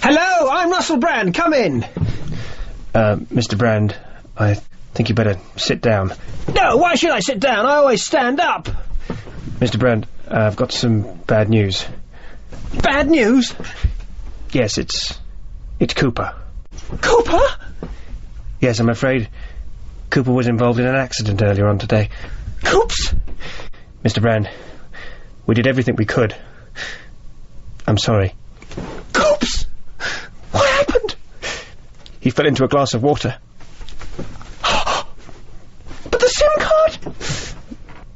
Hello, I'm Russell Brand, come in! Mr. Brand, I think you better sit down. No, why should I sit down? I always stand up! Mr. Brand, I've got some bad news. Bad news? Yes, it's Cooper. Cooper? Yes, I'm afraid Cooper was involved in an accident earlier on today. Coops! Mr. Brand, we did everything we could. I'm sorry. Coops! What happened? He fell into a glass of water. But the SIM card?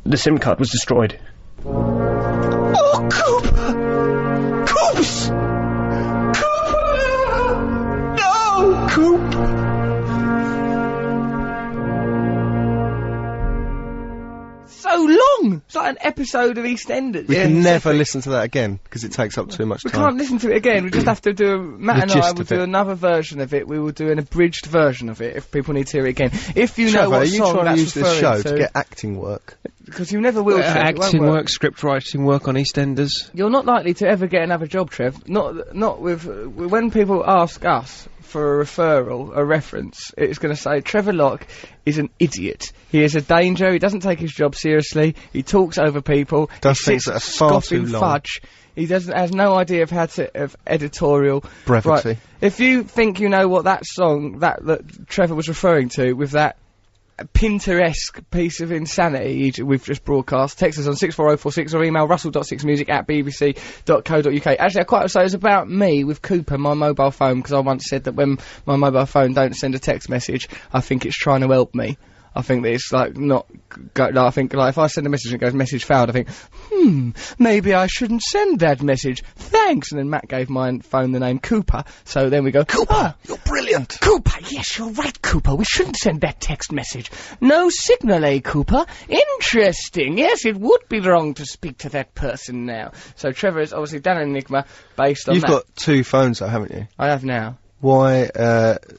The SIM card was destroyed. Oh, Cooper! Coops! Cooper! No, Coop! So long! It's like an episode of EastEnders. We can never listen to that again, because it takes up too much time. We can't listen to it again, we just have to do Matt and I will do another version of it, we will do an abridged version of it, if people need to hear it again. If you know what song trying that's to use this show to to get acting work? Because you never will, Trev, it won't Acting work. work, script writing work on EastEnders. You're not likely to ever get another job, Trev. Not with when people ask us for a referral, a reference, it's going to say Trevor Locke is an idiot. He is a danger. He doesn't take his job seriously. He talks over people. Does he things sits that are far too long. fudge. He has no idea of how to of editorial brevity. Right. If you think you know what that song that Trevor was referring to with that Pinteresque piece of insanity we've just broadcast, text us on 64046 or email russell.sixmusic@bbc.co.uk. Actually, I quite would say it's about me with Cooper, my mobile phone, because I once said that when my mobile phone don't send a text message, I think it's trying to help me. I think that it's like not I think like if I send a message and it goes message failed, I think, maybe I shouldn't send that message. Thanks. And then Matt gave my phone the name Cooper. So then we go, Cooper, you're brilliant. Cooper, yes, you're right, Cooper. We shouldn't send that text message. No signal, eh, Cooper? Interesting. Yes, it would be wrong to speak to that person now. So Trevor has obviously done an Enigma based on You've that. got two phones though, haven't you? I have now. Why,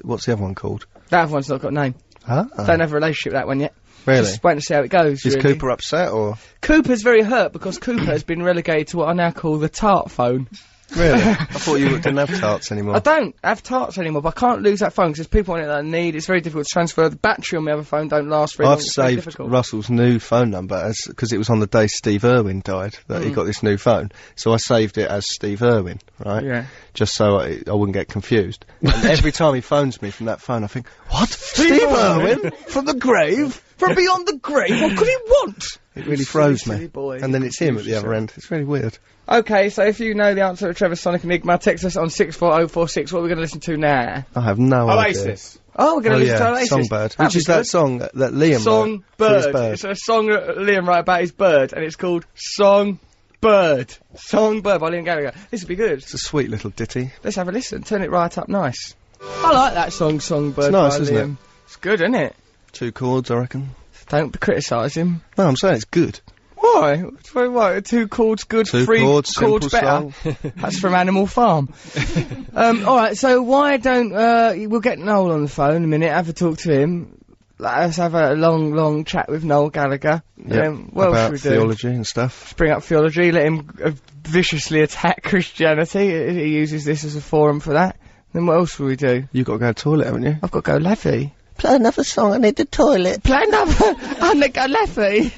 what's the other one called? That other one's not got a name. Huh? Don't have a relationship with that one yet. Really? Just waiting to see how it goes, Is really. Cooper upset, or...? Cooper's very hurt because Cooper has been relegated to what I now call the tart phone. Really? I thought you didn't have tarts anymore. I don't have tarts anymore, but I can't lose that phone because there's people on it that I need. It's very difficult to transfer. The battery on my other phone don't last very long. I've It's very saved difficult. Russell's new phone number because it was on the day Steve Irwin died that he got this new phone. So I saved it as Steve Irwin, right? Yeah. Just so I wouldn't get confused. And every time he phones me from that phone, I think, what? Steve Irwin? From the grave? From beyond the grave? What could he want? It really froze me. silly boy. And then it's him at the other end. It's really weird. Okay, so if you know the answer to Trevor's Sonic Enigma, text us on 64046. What are we going to listen to now? I have no idea. Oasis. Oh, we're going to listen to Oasis. Songbird. That'd Which be is that good. song that Liam wrote for his Songbird. bird. It's a song that Liam wrote about his bird, and it's called Songbird. Songbird by Noel Gallagher. This would be good. It's a sweet little ditty. Let's have a listen. Turn it right up nice. I like that song, Songbird. It's nice, by isn't Liam. it? It's good, isn't it? 2 chords, I reckon. Don't criticise him. No, I'm saying it's good. Why? Why? 2 chords good, 2 3 chords, chords simple better. That's from Animal Farm. Alright, so why don't, we'll get Noel on the phone in a minute, have a talk to him. Let's have a long chat with Noel Gallagher. What else about should we do? theology and stuff. Bring up theology, let him viciously attack Christianity. He uses this as a forum for that. Then what else will we do? You've got to go to the toilet, haven't you? I've got to go Leffy. Play another song, I need the toilet. Play another. I'm gonna go Leffy.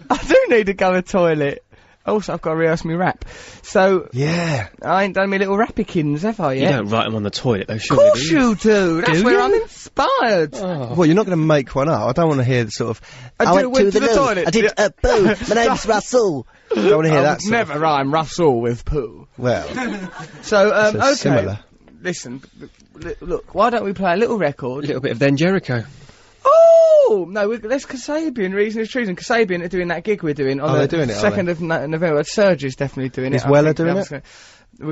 I do need to go to the toilet. Also, I've got to rehearse my rap. So, Yeah. I ain't done me little rappykins, have I, You yet? don't write them on the toilet, though, Of surely. course you do. That's Do where you? I'm inspired. Well, you're not going to make one up. I don't want to hear the sort of... I went to the loo. toilet. I did, boo, my name's Russell. I don't want to hear I that would sort never rhyme Russell with poo. Well, So, so okay. similar. Listen, look, why don't we play a little record? A little bit of Then Jericho. Oh! No, let's Kasabian, Reason is Treason. Kasabian are doing that gig we're doing on Oh, the they're doing it, are 2nd of November. Serge is definitely doing Is it. I Weller think. doing That's it?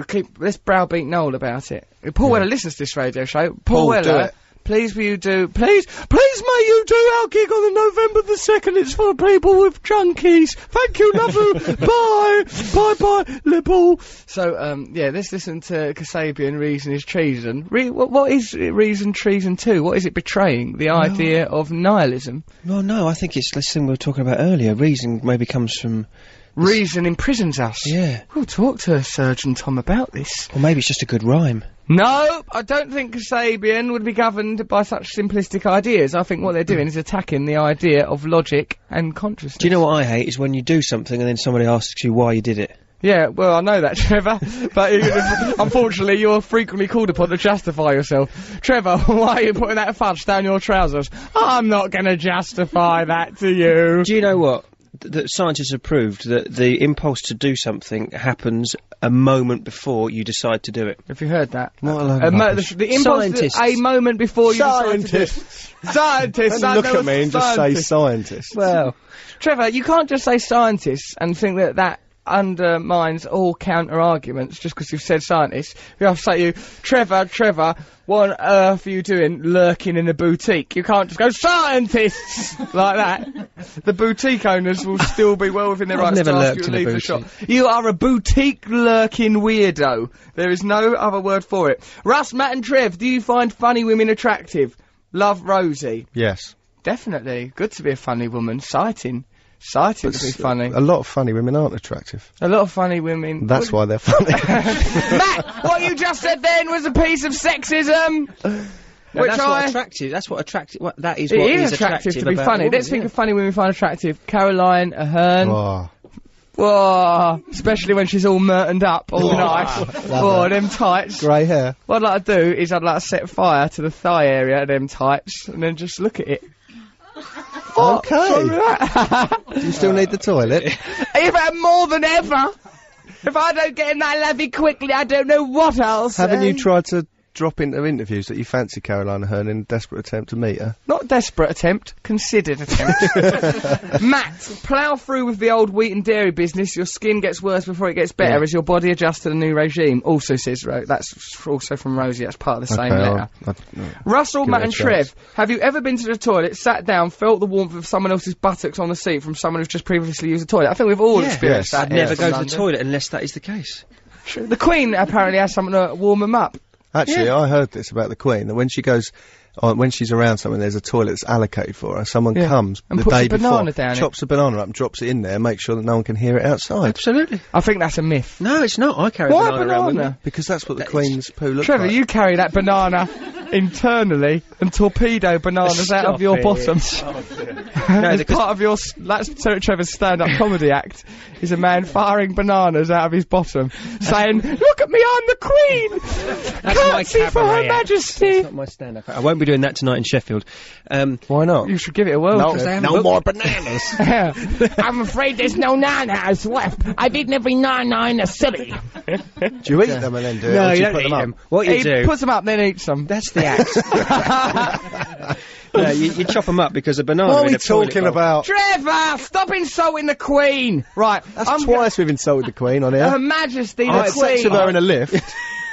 gonna- let's browbeat Noel about it. Paul Weller listens to this radio show. Paul, Weller, do it. please will you do, please may you do our gig on the November the 2nd. It's for people with junkies. Thank you, love you. Bye, liberal. So, yeah, let's listen to Kasabian, Reason is Treason. What is Reason Treason 2? What is it betraying? The idea of nihilism. Well, no, I think it's this thing we were talking about earlier. Reason maybe comes from... Reason imprisons us. Yeah. We'll talk to Surgeon Tom about this. Or maybe it's just a good rhyme. No, I don't think Kasabian would be governed by such simplistic ideas. I think what they're doing is attacking the idea of logic and consciousness. Do you know what I hate? Is when you do something and then somebody asks you why you did it. Yeah, well, I know that, Trevor, but unfortunately you're frequently called upon to justify yourself. Trevor, why are you putting that fudge down your trousers? I'm not gonna justify that to you. Do you know what? That scientists have proved that the impulse to do something happens a moment before you decide to do it. Have you heard that? What a load of rubbish. The impulse Scientists. a moment before you decide to do it. Scientists! Don't look at me and just say scientist. Well, Trevor, you can't just say scientists and think that undermines all counter-arguments just because you've said scientists. You have to say to you, Trevor, what on earth are you doing lurking in a boutique? You can't just go, scientists! like that. The boutique owners will still be well within their rights never to ask you lurked to in a leave the boutique. shop. You are a boutique lurking weirdo. There is no other word for it. Russ, Matt and Trev, do you find funny women attractive? Love, Rosie. Yes. Definitely. Good to be a funny woman. Citing to be funny. A lot of funny women aren't attractive. A lot of funny women. That's why they're funny. Matt, what you just said then was a piece of sexism. No, which that's what attractive. That's what attractive. That is what it is is attractive to be about funny. a woman, Let's think of funny women we find attractive. Caroline Ahern. Oh. Whoa, especially when she's all murtoned up, all nice. Oh, them tights. Grey hair. What I'd like to do is I'd like to set fire to the thigh area of them tights and then just look at it. Okay. Do you still need the toilet? Even more than ever. If I don't get in that levy quickly, I don't know what else. Haven't you tried to drop into interviews that you fancy Caroline Ahern in a desperate attempt to meet her? Not desperate attempt, considered attempt. Matt, plough through with the old wheat and dairy business. Your skin gets worse before it gets better as your body adjusts to the new regime. Also says that's also from Rosie. That's part of the same letter. Russell, give Matt it a and chance. Trev, have you ever been to the toilet, sat down, felt the warmth of someone else's buttocks on the seat from someone who's just previously used the toilet? I think we've all experienced that. I'd never here go from to the London. toilet unless that is the case. The Queen apparently has something to warm them up. Actually, I heard this about the Queen, that when she goes when she's around somewhere, there's a toilet that's allocated for her. Someone comes and the puts day a before, banana down chops a banana up and drops it in there, makes sure that no one can hear it outside. Absolutely. I think that's a myth. No, it's not. I carry Why a banana around with me. Because that's what the Queen's poo looks Trevor, like. you carry that banana internally and torpedo bananas out of your bottom. As part of your... That's Trevor's stand-up comedy act, is a man firing bananas out of his bottom, saying, "Look at me, I'm the Queen! That's my Curtsy for Her cabaret act. Majesty!" It's not my stand-up. I won't be doing that tonight in Sheffield. Why not? You should give it a whirl. No more bananas. I'm afraid there's no nanas left. I've eaten every nana in the city. Do you eat them and then do it? No, or do you put don't eat them up? them. What you He do... puts them up, then eats them. That's the act. No, you chop them up because a banana What are in we a toilet talking bowl- about? Trevor, stop insulting the Queen. Right, That's twice we've insulted the Queen on here. Her Majesty, I the had Queen. sex with her in a lift.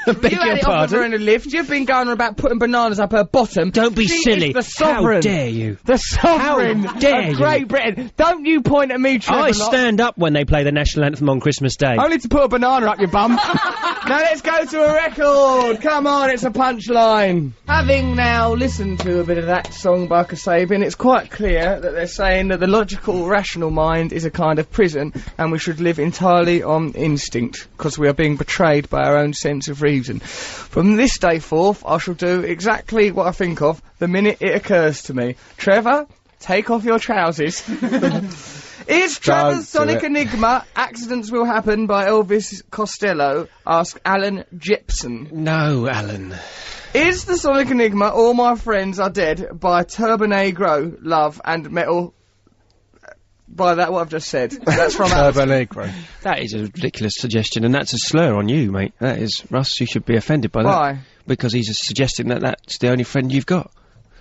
Beg You your had it off of pardon? her in a lift. You've been going on about putting bananas up her bottom. Don't be She silly. Is the sovereign. How dare you? The sovereign How dare of Great Britain. Don't you point at me, Trevor. I stand up when they play the national anthem on Christmas Day. Only to put a banana up your bum. Now let's go to a record. Come on, it's a punchline. Having now listened to a bit of that song by Kasabian, it's quite clear that they're saying that the logical, rational mind is a kind of prison, and we should live entirely on instinct, because we are being betrayed by our own sense of reason. From this day forth, I shall do exactly what I think of the minute it occurs to me. Trevor, take off your trousers. Is Trevor's Sonic Enigma Accidents Will Happen by Elvis Costello? Ask Alan Jepson. No, Alan. Is the Sonic Enigma All My Friends Are Dead by Turbonegro, Love and Metal? By that, what I've just said. That's from Turbonegro. That is a ridiculous suggestion, and that's a slur on you, mate. That is, Russ, you should be offended by that. Why? Because he's suggesting that that's the only friend you've got.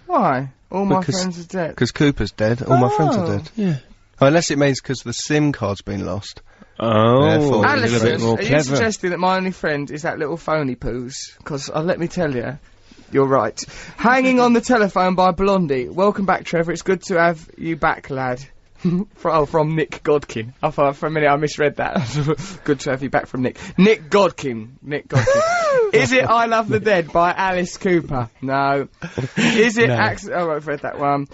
Why? All my Because- friends are dead. Because Cooper's dead, all my friends are dead. Yeah. Oh, unless it means because the SIM card's been lost. Oh, Therefore, a Alice, little bit more are you clever. suggesting that my only friend is that little phony poos? Because let me tell you, you're right. Hanging on the Telephone by Blondie. Welcome back, Trevor. It's good to have you back, lad. From Nick Godkin. I thought for a minute I misread that. Good to have you back from Nick. Nick Godkin. Is it I Love the Dead by Alice Cooper? No. Is it Oh, I've read that one.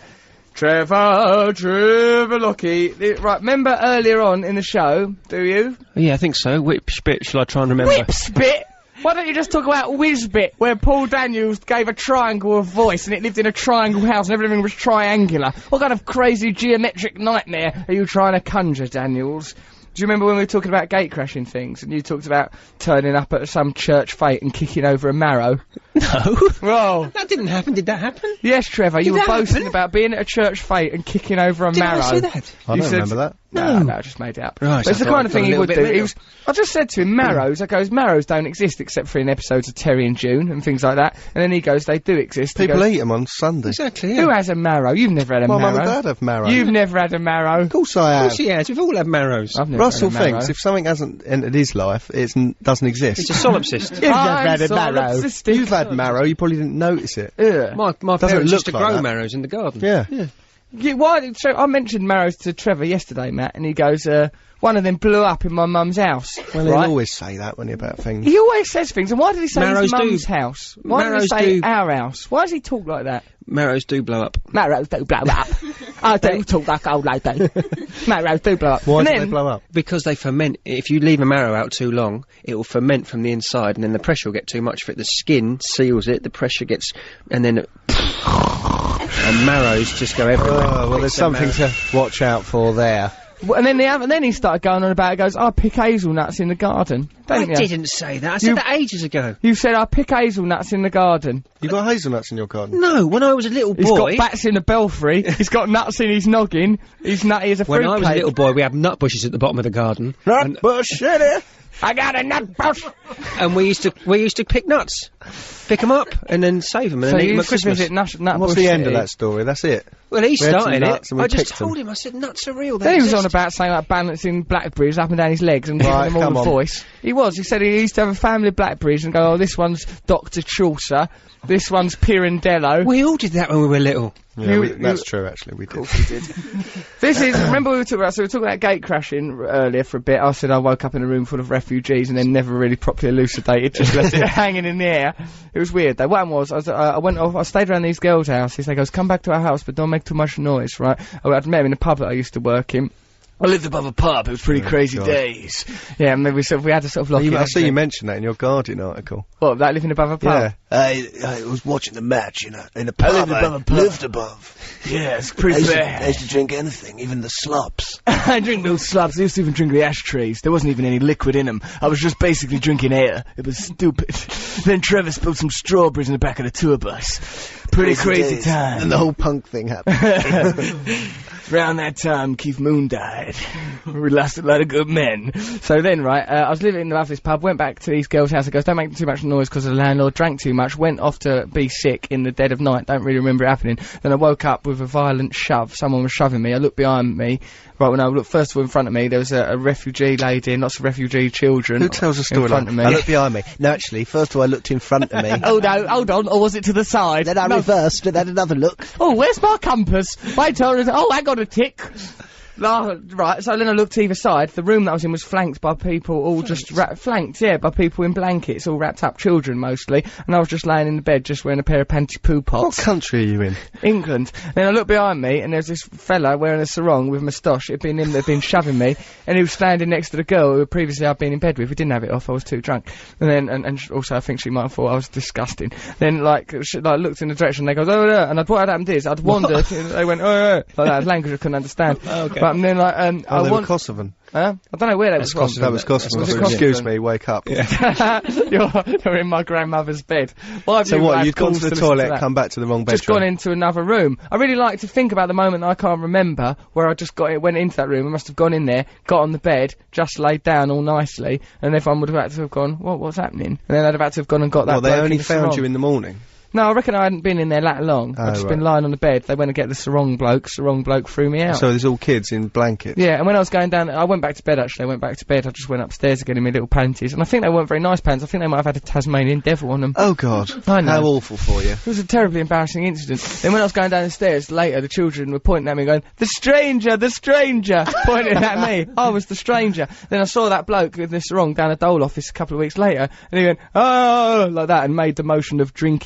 Trevor Lockie. Right, remember earlier on in the show, do you? Yeah, I think so. Which bit shall I try and remember? Whipspit! Why don't you just talk about Whizbit, where Paul Daniels gave a triangle a voice and it lived in a triangle house and everything was triangular? What kind of crazy geometric nightmare are you trying to conjure, Daniels? Do you remember when we were talking about gatecrashing things and you talked about turning up at some church fete and kicking over a marrow? No. Well, That didn't happen. Did that happen? yes, Trevor, you were that boasting happen? about being at a church fete and kicking over a Did marrow. I say that? I You don't said- remember that. No, I just made it up. Right, But it's so the I kind of got a thing he little would bit do. mental. I just said to him, marrows. I goes, marrows don't exist except for in episodes of Terry and June and things like that. And then he goes, they do exist. He People goes, eat them on Sunday. Exactly, who yeah. has a marrow? You've never had a My marrow. mum and dad have marrow. You've never had a marrow. Of course I Of have. course he has. We've all had marrows. I've never Russell had a marrow. thinks if something hasn't entered his life, it doesn't exist. It's a solipsist. You've never had a marrow. You've had marrow, you probably didn't notice it. My Doesn't parents used to look like grow that. marrows in the garden. Yeah. So I mentioned marrows to Trevor yesterday, Matt, and he goes, one of them blew up in my mum's house. Well, right? he'll always say that when you're about things. He always says things, and why did he say Marrows his do. mum's house? Why did he Marrows say do. our house? Why does he talk like that? Marrows do blow up. Marrows do blow up. I do talk like old lady. Marrows do blow up. Why And do then, they blow up? Because they ferment. If you leave a marrow out too long, it will ferment from the inside, and then the pressure will get too much for it. The skin seals it, the pressure gets, and then and marrows just go everywhere. Oh, well, there's something to watch out for there. And then he started going on about it, goes, I pick hazelnuts in the garden. I Don't you? didn't say that. I said that ages ago. You said, I pick hazelnuts in the garden. You got hazelnuts in your garden? No, when I was a little He's boy. got bats in the belfry. He's got nuts in his noggin. He's nutty as a When I was a fruitcake. little boy, we had nut bushes at the bottom of the garden, Nut bush, I got a nut bush. and we used to pick nuts, pick them up, and then save them, and So then eat you them at used to Christmas. visit nut What's bush the end of city. that story? That's it. Well, he We had some started nuts it. and we I just picked them. told him. I said nuts are real. They Then he was on exist. about saying like balancing blackberries up and down his legs and giving Right, them all come a on. voice. He was. He said he used to have a family of blackberries and go, oh, this one's Dr. Chaucer, this one's Pirandello. We all did that when we were little. Yeah, that's true, actually, we did. Of course we did. This is, remember we were talking about gate crashing earlier for a bit. I said I woke up in a room full of refugees and then never really properly elucidated, just left it hanging in the air. It was weird though. What happened was, I went off, I stayed around these girls' houses. They goes, come back to our house, but don't make too much noise, right? I'd met them in a pub that I used to work in. I lived above a pub. It was pretty crazy days. Yeah, and then we had to sort of lock in. I see you mentioned that in your Guardian article. What, about living above a pub? Yeah. I was watching the match in a pub. I lived above. Yeah, it's pretty bad. I used to drink anything, even the slops. I drink those slops. I used to even drink the ashtrays. There wasn't even any liquid in them. I was just basically drinking air. It was stupid. Then Trevor spilled some strawberries in the back of the tour bus. Pretty crazy time. And the whole punk thing happened. Around that time, Keith Moon died. We lost a lot of good men. So then, right, I was living above this pub, went back to these girls' house. I goes, don't make too much noise because the landlord drank too much, went off to be sick in the dead of night. Don't really remember it happening. Then I woke up with a violent shove. Someone was shoving me. I looked behind me. Right, when I looked first of all in front of me, there was a refugee lady and lots of refugee children. Who tells a story in front of me? I looked behind me. No, actually, first of all, I looked in front of me. Oh no, hold on, or was it to the side? Then I reversed and had another look. Oh, where's my compass? Wait till I got a tick. Right, so then I looked either side. The room that I was in was flanked by people all just flanked, yeah, by people in blankets, all wrapped up, children mostly, and I was just laying in the bed just wearing a pair of panty poo pots. What country are you in? England. Then I looked behind me and there's this fella wearing a sarong with a moustache. It'd been him that had been shoving me, and he was standing next to the girl who previously I'd been in bed with. We didn't have it off, I was too drunk. And then, and also I think she might have thought I was disgusting. Then she looked in the direction, they goes, oh yeah, and what had happened is, I'd wandered, and they went, oh yeah, like that, language I couldn't understand. Oh, okay. But then they were Kosovan. Huh? I don't know where that was from. That was Kosovan. Was it Kosovan? Excuse me, wake up. Yeah. you're in my grandmother's bed. So what, you'd gone to the toilet, come back to the wrong bedroom? Just gone into another room. I really like to think about the moment I can't remember, where I just went into that room. I must have gone in there, got on the bed, just laid down all nicely, and everyone would have had to have gone, what's happening? And then they'd have had to have gone and got that. Well, they only found you in the morning? No, I reckon I hadn't been in there that long. I'd just been lying on the bed. They went to get the sarong bloke threw me out. So there's all kids in blankets? Yeah, and when I was going down, I went back to bed actually. I just went upstairs again in my little panties. And I think they weren't very nice pants. I think they might have had a Tasmanian devil on them. Oh God. I know. How awful for you. It was a terribly embarrassing incident. Then when I was going down the stairs later, the children were pointing at me going, the stranger! Pointing at me. I was the stranger. Then I saw that bloke with the sarong down a dole office a couple of weeks later, and he went, oh, like that, and made the motion of drinky.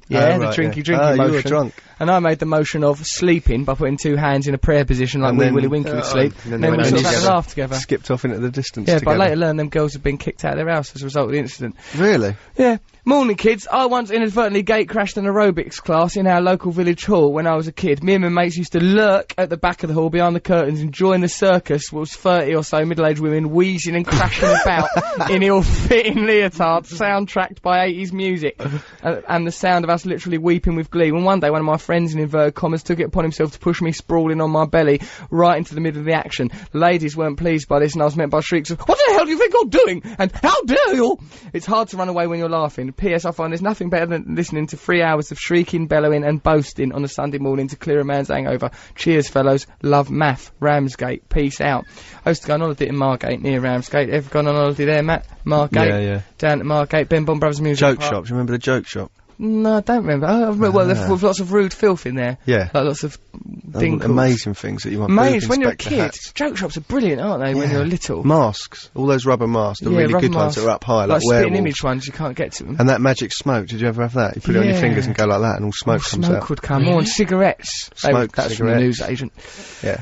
Yeah. The drinky motion. You were drunk. And I made the motion of sleeping by putting two hands in a prayer position like Willy Winky would sleep. And then we sort of had a laugh together. Skipped off into the distance together. But I later learned them girls had been kicked out of their house as a result of the incident. Really? Yeah. Morning, kids. I once inadvertently gate-crashed an aerobics class in our local village hall when I was a kid. Me and my mates used to lurk at the back of the hall behind the curtains, enjoying the circus, which was 30 or so middle-aged women wheezing and crashing about in ill-fitting leotards, soundtracked by 80s music, and the sound of us literally weeping with glee. When one day one of my friends, in inverted commas, took it upon himself to push me sprawling on my belly right into the middle of the action. The ladies weren't pleased by this, and I was met by shrieks of, what the hell do you think you're doing? And how dare you? It's hard to run away when you're laughing. P.S. I find there's nothing better than listening to 3 hours of shrieking, bellowing and boasting on a Sunday morning to clear a man's hangover. Cheers, fellows. Love, Math. Ramsgate. Peace out. I used to go on holiday in Margate, near Ramsgate. Ever gone on holiday there, Matt? Margate? Yeah. Down at Margate. Ben Bond Brothers Music Joke Park. shop. Do you remember the joke shop? No, I don't remember. Oh, I remember, well, with lots of rude filth in there. Yeah. Like lots of dinkles. Amazing things that you want. Amazing. When you're a kid, joke shops are brilliant, aren't they, when you're little? Masks. All those rubber masks. The really good ones that are up high, like spitting image ones, you can't get to them. And that magic smoke, did you ever have that? You put it on your fingers and go like that and all smoke comes out. Smoke would come on. Cigarettes. That's from the news agent. Yeah.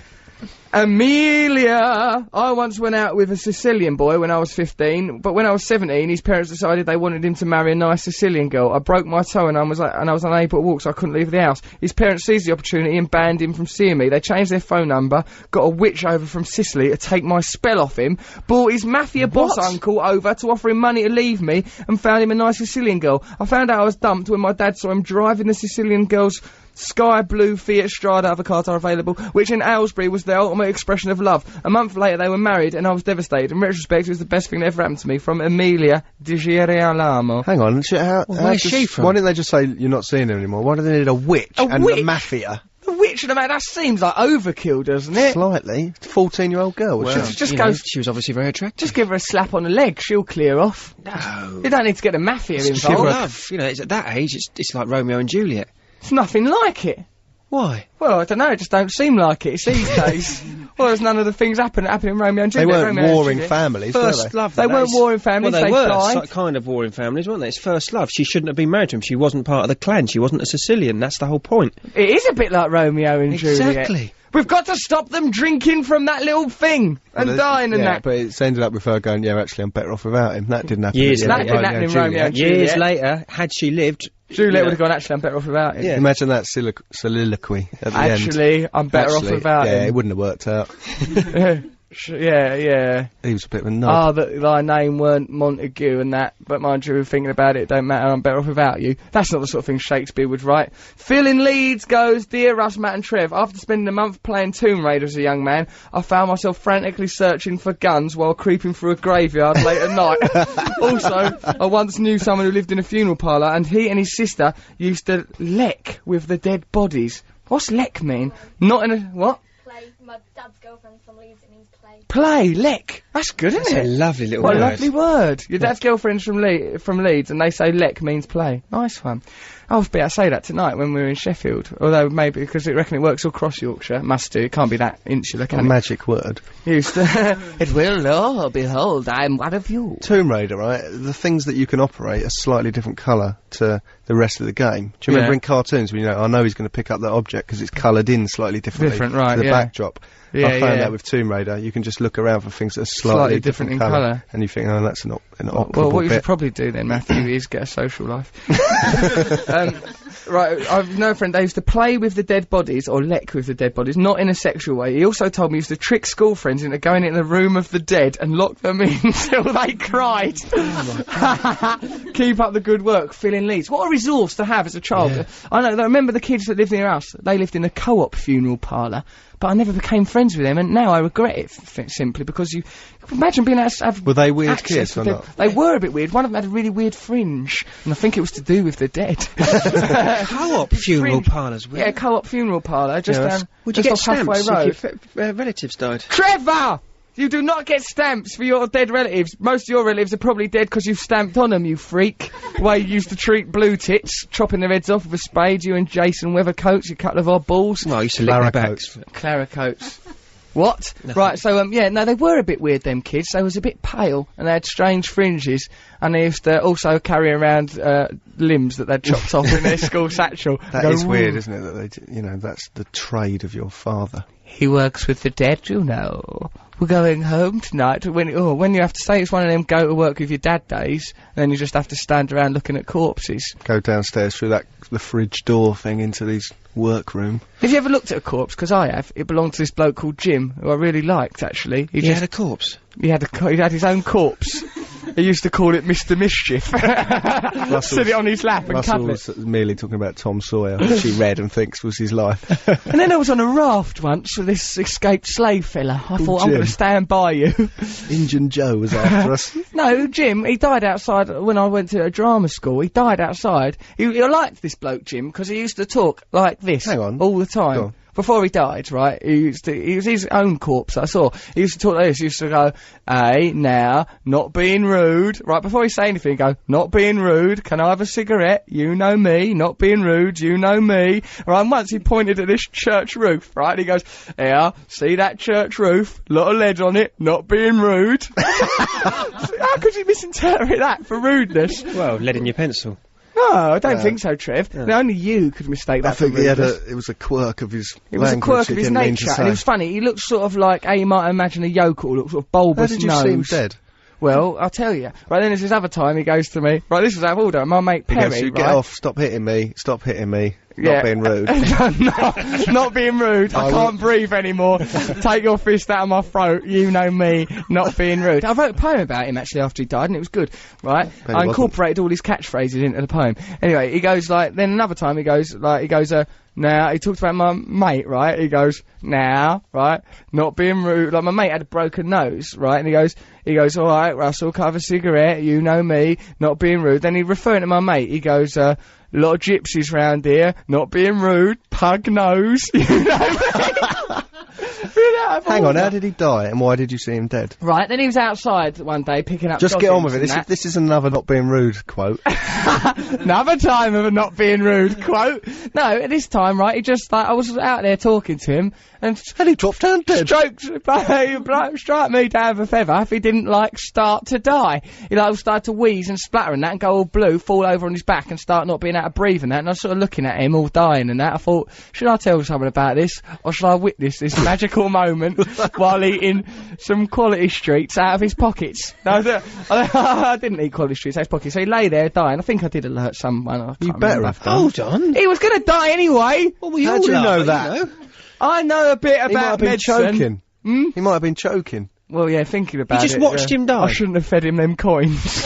Amelia! I once went out with a Sicilian boy when I was 15, but when I was 17, his parents decided they wanted him to marry a nice Sicilian girl. I broke my toe and I was unable to walk, so I couldn't leave the house. His parents seized the opportunity and banned him from seeing me. They changed their phone number, got a witch over from Sicily to take my spell off him, brought his mafia boss uncle over to offer him money to leave me, and found him a nice Sicilian girl. I found out I was dumped when my dad saw him driving the Sicilian girl's sky blue Fiat Strada, other cars are available, which in Aylesbury was the ultimate expression of love. A month later they were married and I was devastated. In retrospect, it was the best thing that ever happened to me. From Amelia Di Girolamo. Hang on, where's she from? Why didn't they just say you're not seeing her anymore? Why do they need a witch and a mafia? The witch and the man, that seems like overkill, doesn't it? Slightly. 14-year-old girl. Well, just go. She was obviously very attractive. Just give her a slap on the leg, she'll clear off. No. You don't need to get the mafia involved. Love. You know, it's at that age, it's like Romeo and Juliet. It's nothing like it. Why? Well, I don't know, it just don't seem like it. It's these days. Well, there's none of the things happening in Romeo and They Juliet. weren't Romeo and warring Juliet. families, were First they? love. They weren't warring families, Well, they they were died. kind of warring families, weren't they? It's first love. She shouldn't have been married to him. She wasn't part of the clan. She wasn't a Sicilian. That's the whole point. It is a bit like Romeo and Juliet. Exactly. We've got to stop them drinking from that little thing and dying and yeah, that. but it's ended up with her going, yeah, actually, I'm better off without him. That didn't happen. Years at the later. end That of didn't happen in Juliet. Romeo and Years Juliet. later, had she lived, Juliet would have gone, actually, I'm better off without it. Yeah. Imagine that soliloquy at the end. Actually, I'm better off without yeah, him. it wouldn't have worked out. Yeah. He was a bit of a knob. That thy name weren't Montague and that, but mind you, thinking about it, don't matter, I'm better off without you. That's not the sort of thing Shakespeare would write. Phil in Leeds goes, Dear Russ, Matt and Trev, after spending a month playing Tomb Raider as a young man, I found myself frantically searching for guns while creeping through a graveyard late at night. Also, I once knew someone who lived in a funeral parlour, and he and his sister used to leck with the dead bodies. What's leck mean? Not in a... what? Play. My dad's girlfriend from Leeds, it means play. Play, leck. That's good, isn't That's it? a lovely little What a word. lovely word. Your dad's girlfriend's from Leeds, and they say leck means play. Nice one. I'll be able to say that tonight when we're in Sheffield. Although maybe, because I reckon it works all across Yorkshire. It must do. It can't be that insular, A can it? magic word. Used to. It will, lo, behold, I'm one of you. Tomb Raider, right? The things that you can operate are slightly different colour to the rest of the game. Do you remember Yeah. in cartoons when I know he's going to pick up that object because it's coloured in slightly differently Different, right, to the yeah. backdrop? Yeah, I found yeah. that with Tomb Raider, you can just look around for things that are Slightly slightly different in colour, colour. and you think, oh, that's an operable Well, what you bit. should probably do then, Matthew, is get a social life. Right, I've known a friend, they used to play with the dead bodies, or leck with the dead bodies, not in a sexual way. He also told me he used to trick school friends into going in the room of the dead and lock them in until they cried. Keep up the good work, Phil in Leeds. What a resource to have as a child. Yeah. I remember the kids that lived near us, they lived in a co-op funeral parlour, but I never became friends with them, and now I regret it simply because you imagine being able to have Were they weird access kids to or them. not? They were a bit weird. One of them had a really weird fringe, and I think it was to do with the dead. Co-op funeral Fringe. parlours, Yeah, co-op funeral parlour, just Yeah, down Would you just get off Halfway stamps Road. if your relatives died? Trevor! You do not get stamps for your dead relatives. Most of your relatives are probably dead because you've stamped on them, you freak. The way you used to treat blue tits, chopping their heads off with a spade, you and Jason Weathercoats, you couple of odd balls. Well, I used to lick their backs. Claricoats. What? Right, so, yeah, no, they were a bit weird, them kids. They was a bit pale, and they had strange fringes, and they used to also carry around, limbs that they'd chopped off in their school satchel. That Go, is weird, "Ooh." isn't it? That that's the trade of your father. He works with the dead, you know. We're going home tonight. When you have to say it's one of them go to work with your dad days, and then you just have to stand around looking at corpses. Go downstairs through the fridge door thing into these workroom. Have you ever looked at a corpse? Because I have. It belonged to this bloke called Jim, who I really liked, actually. He had a corpse. He had his own corpse. He used to call it Mr. Mischief. Sit it on his lap and cuddle it. Russell's merely talking about Tom Sawyer, which he read and thinks was his life. And then I was on a raft once with this escaped slave fella. I thought, I'm Jim. going to stand by you. Injun Joe was after us. No, Jim, he died outside when I went to a drama school. He died outside. I liked this bloke, Jim, because he used to talk like this Hang on. all the Go time. on. Before he died, right, he was his own corpse, I saw. He used to talk like this, he used to go, hey, now, not being rude. Right, before he say anything, he'd go, not being rude, can I have a cigarette? You know me, not being rude, you know me. Right, and once he pointed at this church roof, right, and he goes, yeah, see that church roof? Lot of lead on it, not being rude. How could you misinterpret that for rudeness? Well, lead in your pencil. No, I don't think so, Trev. No, only you could mistake that I think for rudeness. it was a quirk of his It was a language quirk he of his didn't mean to nature, say. and it was funny. He looked sort of like how you might imagine a yokel, look sort of bulbous How did you nose. see him dead? Well, I'll tell you. Right, then there's this other time he goes to me. Right, this was out of order. My mate He Perry, goes, you right? get off, stop hitting me, Yeah. not being rude. not being rude. I can't breathe anymore. Take your fist out of my throat. You know me. Not being rude. I wrote a poem about him actually after he died, and it was good. Right? Bet it I incorporated all his catchphrases into the poem. Anyway, he goes like. Then another time he goes. Now he talks about my mate, right? He goes, now, right? Not being rude. Like my mate had a broken nose, right? And he goes, all right, Russell, can I have a cigarette? You know me. Not being rude. Then he referring to my mate. He goes, a lot of gypsies round here. Not being rude. Pug nose. You know me. Hang on, how did he die and why did you see him dead? Right, then he was outside one day picking up Just get on with it. doggies and This is another not being rude quote. Another time of a not being rude quote. No, at this time, right, he just, like, I was out there talking to him, and he dropped down dead. Strike me down with a feather if he didn't, like, start to die. He, like, started to wheeze and splatter and that, and go all blue, fall over on his back and start not being able to breathe and that, and I was sort of looking at him all dying and that. I thought, should I tell someone about this, or should I witness this magical moment while eating some Quality Streets out of his pockets? No, I didn't eat Quality Streets out of his pockets, so he lay there dying. I think I did alert someone. I You can't better remember. have done. Hold on. He was going to die anyway. Well, we How all do you are, know but, that? you know. I know a bit He might have about been medicine. choking. He might have been choking. Well, yeah, thinking about it. You just watched him die. I shouldn't have fed him them coins.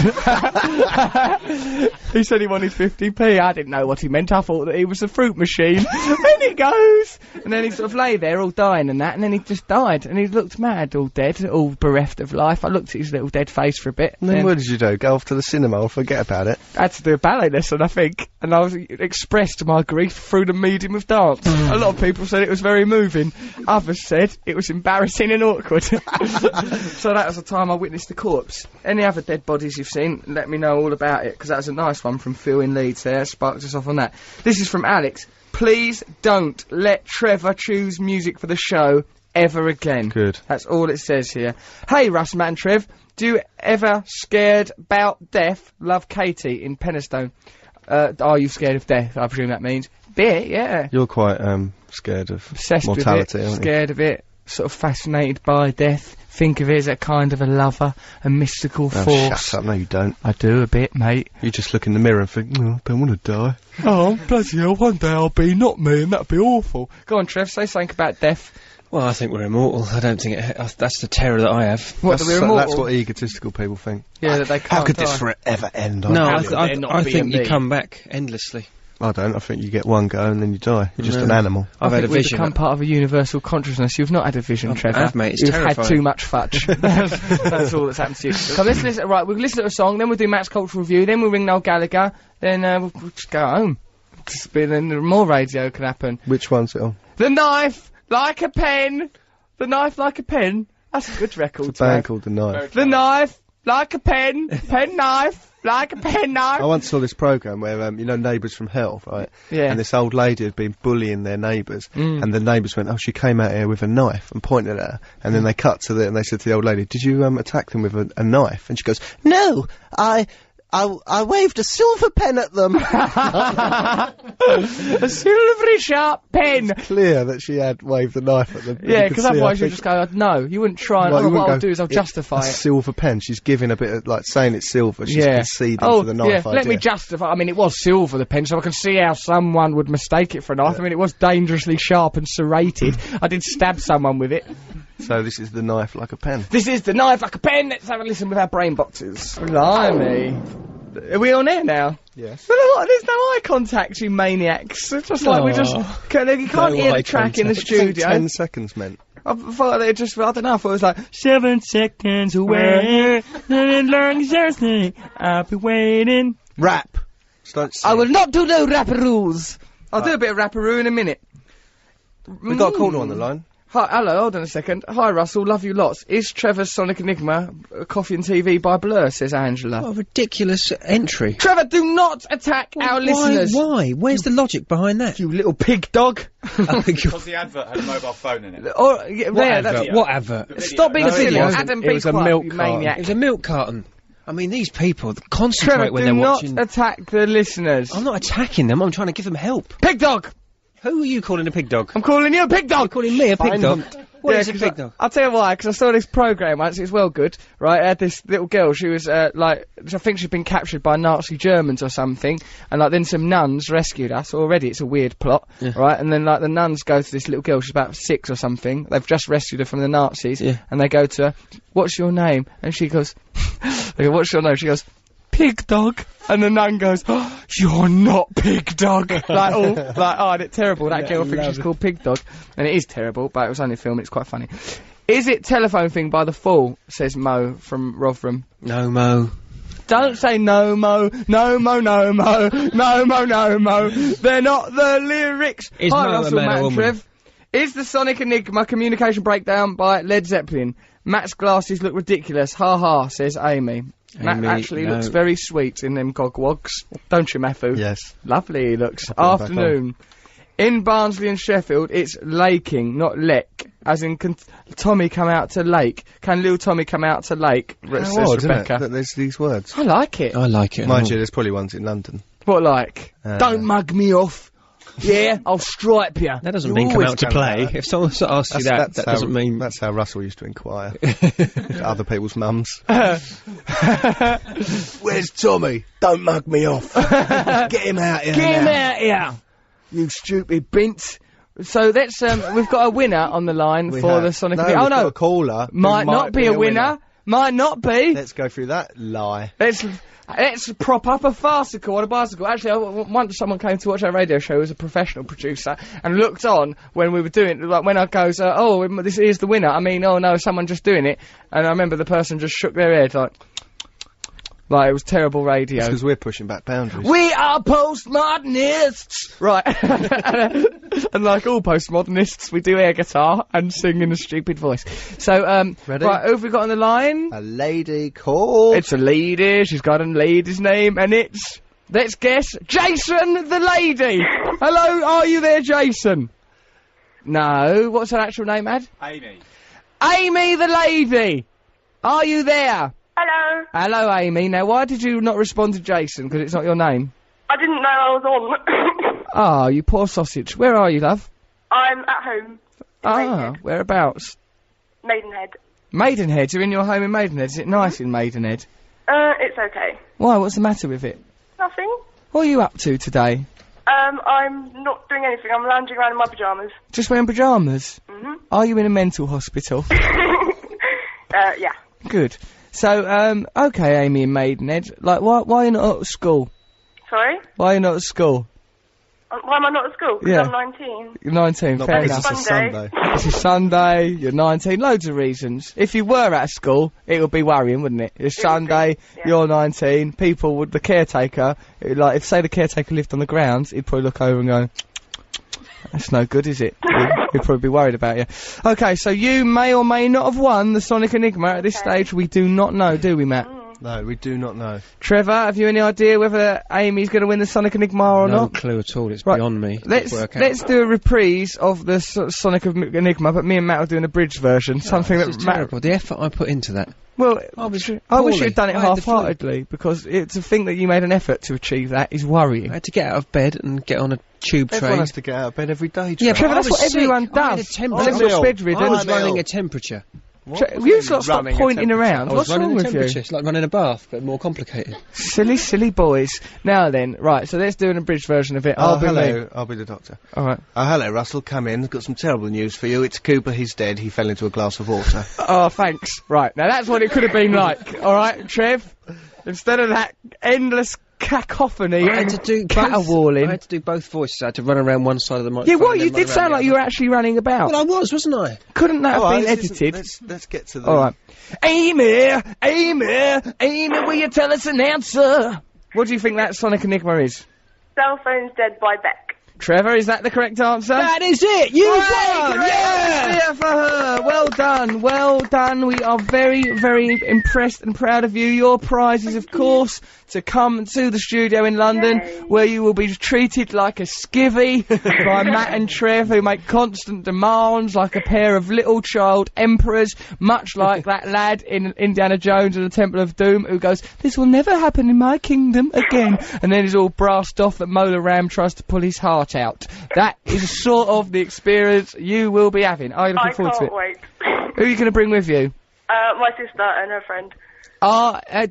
He said he wanted 50p. I didn't know what he meant. I thought that he was a fruit machine. In it goes! And then he sort of lay there all dying and that, and then he just died. And he looked mad, all dead, all bereft of life. I looked at his little dead face for a bit. And then what did you do? Go off to the cinema or forget about it? I had to do a ballet lesson, I think, and I was expressed my grief through the medium of dance. A lot of people said it was very moving. Others said it was embarrassing and awkward. So that was the time I witnessed the corpse. Any other dead bodies you've seen, let me know all about it, because that was a nice one from Phil in Leeds there. Sparked us off on that. This is from Alex. Please don't let Trevor choose music for the show ever again. Good. That's all it says here. Hey, Russ, Matt and Trev, do you ever scared about death? Love Katie in Penistone. Are you scared of death? I presume that means. Bit, yeah. You're quite scared of Obsessed mortality, with it, aren't scared of it, sort of fascinated by death. Think of it as a kind of a lover, a mystical you? Oh, force. shut up. No, you don't. I do a bit, mate. You just look in the mirror and think, I don't want to die. Oh, bloody hell, one day I'll be not me, and that'd be awful. Go on, Trev, say something about death. Well, I think we're immortal. I don't think that's the terror that I have. What, that we're immortal? That's what egotistical people think. Yeah, that they can't How could die. this forever end? No, I I think you me? come back endlessly. I don't. I think you get one go and then you die. You're just an animal. I've had a We've vision. become part of a universal consciousness. You've not had a vision, Trevor. I have, mate. It's You've terrifying. had too much fudge. That's all that's happened to you. Come, let's listen. Right, we'll listen to a song, then we'll do Matt's Cultural Review, then we'll ring Noel Gallagher, then we'll just go home. Then more radio can happen. Which one's it on? The Knife Like a Pen. The Knife Like a Pen. That's a good record. It's a band called The Knife. The Knife Like a Pen. Pen knife. Like a pen knife. I once saw this programme where, you know, Neighbours from Hell, right? Yeah. And this old lady had been bullying their neighbours, and the neighbours went, oh, she came out here with a knife, and pointed at her, and then they cut to and they said to the old lady, did you, attack them with a knife? And she goes, no, I waved a silver pen at them. A silvery sharp pen. Clear that she had waved a knife at them. Yeah, because otherwise you'd just go, no, you wouldn't try. Well, you What wouldn't I'll go, do is I'll justify a it. silver pen. She's giving a bit of, like, saying it's silver. She's Yeah. conceding Oh, for the knife yeah. idea. Let me justify. I mean, it was silver, the pen, so I can see how someone would mistake it for a knife. I mean, it was dangerously sharp and serrated. I did stab someone with it. So this is The Knife Like a Pen. This is The Knife Like a Pen. Let's have a listen with our brain boxes. Blimey. Are we on air now? Yes. There's no eye contact, you maniacs. It's just like we just... You can't hear the track in the studio. 10 seconds meant. I thought they just... I don't know, I thought it was like 7 seconds away. And long as Thursday, I'll be waiting. Rap. Don't I will not do no rapparoos. I'll do a bit of rapparoo in a minute. We've got a caller on the line. Hi, hello, hold on a second. Hi, Russell, love you lots. Is Trevor's Sonic Enigma Coffee and TV by Blur, says Angela. What a ridiculous entry. Trevor, do not attack our listeners. Why? Where's the logic behind that? You little pig dog. Because the advert had a mobile phone in it. Or, yeah, What yeah, advert? that's- What advert? Stop being No, it silly. wasn't. Adam, It be was a quiet, milk you carton. maniac. It was a milk carton. I mean, these people concentrate Trevor, when do they're not watching. attack the listeners. I'm not attacking them. I'm trying to give them help. Pig dog! Who are you calling a pig dog? I'm calling you a pig dog! You're calling me a pig Fine. dog? What is a 'cause pig dog? I'll tell you why, because I saw this programme once, it was well good, right? It had this little girl, she was, like, I think she'd been captured by Nazi Germans or something, and, like, then some nuns rescued us. Already it's a weird plot, right? And then, like, the nuns go to this little girl, she's about 6 or something, they've just rescued her from the Nazis, and they go to her, what's your name? And she goes, they go, what's your name? She goes, Pig dog. And the nun goes, oh, you're not Pig dog. Like, oh, it's terrible. That girl thinks she's called Pig dog. And it is terrible, but it was only a film, it's quite funny. Is it Telephone Thing by The Fall, says Mo from Rotherham. No, Mo. Don't say no, Mo. No, Mo, no, Mo. No, Mo, no, Mo. They're not the lyrics. Is Hi, Mo a Russell, man or Matt and woman? Trev. Is the Sonic Enigma communication breakdown by Led Zeppelin? Matt's glasses look ridiculous. Ha ha, says Amy. Matt actually looks very sweet in them gogwogs. Don't you, Matthew? Yes. Lovely he looks. Afternoon. In Barnsley and Sheffield, it's laking, not lek. As in, can Tommy come out to lake? Can little Tommy come out to lake? Says odd, Rebecca. isn't it, that there's these words. I like it. I like it. Mind you, there's probably ones in London. What like? Don't mug me off. Yeah, I'll stripe you. That doesn't mean come out to play. If someone asks you that doesn't mean... That's how Russell used to inquire. Other people's mums. Where's Tommy? Don't mug me off. Get him out here. Get him out here. You stupid bint. So that's we've got a winner on the line for the Sonic. No, oh no, a caller. Might not be a winner. Might not be. Let's go through that lie. Let's prop up a farcical on a bicycle. Actually, once someone came to watch our radio show, who was a professional producer, and looked on when we were doing it, like when I goes, oh, this is the winner. I mean, oh no, someone just doing it. And I remember the person just shook their head like it was terrible radio. Because we're pushing back boundaries. We are postmodernists! Right. And like all postmodernists, we do air guitar and sing in a stupid voice. So, ready? Right, who have we got on the line? A lady called... It's a lady, she's got a lady's name, and it's... Let's guess, Jason the lady! Hello, are you there, Jason? No, what's her actual name, Ad? Amy. Amy the lady! Are you there? Hello. Hello, Amy. Now, why did you not respond to Jason? Because it's not your name. I didn't know I was on. Ah, you poor sausage. Where are you, love? I'm at home. Maidenhead. Whereabouts? Maidenhead. Maidenhead. You're in your home in Maidenhead. Is it nice in Maidenhead? It's okay. Why? What's the matter with it? Nothing. What are you up to today? I'm not doing anything. I'm lounging around in my pyjamas. Just wearing pyjamas? Mm-hmm. Are you in a mental hospital? Yeah. Good. So, okay, Amy in Maidenhead. Like, why are you not at school? Sorry? Why are you not at school? Why am I not at school? Because I'm 19. You're 19, fair enough. It's a Sunday. It's a Sunday, you're 19, loads of reasons. If you were at school, it would be worrying, wouldn't it? It's Sunday, you're 19, people would, the caretaker, like, if say the caretaker lived on the grounds, he'd probably look over and go, that's no good, is it? He'd probably be worried about you. Okay, so you may or may not have won the Sonic Enigma at this stage. We do not know, do we, Matt? No, we do not know. Trevor, have you any idea whether Amy's going to win the Sonic Enigma or not? No clue at all. It's beyond me. Let's do a reprise of the Sonic Enigma, but me and Matt are doing a bridge version. Something that terrible. The effort I put into that. Well, I wish you'd done it half-heartedly, because it's a thing that you made an effort to achieve. That is worrying. I had to get out of bed and get on a tube train. Everyone has to get out of bed every day. Yeah, Trevor, that's what everyone does. I was running a temperature. You stop pointing around. What's wrong with you? It's like running a bath, but more complicated. Silly, silly boys. Now then, right, so let's do an abridged version of it. I'll be the doctor. Alright. Hello, Russell, come in. I've got some terrible news for you. It's Cooper, he's dead. He fell into a glass of water. Oh, thanks. Right, now that's what it could have been like. Alright, Trev? Instead of that endless cacophony and caterwauling. I had to do both voices. I had to run around one side of the microphone. Yeah, well, you did sound like you were actually running about. Well, I was, wasn't I? Couldn't that have been edited? Let's get to the... Alright. Amy, will you tell us an answer? What do you think that Sonic Enigma is? Cell Phone's Dead by Beck. Trevor, is that the correct answer? That is it! You won! Yeah! For her! Well done, well done. We are very, very impressed and proud of you. Your prize is, of course, to come to the studio in London, where you will be treated like a skivvy by Matt and Trev, who make constant demands like a pair of little child emperors, much like that lad in Indiana Jones and the Temple of Doom, who goes, "This will never happen in my kingdom again," and then he's all brassed off that Mola Ram tries to pull his heart out. That is sort of the experience you will be having. Are you looking forward to it? I can't wait. Who are you going to bring with you? My sister and her friend.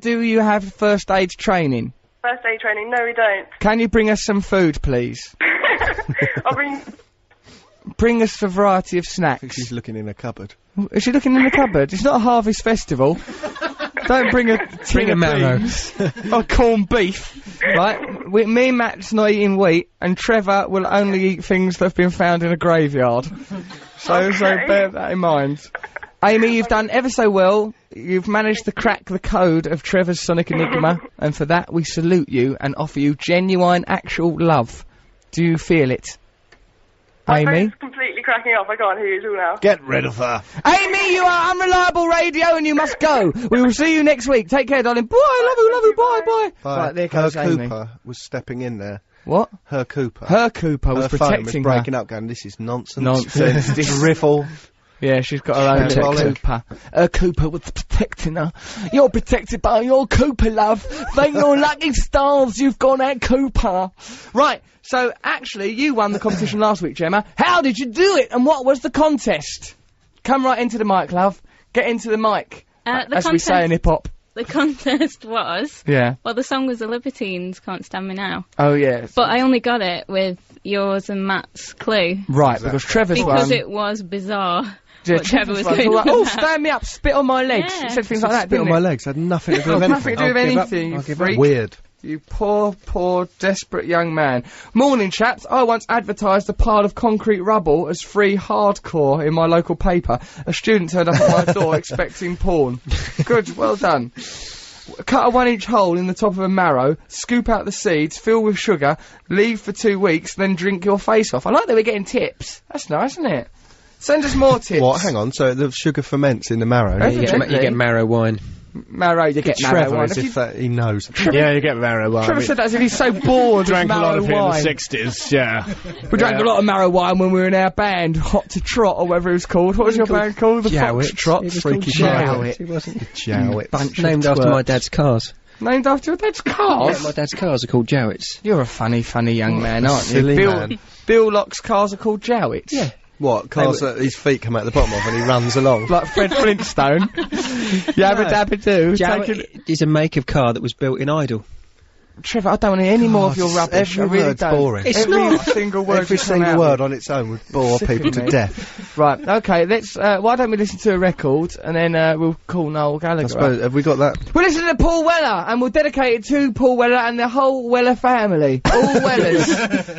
Do you have first aid training? First aid training? No, we don't. Can you bring us some food, please? I'll bring us a variety of snacks. I think she's looking in a cupboard. Is she looking in the cupboard? It's not a harvest festival. Don't bring a tin of marrow. Or corned beef. Right? Me and Matt's not eating wheat, and Trevor will only eat things that have been found in a graveyard. So bear that in mind. Amy, you've done ever so well. You've managed to crack the code of Trevor's Sonic Enigma, and for that we salute you and offer you genuine, actual love. Do you feel it? My Amy? phone's completely cracking off. I can't hear you at all now. Get rid of her. Amy, you are unreliable radio and you must go. We will see you next week. Take care, darling. Bye, love you, bye. Right, there goes Her Amy. Cooper was stepping in there. What? Her Cooper. Her Cooper was Her phone protecting was her. breaking up, going, this is nonsense. Nonsense. This riffle. Yeah, she's got her own little Shambolic. Cooper. Her Cooper was protecting her. You're protected by your Cooper, love. Thank your lucky stars you've got that Cooper. Right, so actually you won the competition last week, Gemma. How did you do it and what was the contest? Come right into the mic, love. Get into the mic. As we say in hip-hop. The contest was... Yeah. Well, the song was The Libertines, Can't Stand Me Now. Oh, yeah. But I only got it with yours and Matt's clue. Right, because Trevor's one... Because it was bizarre. Yeah, what Trevor was one's going all on like, oh, about. stand me up, spit on my legs. Yeah. It said things like that, Spit didn't on it? my legs had nothing to do with anything. Nothing to do with anything, you I'll give up. freak. Weird. You poor, desperate young man. Morning, chaps. I once advertised a pile of concrete rubble as free hardcore in my local paper. A student turned up at my door expecting porn. Good, well done. Cut a 1-inch hole in the top of a marrow, scoop out the seeds, fill with sugar, leave for 2 weeks, then drink your face off. I like that we're getting tips. That's nice, isn't it? Send us more tips. What? Hang on. So the sugar ferments in the marrow. Evidently. You get marrow wine. Marrow, you get marrow Trevor wine. as If if he knows. Yeah, you get marrow wine. Trevor said that as if he's so bored Drank of a marrow lot of it in wine. the 60s, yeah. We drank a lot of marrow wine when we were in our band, Hot to Trot, or whatever it was called. What was your band called? The Foxtrot? Freaky Jowett. It wasn't Jowett. Bunch Named of after my twerps. dad's cars. Named after your dad's cars? Yeah, my dad's cars are called Jowetts. You're a funny young man, aren't you? Silly man. Bill Locke's cars are called Jowetts. Yeah. What? Cars that his feet come out the bottom of and he runs along. Like Fred Flintstone. Yabba dabba doo. Jowett is a make of car that was built in Idle. Trevor, I don't want to hear any more of your rubbish. Every I really word's don't. boring. It's Every not. single word. Every that's come single out. word on its own would bore Sick people of to me. death. Right, okay, let's, why don't we listen to a record, and then, we'll call Noel I Gallagher suppose, up. have we got that? We'll listen to Paul Weller, and we'll dedicate it to Paul Weller and the whole Weller family. All Wellers.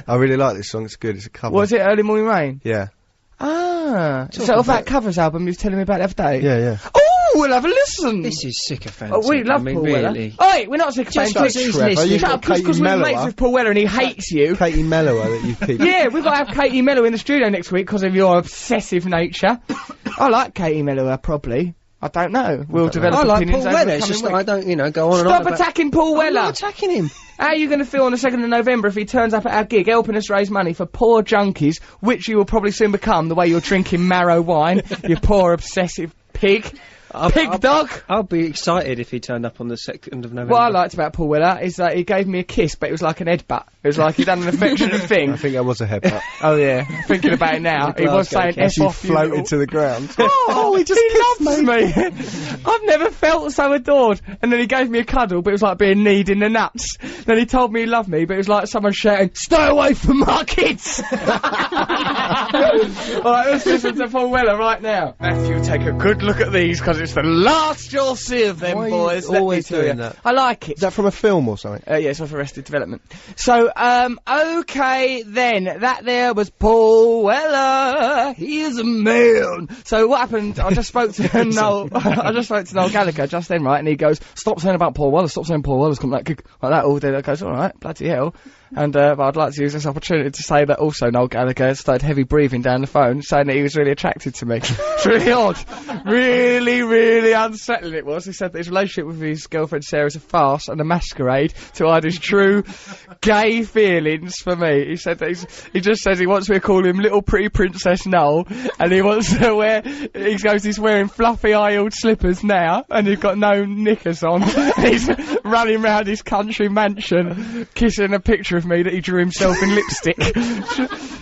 I really like this song. It's good. It's a cover. Was it Early Morning Rain? Yeah. Ah. Is that off that covers album you was telling me about the other day? Yeah, yeah. Oh, we'll have a listen! This is sycophantic. Oh, we love I mean, Paul really. Weller. Oi, we're not Just sycophantic. because he's listening. Shut up, Katie because we're mates Mellower. with Paul Weller and he hates you. Katie Mellower that you keep. Yeah, we've got to have Katie Mello in the studio next week because of your obsessive nature. I like Katie Mellower, probably. I don't know. We'll develop I like opinions Paul over Weller. the It's coming just week. that I don't, go on and on Stop about... attacking Paul I'm Weller! not attacking him. How are you going to feel on the 2nd of November if he turns up at our gig helping us raise money for poor junkies, which you will probably soon become the way you're drinking marrow wine, you poor obsessive pig. Pig dog! I'll be excited if he turned up on the 2nd of November. What I liked about Paul Weller is that he gave me a kiss, but it was like an headbutt. It was like he'd done an affectionate thing. I think that was a headbutt. Oh yeah, thinking about it now, he was saying F He off you little-" floated to the ground. Oh, he just loves me. I've never felt so adored. And then he gave me a cuddle, but it was like being kneed in the nuts. Then he told me he loved me, but it was like someone shouting, "Stay away from my kids!" Alright, let's listen to Paul Weller right now. Matthew, take a good look at these, because it's the last you'll see of them, Why are you boys. Let me always tell doing you. that? I like it. Is that from a film or something? Yeah, it's off Arrested Development. So, okay then, that there was Paul Weller. He is a man. So what happened, I just spoke to Noel, Noel Gallagher just then, right, and he goes, "Stop saying about Paul Weller, stop saying Paul Weller's come that gig like that all day." I goes, "Alright, bloody hell." And, but I'd like to use this opportunity to say that also Noel Gallagher started heavy breathing down the phone, saying that he was really attracted to me. It's really odd. Really, really unsettling it was. He said that his relationship with his girlfriend Sarah is a farce and a masquerade to hide his true gay feelings for me. He said that he just says he wants me to call him Little Pretty Princess Noel, and he wants to wear, he goes, he's wearing fluffy high-heeled slippers now, and he's got no knickers on. He's running round his country mansion, kissing a picture of me that he drew himself in lipstick.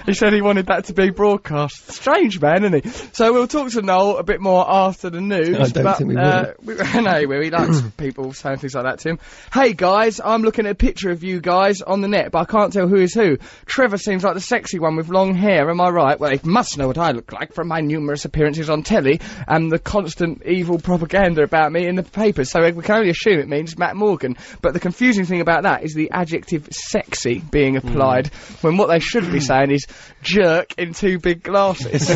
He said he wanted that to be broadcast. Strange man, isn't he? So we'll talk to Noel a bit more after the news. I don't think we will. No, he likes people saying things like that to him. Hey guys, I'm looking at a picture of you guys on the net, but I can't tell who is who. Trevor seems like the sexy one with long hair, am I right? Well, he must know what I look like from my numerous appearances on telly and the constant evil propaganda about me in the papers, so we can only assume it means Matt Morgan. But the confusing thing about that is the adjective sexy. glossy being applied, when what they should be saying is jerk in 2 big glasses.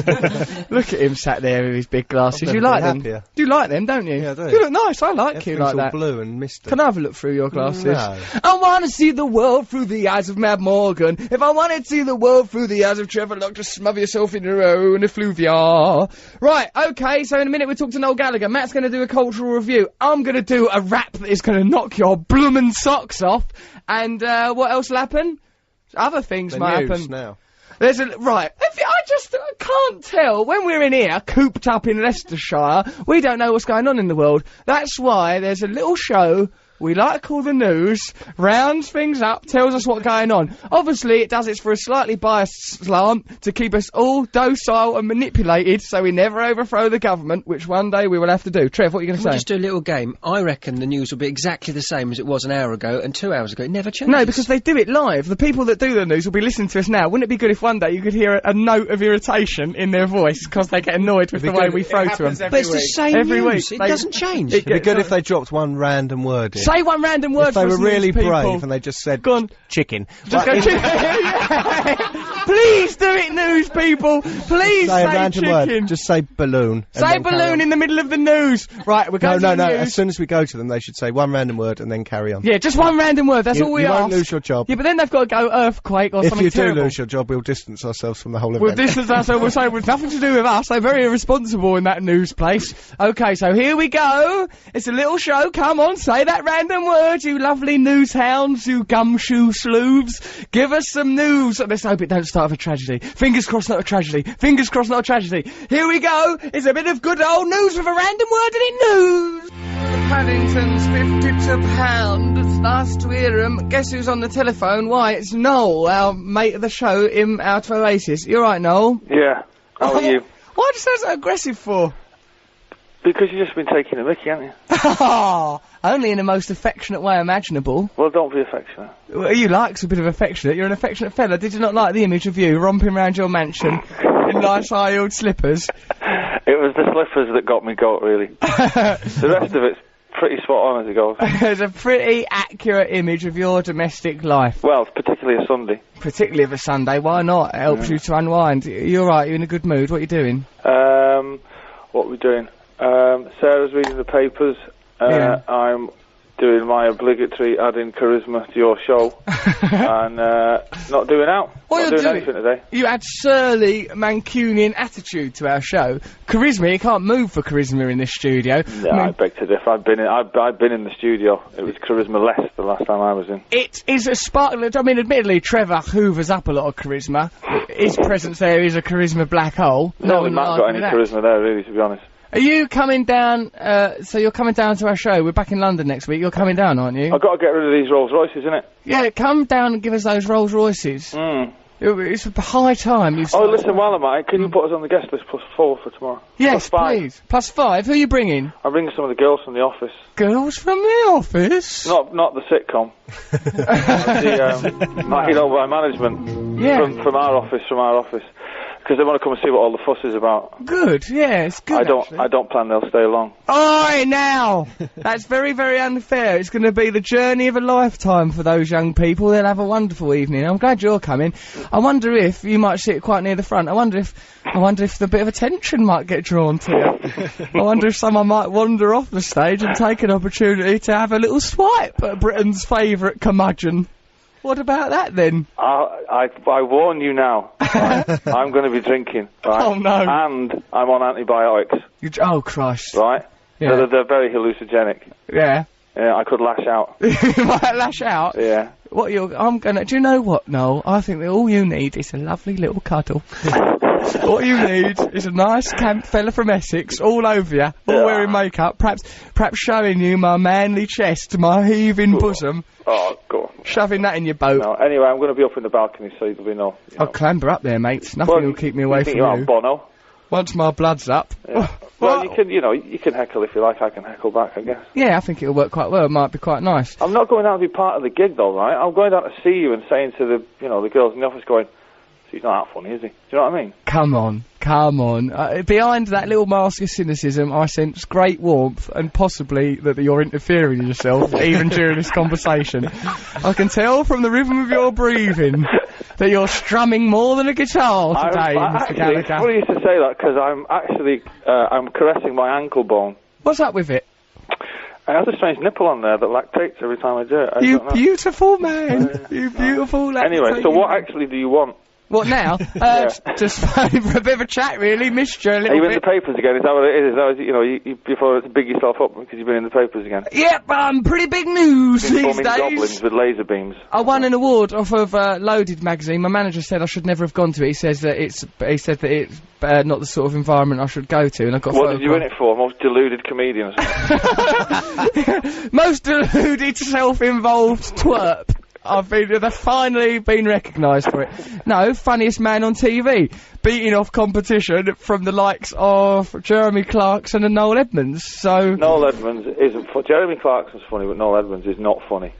Look at him sat there with his big glasses. You like them? happier. Do you like them, don't you? Yeah, I do. You look nice. I like you Everything's like all that. blue and misty. Can I have a look through your glasses? No. I want to see the world through the eyes of Mad Morgan. If I wanted to see the world through the eyes of Trevor Locke, just smother yourself in your own effluvia. Right, okay, so in a minute we'll talk to Noel Gallagher. Matt's going to do a cultural review. I'm going to do a rap that is going to knock your bloomin' socks off. And, what else will happen? Other things The might news happen. now. There's right. I just can't tell. When we're in here, cooped up in Leicestershire, we don't know what's going on in the world. That's why there's a little show we like to call the news, rounds things up, tells us what's going on. Obviously, it does it for a slightly biased slant to keep us all docile and manipulated so we never overthrow the government, which one day we will have to do. Trev, what are you going to We'll say? just do a little game. I reckon the news will be exactly the same as it was an hour ago and 2 hours ago. It never changes. No, because they do it live. The people that do the news will be listening to us now. Wouldn't it be good if one day you could hear a note of irritation in their voice because they get annoyed with the way we throw to them? But it's the same Every news. week. It doesn't change. It'd be good if they dropped one random word in. Say one random word If they for were us really news people. brave and they just said Go on. chicken. Just go chicken. Please do it, news people. Please Say say a random chicken. word. Just say balloon. and Say then carry balloon on. in the middle of the news. Right, we're going No, to the As news. soon as we go to them, they should say one random word and then carry on. Yeah, just one random word. That's all we you ask. won't lose your job. Yeah, but then they've got to go earthquake or If something you do terrible. lose your job, we'll distance ourselves from the whole We'll event. distance ourselves, we'll say it was nothing to do with us. They're very irresponsible in that news place. Okay, so here we go. It's a little show. Come on, say that random word, you lovely news hounds, you gumshoe sleuths. Give us some news. Let's hope it don't start with a tragedy. Fingers crossed not a tragedy. Fingers crossed not a tragedy. Here we go. It's a bit of good old news with a random word in it. News. Paddington's £52. It's nice to hear 'em. Guess who's on the telephone? Why, it's Noel, our mate of the show, out of Oasis. You alright, Noel? Yeah. How are you? Why do you sound so aggressive for? Because you've just been taking a mickey, haven't you? Only in the most affectionate way imaginable. Well, don't be affectionate. Well, you like a bit of affectionate. You're an affectionate fella. Did you not like the image of you romping round your mansion in nice high-heeled slippers? It was the slippers that got me goat, really. The rest of it's pretty spot on as it goes. There's a pretty accurate image of your domestic life. Well, particularly a Sunday. Particularly of a Sunday. Why not? It helps you to unwind. You're right. You're in a good mood. What are you doing? What are we doing? Sarah's reading the papers. Yeah. I'm doing my obligatory adding charisma to your show. And not doing out. What not you're doing anything today. You add surly Mancunian attitude to our show. Charisma, you can't move for charisma in this studio. Yeah, I beg to differ. I've been in the studio. It was charisma less the last time I was in. It is a sparkle. I mean, admittedly, Trevor hoovers up a lot of charisma. His presence there is a charisma black hole. No, one Matt will got argue any that. charisma there, really, to be honest. Are you coming down, so you're coming down to our show? We're back in London next week. You're coming down, aren't you? I've got to get rid of these Rolls Royces, innit? Yeah, come down and give us those Rolls Royces. It's a high time. Oh, listen, while I'm at it, can you put us on the guest list +4 for tomorrow? Yes, +5. please. +5. Who are you bringing? I'm bringing some of the girls from the office. Girls from the office? Not the sitcom. You know, by management. Yeah. From our office. Because they want to come and see what all the fuss is about. Good, yeah, it's good. I don't plan they'll stay long. Oi, now! That's very, very unfair. It's going to be the journey of a lifetime for those young people. They'll have a wonderful evening. I'm glad you're coming. I wonder if you might sit quite near the front. I wonder if the bit of attention might get drawn to you. I wonder if someone might wander off the stage and take an opportunity to have a little swipe at Britain's favourite curmudgeon. What about that, then? I warn you now. Right? I'm going to be drinking. Right? Oh, no. And I'm on antibiotics. Oh, Christ. Right? Yeah. They're very hallucinogenic. Yeah. Yeah, I could lash out. You might lash out? Yeah. Do you know what, Noel? I think that all you need is a lovely little cuddle. What you need is a nice camp fella from Essex all over you, all wearing makeup, perhaps showing you my manly chest, my heaving bosom. Oh, God. Shoving that in your boat. No, anyway, I'm going to be up in the balcony, so there'll be no... I'll clamber up there, mate. Nothing will keep me away from you're you. on Bono? Once my blood's up. Yeah. Well, you can heckle if you like. I can heckle back, I guess. Yeah, I think it'll work quite well. It might be quite nice. I'm not going down to be part of the gig, though, right? I'm going down to see you and saying to the girls in the office, going, he's not that funny, is he? Do you know what I mean? Come on. Behind that little mask of cynicism, I sense great warmth, and possibly that you're interfering in yourself, even during this conversation. I can tell from the rhythm of your breathing that you're strumming more than a guitar today, Mr. Gallagher. It's funny you to say that, because I'm actually, I'm caressing my ankle bone. What's up with it? I have a strange nipple on there that lactates every time I do it. You beautiful man. You beautiful lactating. Anyway, so what actually do you want? What now? Just for a bit of a chat, really. Missed you a little bit. Are you in the papers again? Is that what it is? Is that, you know, you before to big yourself up because you've been in the papers again? Yep, pretty big news these Forming days. goblins with laser beams. I won an award off of Loaded magazine. My manager said I should never have gone to it. He said that it's not the sort of environment I should go to, and I got. What did you win it for? Most deluded comedian or something? Most deluded, self-involved twerp. They've finally been recognised for it. No, funniest man on TV, beating off competition from the likes of Jeremy Clarkson and Noel Edmonds. So Noel Edmonds isn't funny. Jeremy Clarkson's funny, but Noel Edmonds is not funny.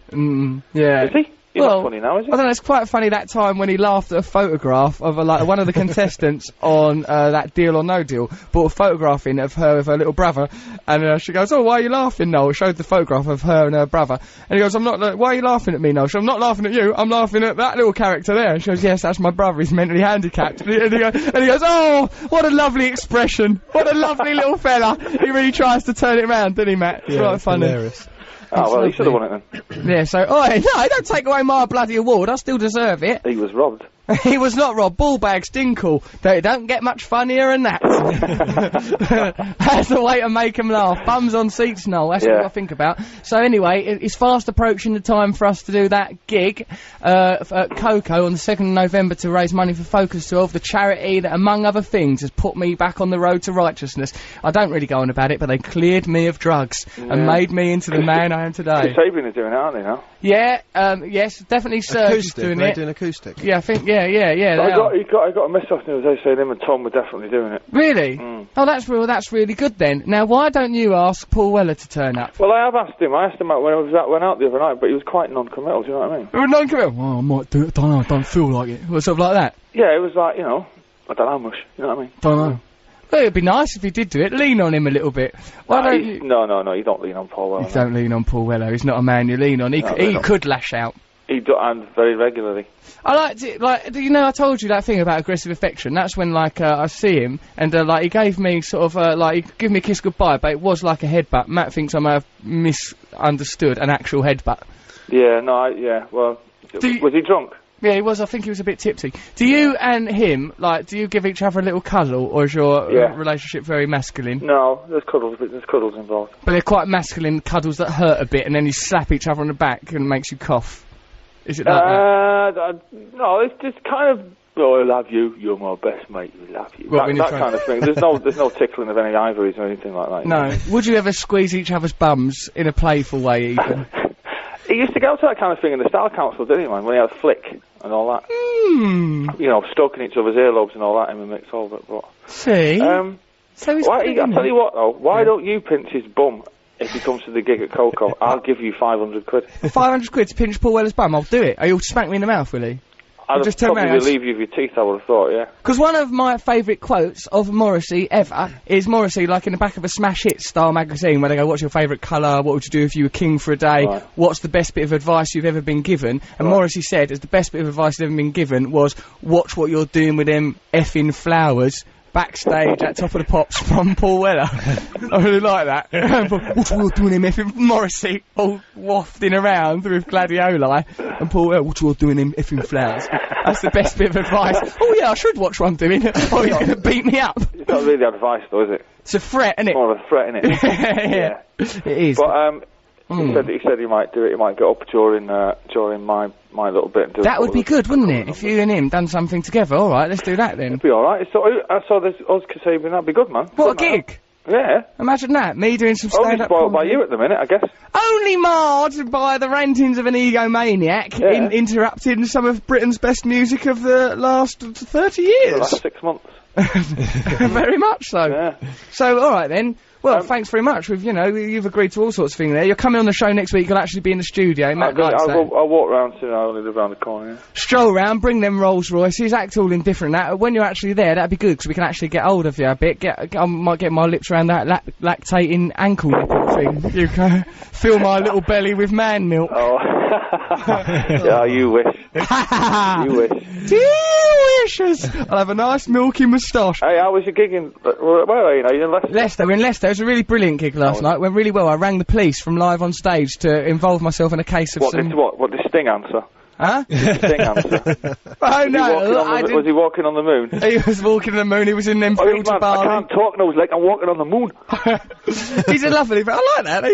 Yeah. Is he? He's not funny now, is he? I don't know, it's quite funny that time when he laughed at a photograph of one of the contestants on that Deal or No Deal, brought a photograph in of her with her little brother, and she goes, "Oh, why are you laughing, Noel?" Showed the photograph of her and her brother, and he goes, "Why are you laughing at me, Noel?" She goes, "I'm not laughing at you, I'm laughing at that little character there." And she goes, "Yes, that's my brother, he's mentally handicapped." and he goes, "Oh, what a lovely expression, what a lovely little fella." He really tries to turn it around, doesn't he, Matt? It's right funny. Hilarious. Oh, well, he should have won it then. Yeah, so, no, don't take away my bloody award, I still deserve it. He was robbed. He was not robbed. Ballbag Stinkle. They don't get much funnier than that. That's the way to make 'em laugh. Bums on seats, Noel. That's what I think about. So anyway, it's fast approaching the time for us to do that gig at Coco on the 2nd of November to raise money for Focus 12, the charity that, among other things, has put me back on the road to righteousness. I don't really go on about it, but they cleared me of drugs and made me into the man I am today. Sabin are doing it, aren't they, now? Yeah, yes, definitely Serge is doing They're it. doing acoustic. Yeah, I think, yeah. I got a message off the other day saying him and Tom were definitely doing it. Really? Oh, that's really good then. Now, why don't you ask Paul Weller to turn up? Well, I have asked him. I asked him when I went out the other night, but he was quite non-committal, do you know what I mean? Non-committal? Well, I might do it, don't know, I don't feel like it. Well, sort of like that? Yeah, it was like, you know, I don't know much, you know what I mean? Don't know. Well, it'd be nice if he did do it. Lean on him a little bit. Why don't you... No, you don't lean on Paul Weller. You don't lean on Paul Weller. He's not a man you lean on. He could lash out. He do, and very regularly. I liked it, you know, I told you that thing about aggressive affection. That's when, I see him, and, he gave me sort of, he gave me a kiss goodbye, but it was like a headbutt. Matt thinks I may have misunderstood an actual headbutt. Yeah, well, was he drunk? Yeah, he was. I think he was a bit tipsy. Do you and him, do you give each other a little cuddle, or is your relationship very masculine? No, there's cuddles involved. But they're quite masculine cuddles that hurt a bit, and then you slap each other on the back and it makes you cough. Is it like that? No, it's just kind of, I love you, you're my best mate, we love you. That kind of thing. There's no tickling of any ivories or anything like that. No. Would you ever squeeze each other's bums in a playful way, even? He used to go to that kind of thing in the Style Council, didn't he, man? When he had a flick and all that. You know, stoking each other's earlobes and all that in the mix of it. But see? So he's I'll tell you what, though. Why don't you pinch his bum if he comes to the gig at Coco? I'll give you 500 quid. 500 quid to pinch Paul Weller's bum? I'll do it. He'll smack me in the mouth, will he? I'd just probably relieve you of your teeth, I would have thought, yeah. Because one of my favourite quotes of Morrissey ever is Morrissey, in the back of a Smash Hits style magazine, where they go, "What's your favourite colour? What would you do if you were king for a day? Right. What's the best bit of advice you've ever been given?" And Morrissey said, as the best bit of advice he'd ever been given was, "Watch what you're doing with them effing flowers." Backstage at Top of the Pops from Paul Weller. I really like that. What you doing him effing Morrissey all wafting around with gladioli, and Paul Weller, what you doing him effing flowers. That's the best bit of advice. Oh yeah, I should watch what I'm doing. Oh, he's going to beat me up. It's not really advice though, is it? It's a threat, isn't it? It's more of a threat, isn't it? Yeah. It is. But he said he might do it. He might get up during my little bit. And do that would be good, wouldn't it? If you and him done something together. All right, let's do that then. It'd be all right. So there's us Kasabian. That'd be good, man. What a gig! Yeah. Imagine that. Me doing some stand-up. Only spoiled by you at the minute, I guess. Only marred by the rantings of an egomaniac interrupting some of Britain's best music of the last 30 years. The last 6 months. Very much so. Yeah. So, all right then. Well, thanks very much. You've agreed to all sorts of things there. You're coming on the show next week. You'll actually be in the studio. Matt likes that. I'll walk round soon. I only live around the corner. Yeah. Stroll round, bring them Rolls Royces, act all indifferent. That when you're actually there, that'd be good because we can actually get hold of you a bit. I might get my lips around that lactating ankle nipple thing. You can fill my little belly with man milk. Oh, yeah, you wish. You wish. Delicious. I'll have a nice milky moustache. Hey, how was your gig in? Where are you now? You in Leicester? Leicester. We're in Leicester. It was a really brilliant gig last night. Went really well. I rang the police from live on stage to involve myself in a case of What did Sting answer? Huh? Sting answer? Oh no! Was he walking on the moon? He was walking on the moon. He was in them fields of Bali. I can't talk now. It's like I'm walking on the moon. He's a lovely. I like that.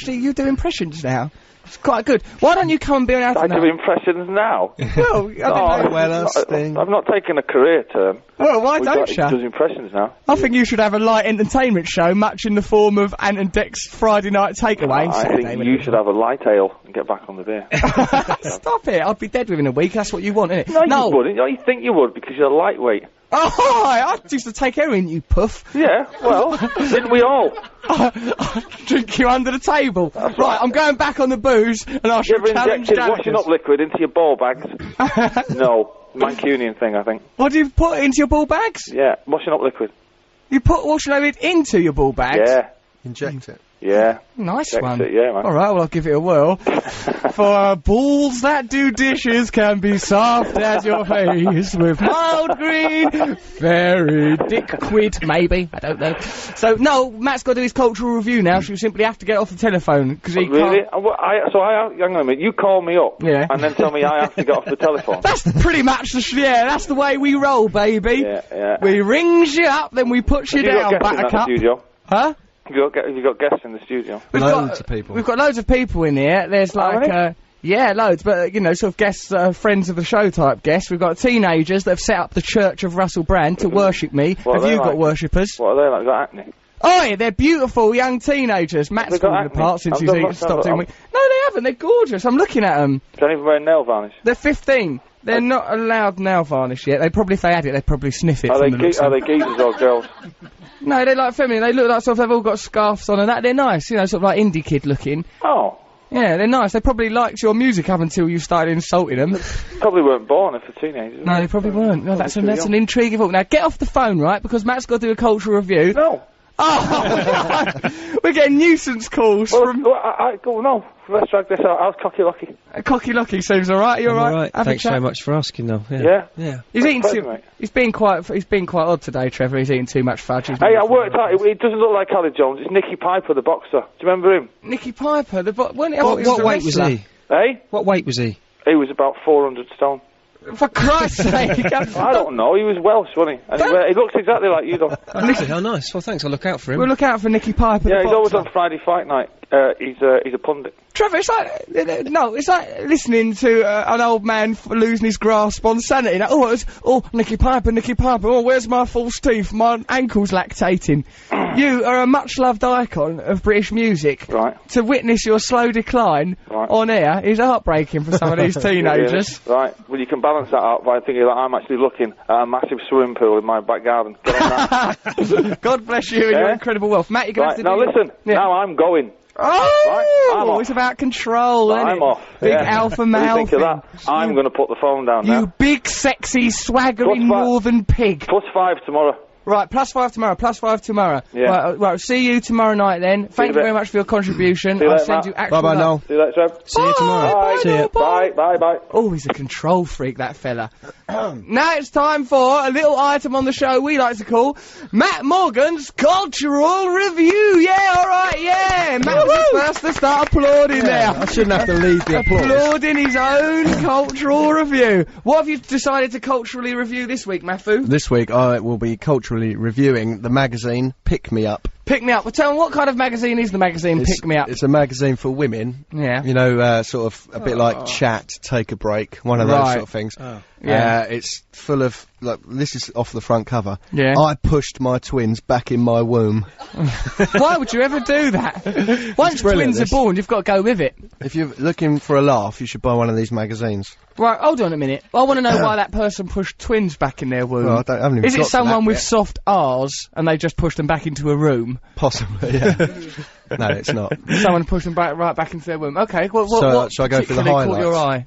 You do impressions now. It's quite good. Why don't you come and be on I do impressions now. Well, I don't know. Sting. I've not taken a career term. Well, why don't you? He does impressions now. I think you should have a light entertainment show, much in the form of anecdotes Friday night takeaway. I think you should have a light ale and get back on the beer. Stop it! I'd be dead within a week. That's what you want, isn't it? No, you wouldn't. You think you would because you're lightweight. Oh, I used to take heroin, you puff. Yeah, well, didn't we all? I'll drink you under the table. Right, I'm going back on the booze, and I shall challenge injected washing up liquid into your ball bags? No, Mancunian thing, I think. What do you put into your ball bags? Yeah, washing up liquid. You put washing up liquid into your ball bags? Yeah. Inject it. Yeah. Nice Inject one. It, yeah, man. Alright, well, I'll give it a whirl. For balls that do dishes can be soft as your face with mild green fairy dick quid, maybe. I don't know. So, no, Matt's got to do his cultural review now, so you simply have to get off the telephone, because he really? can't... Hang on a minute, you call me up, yeah, and then tell me I have to get off the telephone. That's pretty much that's the way we roll, baby. Yeah, yeah. We rings you up, then we put you down, buttercup. Studio? Huh? Have you got guests in the studio? Loads of people. We've got loads of people in here. There's like, yeah, loads, but, sort of guests, friends of the show type guests. We've got teenagers that have set up the Church of Russell Brand to worship me. Have you got worshippers? What are they like? Got acne? Oh, yeah, they're beautiful young teenagers. Matt's fallen apart since he's stopped doing... No, they haven't. They're gorgeous. I'm looking at them. Don't even wear nail varnish. They're 15. They're not allowed nail varnish yet. If they had it, they'd probably sniff it. Are they geezers or girls? No, they're like feminine. They look like sort of, they've all got scarves on and that. They're nice, sort of like indie kid looking. Oh. Yeah, they're nice. They probably liked your music up until you started insulting them. Probably weren't born if they're teenagers. No, they probably weren't. No, that's an intriguing thought. Now, get off the phone, right? Because Matt's got to do a cultural review. No. Oh, we're getting nuisance calls from... no, let's drag this out. How's Cocky Locky? Cocky Locky seems alright. You're alright. Thanks so much for asking, though. Yeah. He's eating He's been quite odd today, Trevor. He's eating too much fudge. Hey, I worked out. It doesn't look like Ali Jones. It's Nicky Piper, the boxer. Do you remember him? Nicky Piper, what weight was he? Hey? What weight was he? He was about 400 stone. For Christ's sake! I don't know. He was Welsh, wasn't he? And he looks exactly like you, though. Oh, nice. Well, thanks. I'll look out for him. We'll look out for Nicky Piper. Yeah, he's always on Friday Fight Night. He's a pundit. Trevor, it's like listening to an old man losing his grasp on sanity. Like, Nicky Piper. Oh, where's my false teeth? My ankle's lactating. You are a much-loved icon of British music. Right. To witness your slow decline on air is heartbreaking for some of these teenagers. Right. Well, you can balance that out by thinking that I'm actually looking at a massive swimming pool in my back garden. Get on that. God bless you and your incredible wealth. Matt, you're going to now listen. Yeah. Now I'm going. Oh, it's about control, isn't it? I'm off. Big alpha male. What do you think of that? I'm going to put the phone down now. You big, sexy, swaggering northern pig. +5 tomorrow. Right, +5 tomorrow. Yeah. Right, see you tomorrow night then. Thank you very much for your contribution. I'll send you actual... Bye-bye, Noel. See you later, Trev. See you tomorrow. Bye. See you. Bye. Oh, he's a control freak, that fella. Now it's time for a little item on the show we like to call Matt Morgan's Cultural Review. Yeah, alright, yeah. Matt was the first to start applauding there. I shouldn't have to lead the applause. Applauding his own cultural review. What have you decided to culturally review this week, Matthew? This week I will be culturally reviewing the magazine Pick Me Up. Pick Me Up. Well, tell me, what kind of magazine is the magazine Pick Me Up? It's a magazine for women. Yeah. Sort of a bit like Chat, Take a Break, one of those sort of things. Yeah. It's full of, like, this is off the front cover. Yeah. I pushed my twins back in my womb. Why would you ever do that? Once brilliant, twins are this. born, you've got to go with it. If you're looking for a laugh, you should buy one of these magazines. Right, hold on a minute. I want to know why that person pushed twins back in their womb. Well, I haven't even Is got it to someone that with yet. soft R's and they just pushed them back into a room? Possibly, yeah. No, it's not. Someone pushed them right back into their womb. Okay, what shall I go through the particularly caught your eye?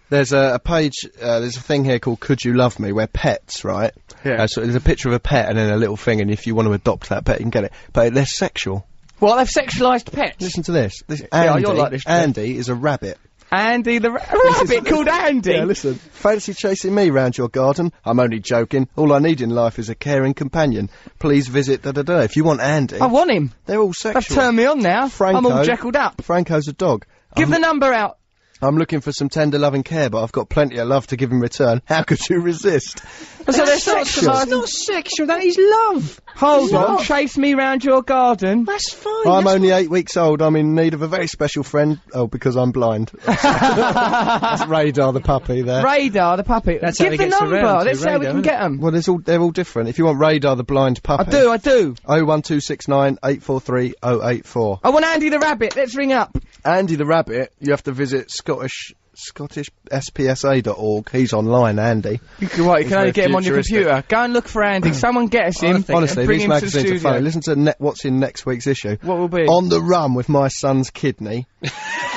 There's a page, there's a thing here called Could You Love Me, where pets, right? Yeah. So there's a picture of a pet and then a little thing, and if you want to adopt that pet, you can get it. But they're sexual. Well, they've sexualised pets. Listen to this. Yeah, you'll like this, Andy is a rabbit. Andy the rabbit called Andy. Yeah, listen. Fancy chasing me round your garden? I'm only joking. All I need in life is a caring companion. Please visit da-da-da. If you want Andy... I want him. They're all sexual. They've turned me on now. I'm all jackled up. Franco's a dog. Give the number out. I'm looking for some tender loving care, but I've got plenty of love to give in return. How could you resist? So they're It's not sexual, that is love. Hold on, chase me round your garden. That's fine. I'm only 8 weeks old. I'm in need of a very special friend. Oh, because I'm blind. That's Radar the puppy there. Radar the puppy. That's how Give he the gets number. around Let's to see how we Radar, can get them. Well, they're all different. If you want Radar the blind puppy. I do. 01269 843 084. I want Andy the rabbit. Let's ring up. Andy the rabbit, you have to visit ScottishSPSA.org. He's online, Andy. You can only very get him on your futuristic. computer. Go and look for Andy. Someone get us him. Honestly, and bring these him to the magazines are studio. funny. Listen to what's in next week's issue. What will be? On the Run with My Son's Kidney.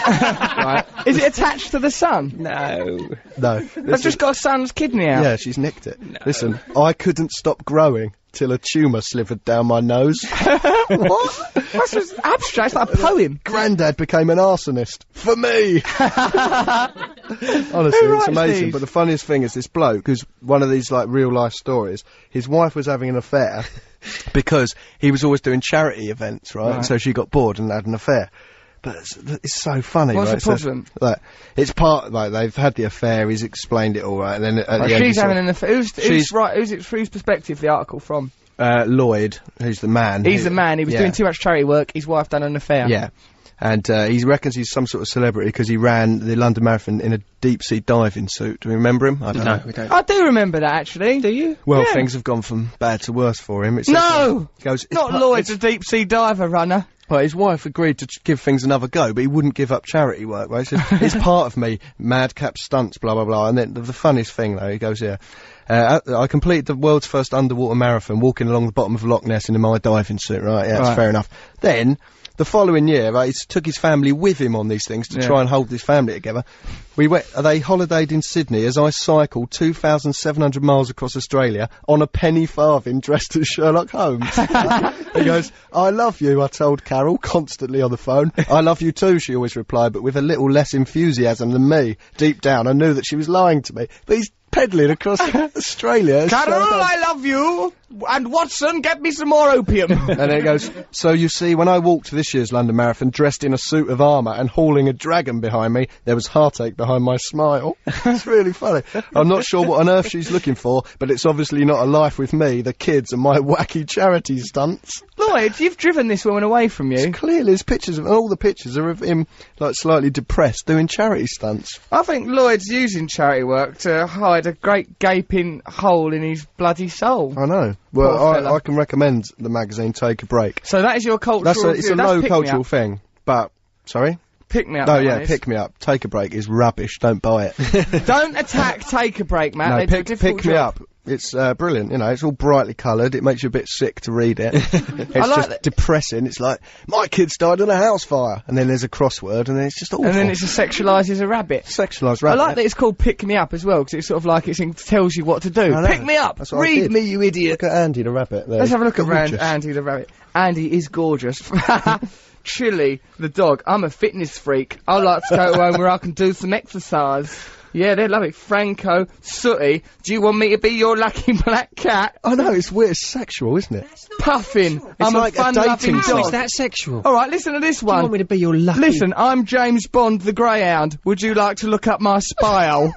Right. Is it attached to the sun? No. No. They've just got a son's kidney out. Yeah, she's nicked it. No. Listen, I couldn't stop growing till a tumour slithered down my nose. What? That's just abstract. It's like a poem. Grandad became an arsonist. For me! Honestly, it's amazing. these? But the funniest thing is this bloke, who's one of these, like, real-life stories, his wife was having an affair because he was always doing charity events, right? And so she got bored and had an affair. But it's so funny, What's right? the problem? Like, it's part, like, they've had the affair, he's explained it all right, and then at the end... She's having an affair. Whose perspective, the article from? Lloyd, who's the man. He's the man. He was doing too much charity work. His wife done an affair. Yeah. And he reckons he's some sort of celebrity because he ran the London Marathon in a deep-sea diving suit. Do we remember him? I don't know. We don't. I do remember that, actually. Do you? Well, Yeah. things have gone from bad to worse for him. It says No! he goes, Not Lloyd's a deep-sea diver runner. Well, his wife agreed to give things another go, but he wouldn't give up charity work, right? He says, it's part of me, madcap stunts, blah, blah, blah. And then the funniest thing, though, he goes here, I completed the world's first underwater marathon walking along the bottom of Loch Ness in my diving suit, right? Yeah, that's fair enough. Then, the following year, right, he took his family with him on these things to try and hold his family together. They holidayed in Sydney as I cycled 2,700 miles across Australia on a penny farthing dressed as Sherlock Holmes. He goes, I love you, I told Carol, constantly on the phone. I love you too, she always replied, but with a little less enthusiasm than me. Deep down, I knew that she was lying to me. But he's peddling across Australia. as Carol, Sherlock Holmes. I love you. And Watson, get me some more opium. And then it goes, so you see, when I walked this year's London Marathon dressed in a suit of armour and hauling a dragon behind me, there was heartache behind my smile. It's really funny. I'm not sure what on earth she's looking for, but it's obviously not a life with me, the kids, and my wacky charity stunts. Lloyd, you've driven this woman away from you. Clearly, there's pictures of, all the pictures are of him, like, slightly depressed, doing charity stunts. I think Lloyd's using charity work to hide a great gaping hole in his bloody soul. I know. Poor Well, fella. I can recommend the magazine Take a Break. So that is your cultural It's a review. That's low Pick Me cultural Up. thing, but, sorry? Pick Me Up. No, that yeah, one is. Pick Me Up. Take a Break is rubbish, don't buy it. Don't attack Take a Break, Matt. No, They do a difficult pick Me job. Up. It's brilliant, you know, it's all brightly coloured, it makes you a bit sick to read it. It's I like just that- depressing, it's like, my kids died in a house fire, and then there's a crossword, and then it's just awful. And then it's a sexualises a rabbit. Sexualised I rabbit. like that it's called Pick Me Up as well, because it's sort of like it tells you what to do. I know. Pick me up! That's what I Read did. me, you idiot! Look at Andy the rabbit there. Let's have a look at Gorgeous. Andy the rabbit. Andy is gorgeous. Chili the dog. I'm a fitness freak. I like to go home where I can do some exercise. Yeah, they love it. Franco, Sooty, do you want me to be your lucky black cat? I know, it's weird, it's sexual, isn't it? Puffin, I'm like a a fun-loving dating How is dog. that sexual? Alright, listen to this Do you one. want me to be your lucky... Listen, I'm James Bond the Greyhound. Would you like to look up my spile?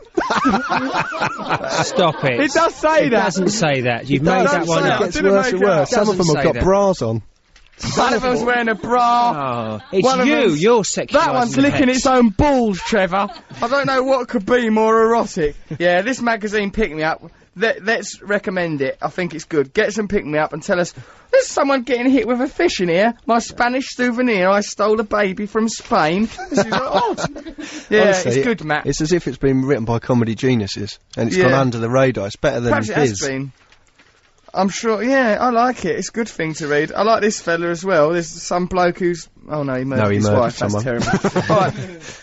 Stop it. It does say It that. doesn't say that. You've made does that one say up. that. It gets didn't worse make and it worse. up. Some of them Doesn't have say got that. bras on. One of them's wearing a bra. Oh, it's One of you. them's- You're sexualising That one's the licking pets. its own balls, Trevor. I don't know what could be more erotic. Yeah, this magazine Pick Me Up. Let's recommend it. I think it's good. Get some Pick Me Up and tell us, there's someone getting hit with a fish in here. My Spanish souvenir, I stole a baby from Spain. This is odd. Yeah, Honestly, it's good, Matt. It's as if it's been written by comedy geniuses, and it's gone Yeah. under the radar. It's better than Perhaps it has been. I'm sure, yeah, I like it. It's a good thing to read. I like this fella as well. There's some bloke who's... Oh no, he murdered his murdered wife. someone. That's terrible. Alright,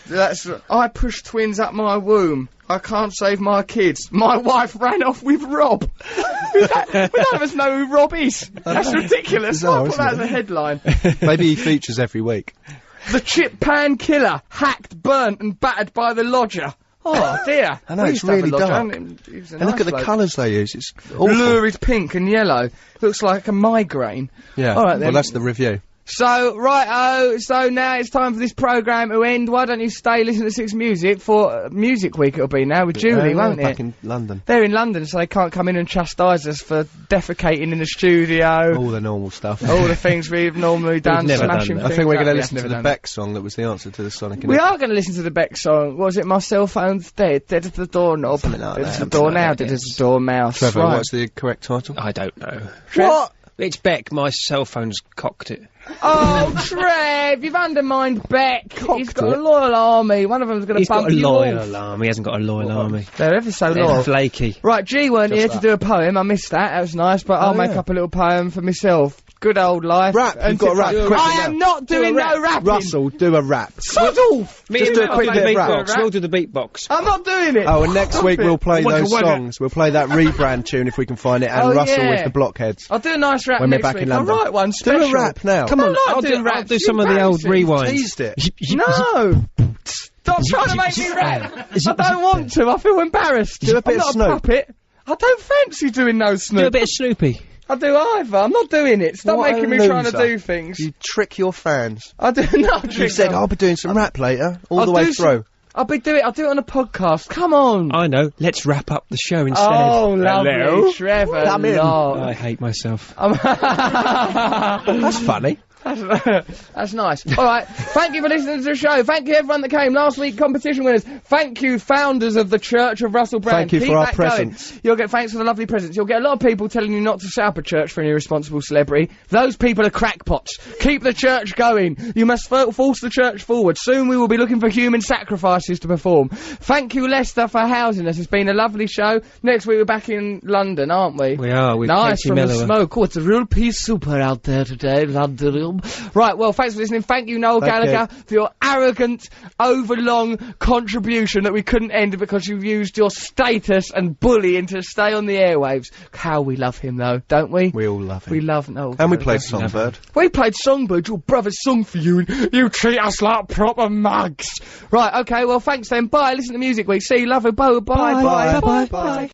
that's... I pushed twins up my womb. I can't save my kids. My wife ran off with Rob. We none of us know who Rob is. That's ridiculous. Bizarre, I'll put that as isn't a headline. Maybe he features every week. The chip pan killer, hacked, burnt and battered by the lodger. Oh dear. I know, We it's used to have a really lodger, dark. and he was a And look nice at the bloke. colours they use. It's awful. Lurid pink and yellow. Looks like a migraine. Yeah. All right, then. Well, that's the review. So, righto, so now it's time for this programme to end. Why don't you stay listening to Six Music for Music Week it'll be now with Julie, won't back it? in London. They're in London, so they can't come in and chastise us for defecating in the studio. All the normal stuff. All the things we've normally done, never done smashing that. I things think we're up. going to Yeah, listen to never the done Beck song that was the answer to the Sonic that. We Enigma. are going to listen to the Beck song. Was it My Cell Phone's Dead? Dead as the doorknob. Something like Dead as that. the door now, dead as the dormouse. Trevor, Right. what's the correct title? I don't know. What? It's Beck. My cell phone's cocked it. Oh, Trev, you've undermined Beck. He's got a loyal army. One of them's going to He's bump got a you loyal off. army. He hasn't got a loyal army. They're ever so They're loyal. flaky. Right, G weren't Just here that. to do a poem. I missed that. That was nice, but I'll make yeah. up a little poem for myself. Good old life. Rap, And you've got to rap, quickly I now. am not doing no rapping. Russell, do a rap. Sod off! Me Just and do a Matt quick will play bit the of rap. beatbox. We'll do the beatbox. I'm not doing it. Oh, and next Stop week it. we'll play Wagga, those wagga. songs. We'll play that rebrand tune if we can find it, and Oh, Russell yeah. with the blockheads. I'll do a nice rap When we're next back week. in London. I'll write one Do special. a rap now. Come on, I'll do raps. some of the old rewinds. Teased it. No! Stop trying to make me rap! I don't want to, I feel embarrassed. Do a bit I'm of not Snoop. a puppet. I don't fancy doing no Do a Snoop. bit of Snoopy. I do either. I'm not doing it. Stop What a making me trying to loser. do things. You trick your fans. I do not. You said, I'll be doing some rap later, all I'll the way do through. I'll do it on a podcast. Come on. I know. Let's wrap up the show instead. Oh, lovely, Hello? Trevor. Come in. Lord. I hate myself. That's funny. That's nice. All right. Thank you for listening to the show. Thank you everyone that came last week. Competition winners. Thank you, founders of the Church of Russell Brand. Thank you Keep for our that going. presents. You'll get thanks for the lovely presents. You'll get a lot of people telling you not to set up a church for an irresponsible celebrity. Those people are crackpots. Keep the church going. You must force the church forward. Soon we will be looking for human sacrifices to perform. Thank you, Leicester, for housing us. It's been a lovely show. Next week we're back in London, aren't we? We are. With Nice Katie from the Mellower. smoke. Oh, it's a real pea super out there today, London. Right, well, thanks for listening. Thank you, Noel Thank Gallagher, for your arrogant, overlong contribution that we couldn't end because you used your status and bullying to stay on the airwaves. How we love him, though, don't we? We all love him. We love Noel. And we Gallagher. played Songbird. We played Songbird, your brother's song for you, and you treat us like proper mugs. Right, okay, well, thanks then. Bye. Listen to Music Week. See you, love you. Bye. Bye. Bye. Bye. Bye.